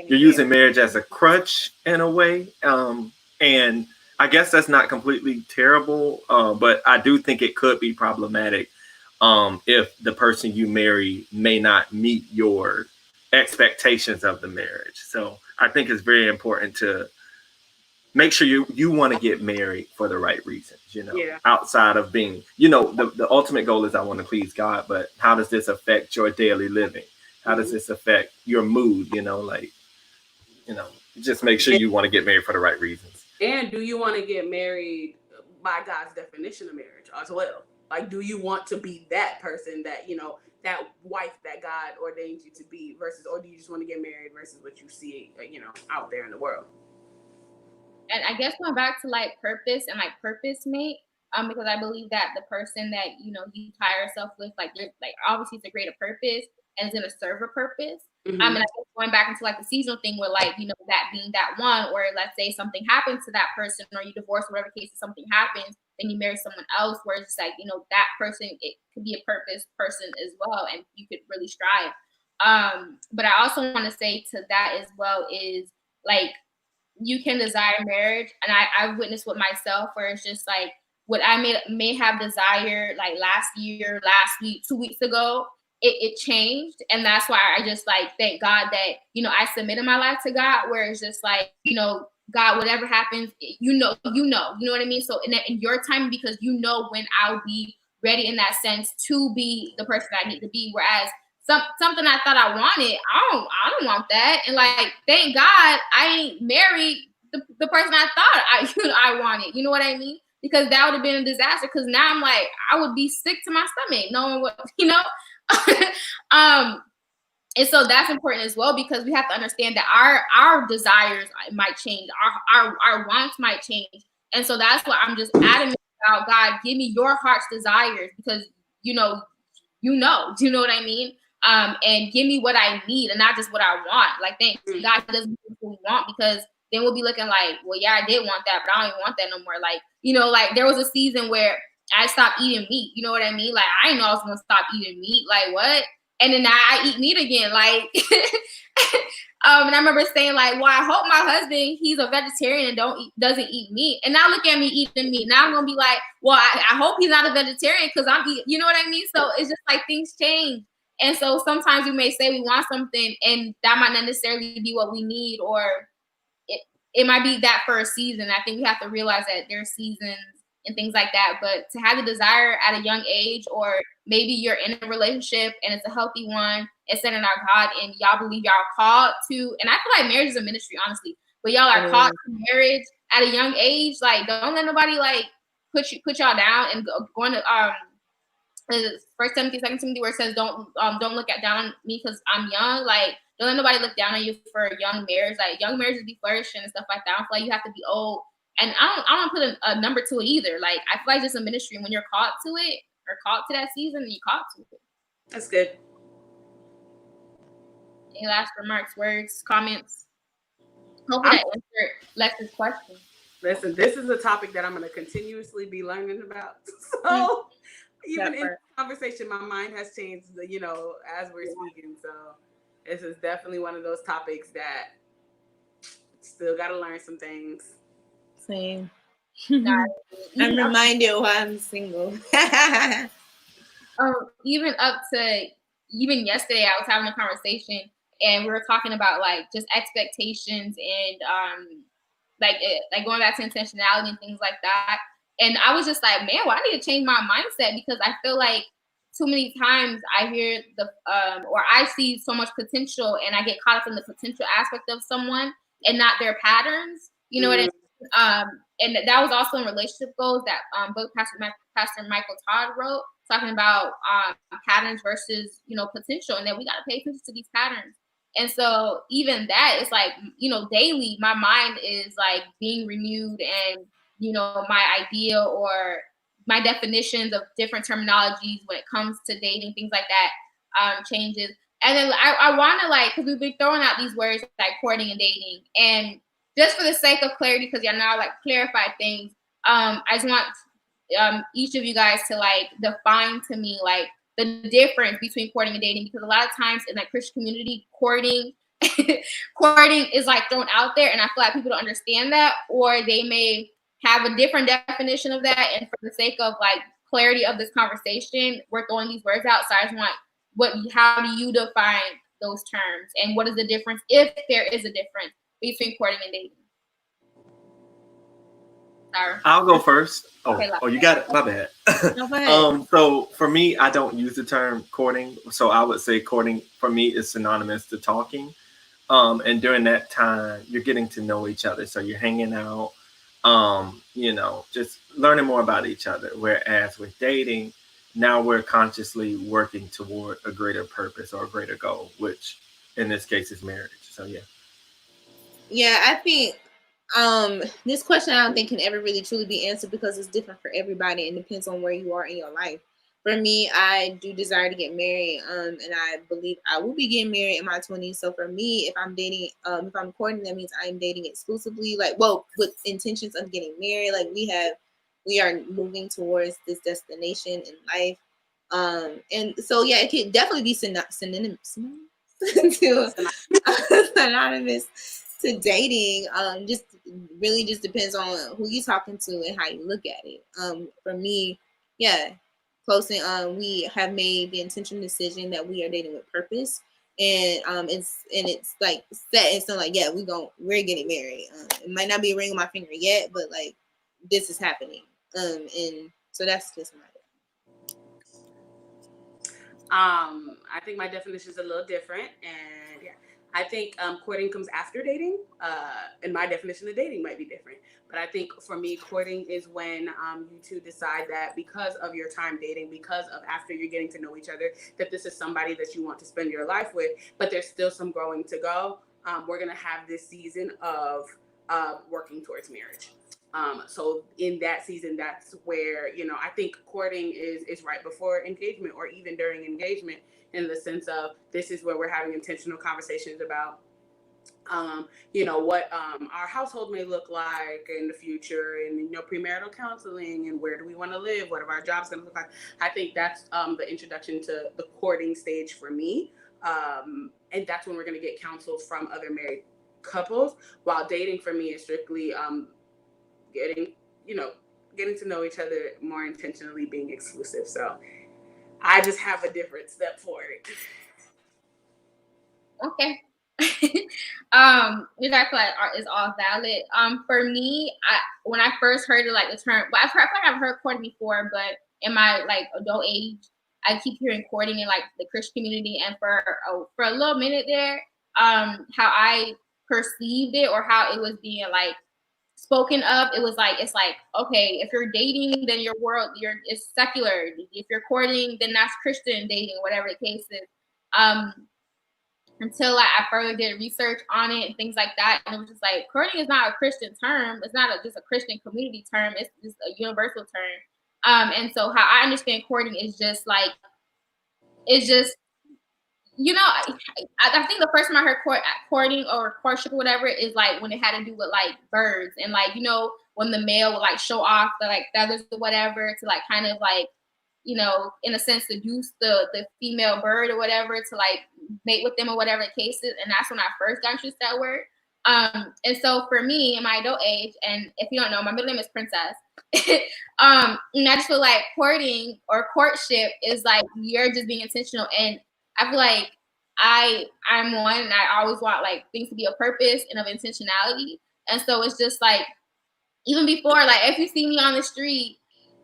using marriage as a crutch in a way. And I guess that's not completely terrible, but I do think it could be problematic if the person you marry may not meet your expectations of the marriage. So I think it's very important to make sure you want to get married for the right reasons, outside of being, the ultimate goal is I want to please God, but how does this affect your daily living? How does this affect your mood? Just make sure you want to get married for the right reasons. And do you want to get married by God's definition of marriage as well? Like, do you want to be that person that, that wife that God ordained you to be, or do you just want to get married versus what you see, out there in the world? And I guess going back to like purpose and like purpose mate, because I believe that the person that you tie yourself with, like obviously it's a greater purpose and it's gonna serve a purpose. And I guess going back into like the seasonal thing where like that being that one, or let's say something happens to that person, or you divorce, whatever case, if something happens, then you marry someone else, where it's just like that person, it could be a purpose person as well, and you could really strive. But I also want to say to that as well is like, you can desire marriage, and I've witnessed with myself where it's just like what I may have desired like last year, last week, 2 weeks ago, it changed. And that's why I just like thank God that I submitted my life to God, where it's just like God, whatever happens, you know what I mean. So in your time, because when I'll be ready in that sense to be the person I need to be, whereas something I thought I wanted, I don't want that. And like, thank God I ain't married the person I thought I wanted. You know what I mean? Because that would have been a disaster. Because now I'm like, I would be sick to my stomach knowing what and so that's important as well, because we have to understand that our desires might change, our wants might change. And so that's why I'm just adamant about, God, give me your heart's desires, because do you know what I mean? And give me what I need and not just what I want. Like, thank God doesn't give us what we want, because then we'll be looking like, well, yeah, I did want that, but I don't even want that no more. Like, like there was a season where I stopped eating meat. You know what I mean? Like, I didn't know I was gonna stop eating meat. Like, what? And then now I eat meat again. Like, and I remember saying like, well, I hope my husband, he's a vegetarian and doesn't eat meat. And now look at me eating meat. Now I'm gonna be like, well, I hope he's not a vegetarian because I'm eating. You know what I mean? So it's just like things change. And so sometimes we may say we want something, and that might not necessarily be what we need, or it might be that for a season. I think we have to realize that there's seasons and things like that. But to have the desire at a young age, or maybe you're in a relationship and it's a healthy one, it's centered on God, and y'all believe y'all are called to, and I feel like marriage is a ministry, honestly, but y'all are called to marriage at a young age. Like, don't let nobody like put y'all down and go into First Timothy, Second Timothy, where it says don't look down on me because I'm young. Like, don't let nobody look down on you for a young marriage. Like, young marriages be flourishing and stuff like that. I feel like you have to be old. And I don't put a number to it either. Like, I feel like it's a ministry. When you're called to it, or called to that season, you're called to it. That's good. Any last remarks, words, comments? Hopefully that answered Lex's question. Listen, this is a topic that I'm going to continuously be learning about. So even in conversation, my mind has changed, you know, as we're speaking. So this is definitely one of those topics that still got to learn some things. Same. I'm reminded why I'm single. Even up to even yesterday, I was having a conversation and we were talking about like just expectations and like going back to intentionality and things like that. And I was just like, man, well, I need to change my mindset because I feel like too many times I hear or I see so much potential and I get caught up in the potential aspect of someone and not their patterns. You know what I mean? And that was also in relationship goals that book Pastor Michael Todd wrote, talking about patterns versus, you know, potential, and that we got to pay attention to these patterns. And so even that is like, you know, daily my mind is like being renewed, and, you know, my idea or my definitions of different terminologies when it comes to dating, things like that, changes. And then I want to, like, because we've been throwing out these words like courting and dating, and just for the sake of clarity, because y'all now like clarify things, I just want each of you guys to like define to me like the difference between courting and dating, because a lot of times in that Christian community, courting is like thrown out there, and I feel like people don't understand that, or they may have a different definition of that. And for the sake of like clarity of this conversation, we're throwing these words out. So I just want how do you define those terms, and what is the difference, if there is a difference, between courting and dating? Sorry. I'll go first. Okay, you got it. My bad. No, go ahead. So for me, I don't use the term courting. So I would say courting for me is synonymous to talking. And during that time, you're getting to know each other. So you're hanging out, you know, just learning more about each other. Whereas with dating, now we're consciously working toward a greater purpose or a greater goal, which in this case is marriage. So yeah. Yeah, I think this question I don't think can ever really truly be answered because it's different for everybody and depends on where you are in your life. For me, I do desire to get married, and I believe I will be getting married in my 20s. So for me, if I'm dating, if I'm courting, that means I'm dating exclusively, like, well, with intentions of getting married. Like we are moving towards this destination in life. And so yeah, it could definitely be synonymous to dating. Just really just depends on who you're talking to and how you look at it. For me, yeah, close and we have made the intentional decision that we are dating with purpose, and it's like set in stone. Like, yeah, we're getting married. It might not be a ring on my finger yet, but like this is happening. And so that's just my. I think my definition is a little different, and yeah, I think courting comes after dating, and my definition of dating might be different. But I think for me, courting is when you two decide that because of your time dating, because of after you're getting to know each other, that this is somebody that you want to spend your life with, but there's still some growing to go. We're going to have this season of working towards marriage. So in that season, that's where, you know, I think courting is right before engagement or even during engagement, in the sense of this is where we're having intentional conversations about, you know, what our household may look like in the future, and, you know, premarital counseling, and where do we want to live? What are our jobs going to look like? I think that's the introduction to the courting stage for me. And that's when we're going to get counsel from other married couples, while dating for me is strictly getting to know each other more intentionally, being exclusive. So I just have a different step for it. Okay. Which I feel like is all valid. For me, when I first heard it, like the term, but I feel like I've heard courting before, but in my like adult age, I keep hearing courting in like the Christian community, and for a little minute there, how I perceived it or how it was being like spoken of, it was like, it's like, okay, if you're dating, then your world is secular. If you're courting, then that's Christian dating, whatever the case is. Until like, I further did research on it and things like that, and it was just like, courting is not a Christian term. It's not just a Christian community term. It's just a universal term. And so how I understand courting is just like, it's just, you know, I think the first time I heard courting or courtship or whatever is like when it had to do with like birds, and like, you know, when the male would like show off the like feathers or whatever to like kind of like, you know, in a sense seduce the female bird or whatever to like mate with them or whatever the case is. And that's when I first got introduced to that word. And so for me in my adult age, and if you don't know, my middle name is Princess. And I just feel like courting or courtship is like you're just being intentional. And I feel like I'm one, and I always want like things to be a purpose and of intentionality. And so it's just like even before, like if you see me on the street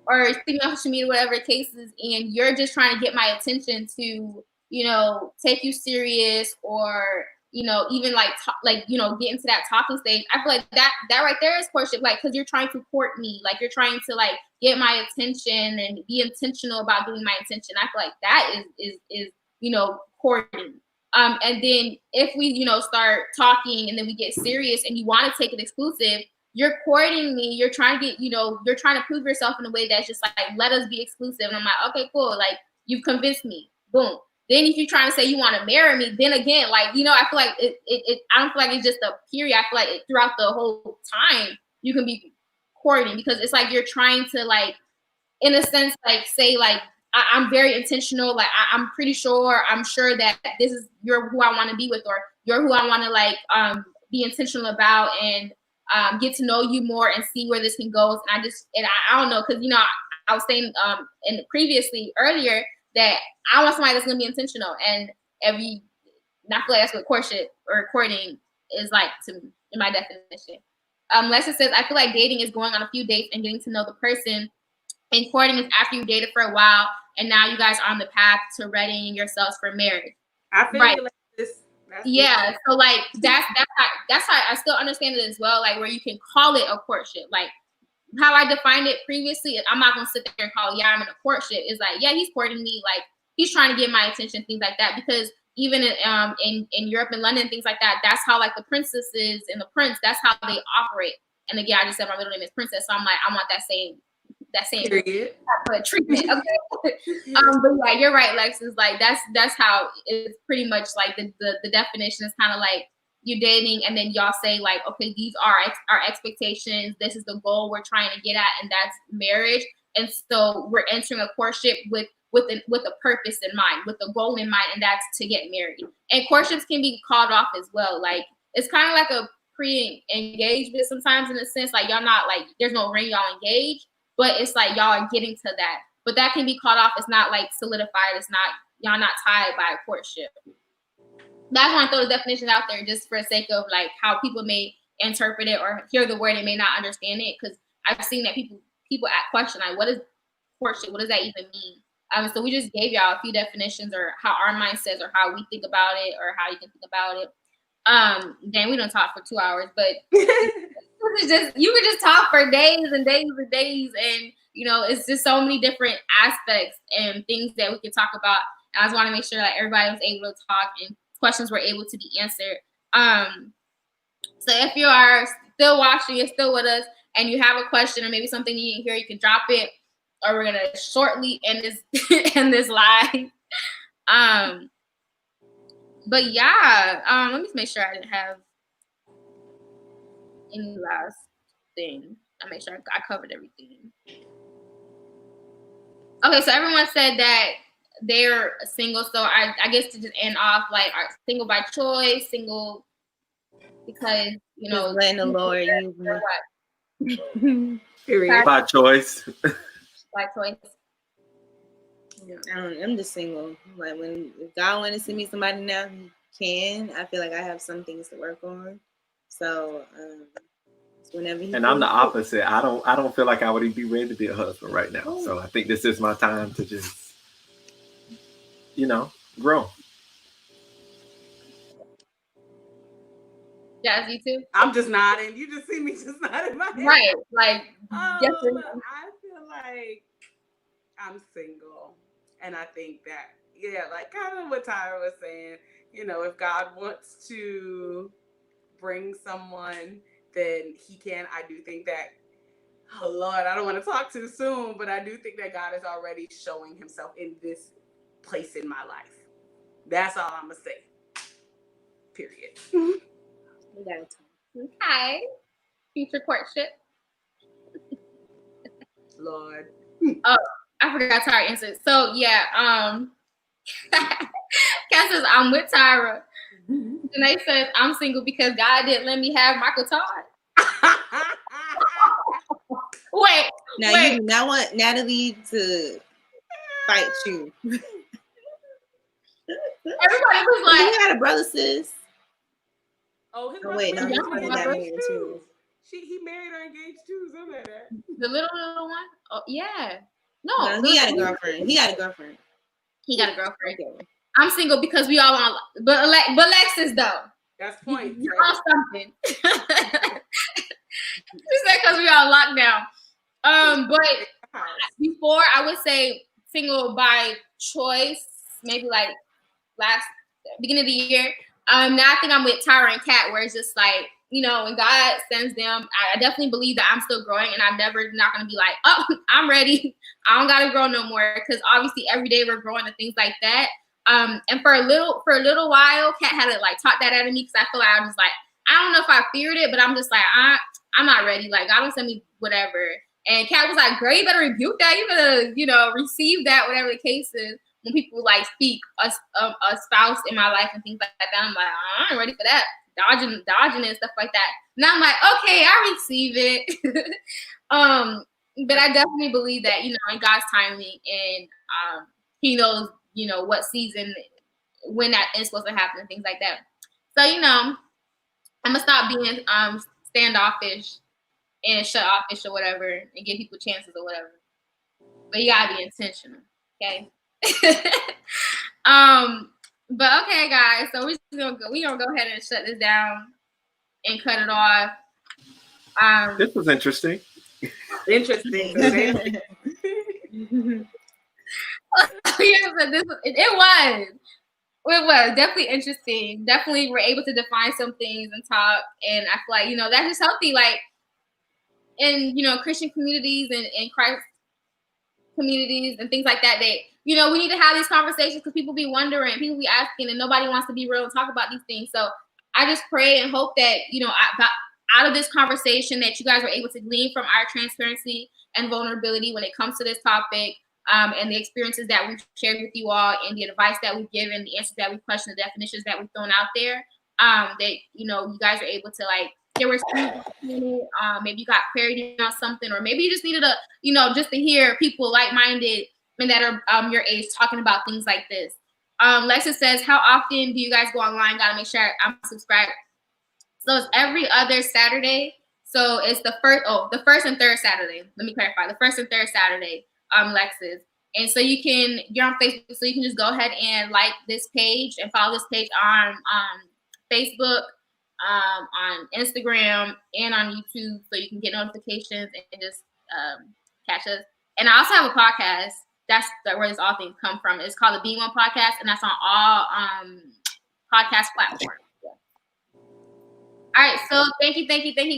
or see me on social media, whatever the case is, and you're just trying to get my attention to, you know, take you serious or, you know, even like you know, get into that talking stage. I feel like that right there is courtship, like because you're trying to court me, like you're trying to like get my attention and be intentional about getting my attention. I feel like that is you know, courting. And then if we, you know, start talking and then we get serious and you want to take it exclusive, you're courting me. You're trying to get, you know, you're trying to prove yourself in a way that's just like, let us be exclusive. And I'm like, okay, cool. Like you've convinced me. Boom. Then if you're trying to say you want to marry me, then again, like, you know, I feel like I don't feel like it's just a period. I feel like throughout the whole time you can be courting because it's like you're trying to like, in a sense, like say like, I'm very intentional. Like I'm pretty sure, I'm sure that you're who I want to be with, or you're who I want to like be intentional about and get to know you more and see where this can go. And I don't know, because you know I was saying in previously earlier that I want somebody that's gonna be intentional, and I feel like that's what courtship or courting is like to me, in my definition. Lester says, I feel like dating is going on a few dates and getting to know the person. And courting is after you dated for a while, and now you guys are on the path to readying yourselves for marriage. I feel right. like this. Yeah, so like that's how I still understand it as well. Like where you can call it a courtship. Like how I defined it previously, I'm not gonna sit there and call, yeah, I'm in a courtship. It's like, yeah, he's courting me. Like he's trying to get my attention, things like that. Because even in Europe and London, things like that, that's how like the princesses and the prince, that's how they operate. And again, I just said my middle name is Princess, so I'm like, I want that same period. Treatment. Okay. But yeah, you're right, Lex. Is like that's how it's pretty much like the definition is kind of like you dating, and then y'all say like, okay, these are our expectations. This is the goal we're trying to get at, and that's marriage. And so we're entering a courtship with a purpose in mind, with a goal in mind, and that's to get married. And courtships can be called off as well. Like it's kind of like a pre-engagement sometimes, in a sense, like y'all not like there's no ring, y'all engaged. But it's like y'all are getting to that. But that can be called off. It's not like solidified. It's not, y'all not tied by a courtship. That's why I throw the definitions out there just for the sake of like how people may interpret it or hear the word and may not understand it. Because I've seen that people question like, what is courtship? What does that even mean? So we just gave y'all a few definitions, or how our mind says, or how we think about it, or how you can think about it. Then we don't talk for 2 hours, but you could just talk for days and days and days, and you know it's just so many different aspects and things that we can talk about. And I just want to make sure that everybody was able to talk and questions were able to be answered. So if you are still watching, you're still with us, and you have a question or maybe something you didn't hear, you can drop it, or we're gonna shortly end this live. But yeah, let me just make sure I didn't have any last thing. I make sure I covered everything. Okay, so everyone said that they're single, so I guess to just end off, like, are single by choice, single because you know, just letting the Lord use me. Period. By choice. By choice. I'm just single. Like if God wanted to send me somebody now, He can. I feel like I have some things to work on. So whenever He. And I'm the opposite. I don't feel like I would be ready to be a husband right now. So I think this is my time to just, you know, grow. Jazz, you too? I'm just nodding. You just see me just nodding my head. Right. Like, I feel like I'm single. And I think that, yeah, like kind of what Tyra was saying, you know, if God wants to bring someone, then He can. I do think that, oh Lord, I don't want to talk too soon, but I do think that God is already showing Himself in this place in my life. That's all I'm going to say. Period. Okay. Future courtship. Lord. Oh, I forgot Tyra answered. So yeah, Kat says I'm with Tyra. Janae says I'm single because God didn't let me have Michael Todd. Wait. Now you do not want Natalie to fight you. Everybody was like, you had a brother, sis. Oh, his Oh, wait, no, his he's brother not got married too. He married or engaged too, something like that. the little one. Oh yeah. No, he got a girlfriend. He got a girlfriend. He got a girlfriend. Okay. I'm single because we all on, but Lexus though. That's point. You're on something. She said because we all locked down. But before I would say single by choice, maybe like beginning of the year. Now I think I'm with Tyra and Kat, where it's just like, you know, when God sends them, I definitely believe that I'm still growing, and I'm never not gonna be like, oh, I'm ready. I don't gotta grow no more, because obviously every day we're growing and things like that. And for a little while, Kat had to like talk that out of me, because I feel like I was like, I don't know if I feared it, but I'm just like, I'm not ready. Like, God don't send me whatever. And Kat was like, girl, you better rebuke that. You better, you know, receive that, whatever the case is. When people like speak a spouse in my life and things like that, I'm like, I ain't ready for that. Dodging and stuff like that. Now I'm like, okay, I receive it. But I definitely believe that, you know, in God's timing, and He knows, you know, what season, when that is supposed to happen and things like that. So, you know, I'm gonna stop being standoffish and shut offish or whatever, and give people chances or whatever. But you gotta be intentional, okay? But okay, guys. So we're gonna go ahead and shut this down and cut it off. This was interesting. Interesting. Yeah, but it was definitely interesting. Definitely, we're able to define some things and talk, and I feel like, you know, that's just healthy. Like in, you know, Christian communities and Christ communities and things like that, they, you know, we need to have these conversations, because people be wondering, people be asking, and nobody wants to be real and talk about these things. So I just pray and hope that, you know, out of this conversation, that you guys were able to glean from our transparency and vulnerability when it comes to this topic, and the experiences that we've shared with you all, and the advice that we've given, the answers that we've questioned, the definitions that we've thrown out there, that, you know, you guys are able to, like, there was maybe you got clarity on something, or maybe you just needed you know, just to hear people like-minded and that are your age talking about things like this. Lexa says, how often do you guys go online? Gotta make sure I'm subscribed. So it's every other Saturday. So it's the first and third Saturday. Let me clarify. The first and third Saturday, Lexus. And so you're on Facebook, so you can just go ahead and like this page and follow this page on Facebook, on Instagram, and on YouTube, so you can get notifications and just catch us. And I also have a podcast. That's where this all things come from. It's called the Being One Podcast, and that's on all podcast platforms. Yeah. All right, so thank you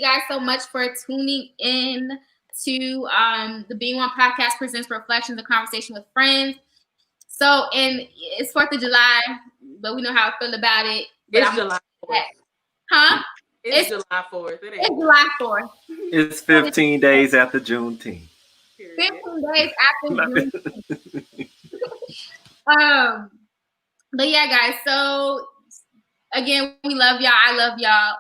guys so much for tuning in to the Being One Podcast presents Reflections, a conversation with friends. So, and it's 4th of July, but we know how I feel about it. It's July 4th. Huh? It's July 4th. It's July 4th. It's 15 days after Juneteenth. 15 days after Juneteenth. But yeah, guys. So again, we love y'all. I love y'all.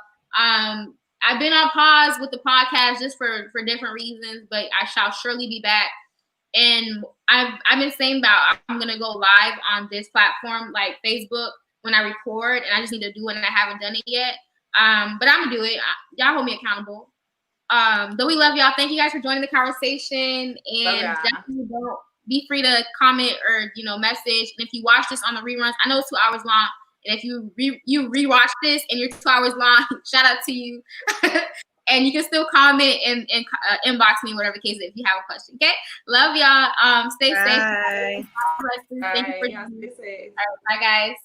I've been on pause with the podcast just for different reasons, but I shall surely be back. And I've been saying about I'm gonna go live on this platform, like Facebook, when I record, and I just need to do it, and I haven't done it yet. But I'm gonna do it. Y'all hold me accountable. But we love y'all. Thank you guys for joining the conversation, and definitely don't be free to comment or, you know, message. And if you watch this on the reruns, I know it's 2 hours long, and if you rewatch this and you're 2 hours long, shout out to you. And you can still comment and inbox me, whatever case if you have a question. Okay, love y'all. Stay safe. Bye. Thank you for joining. All right, bye guys.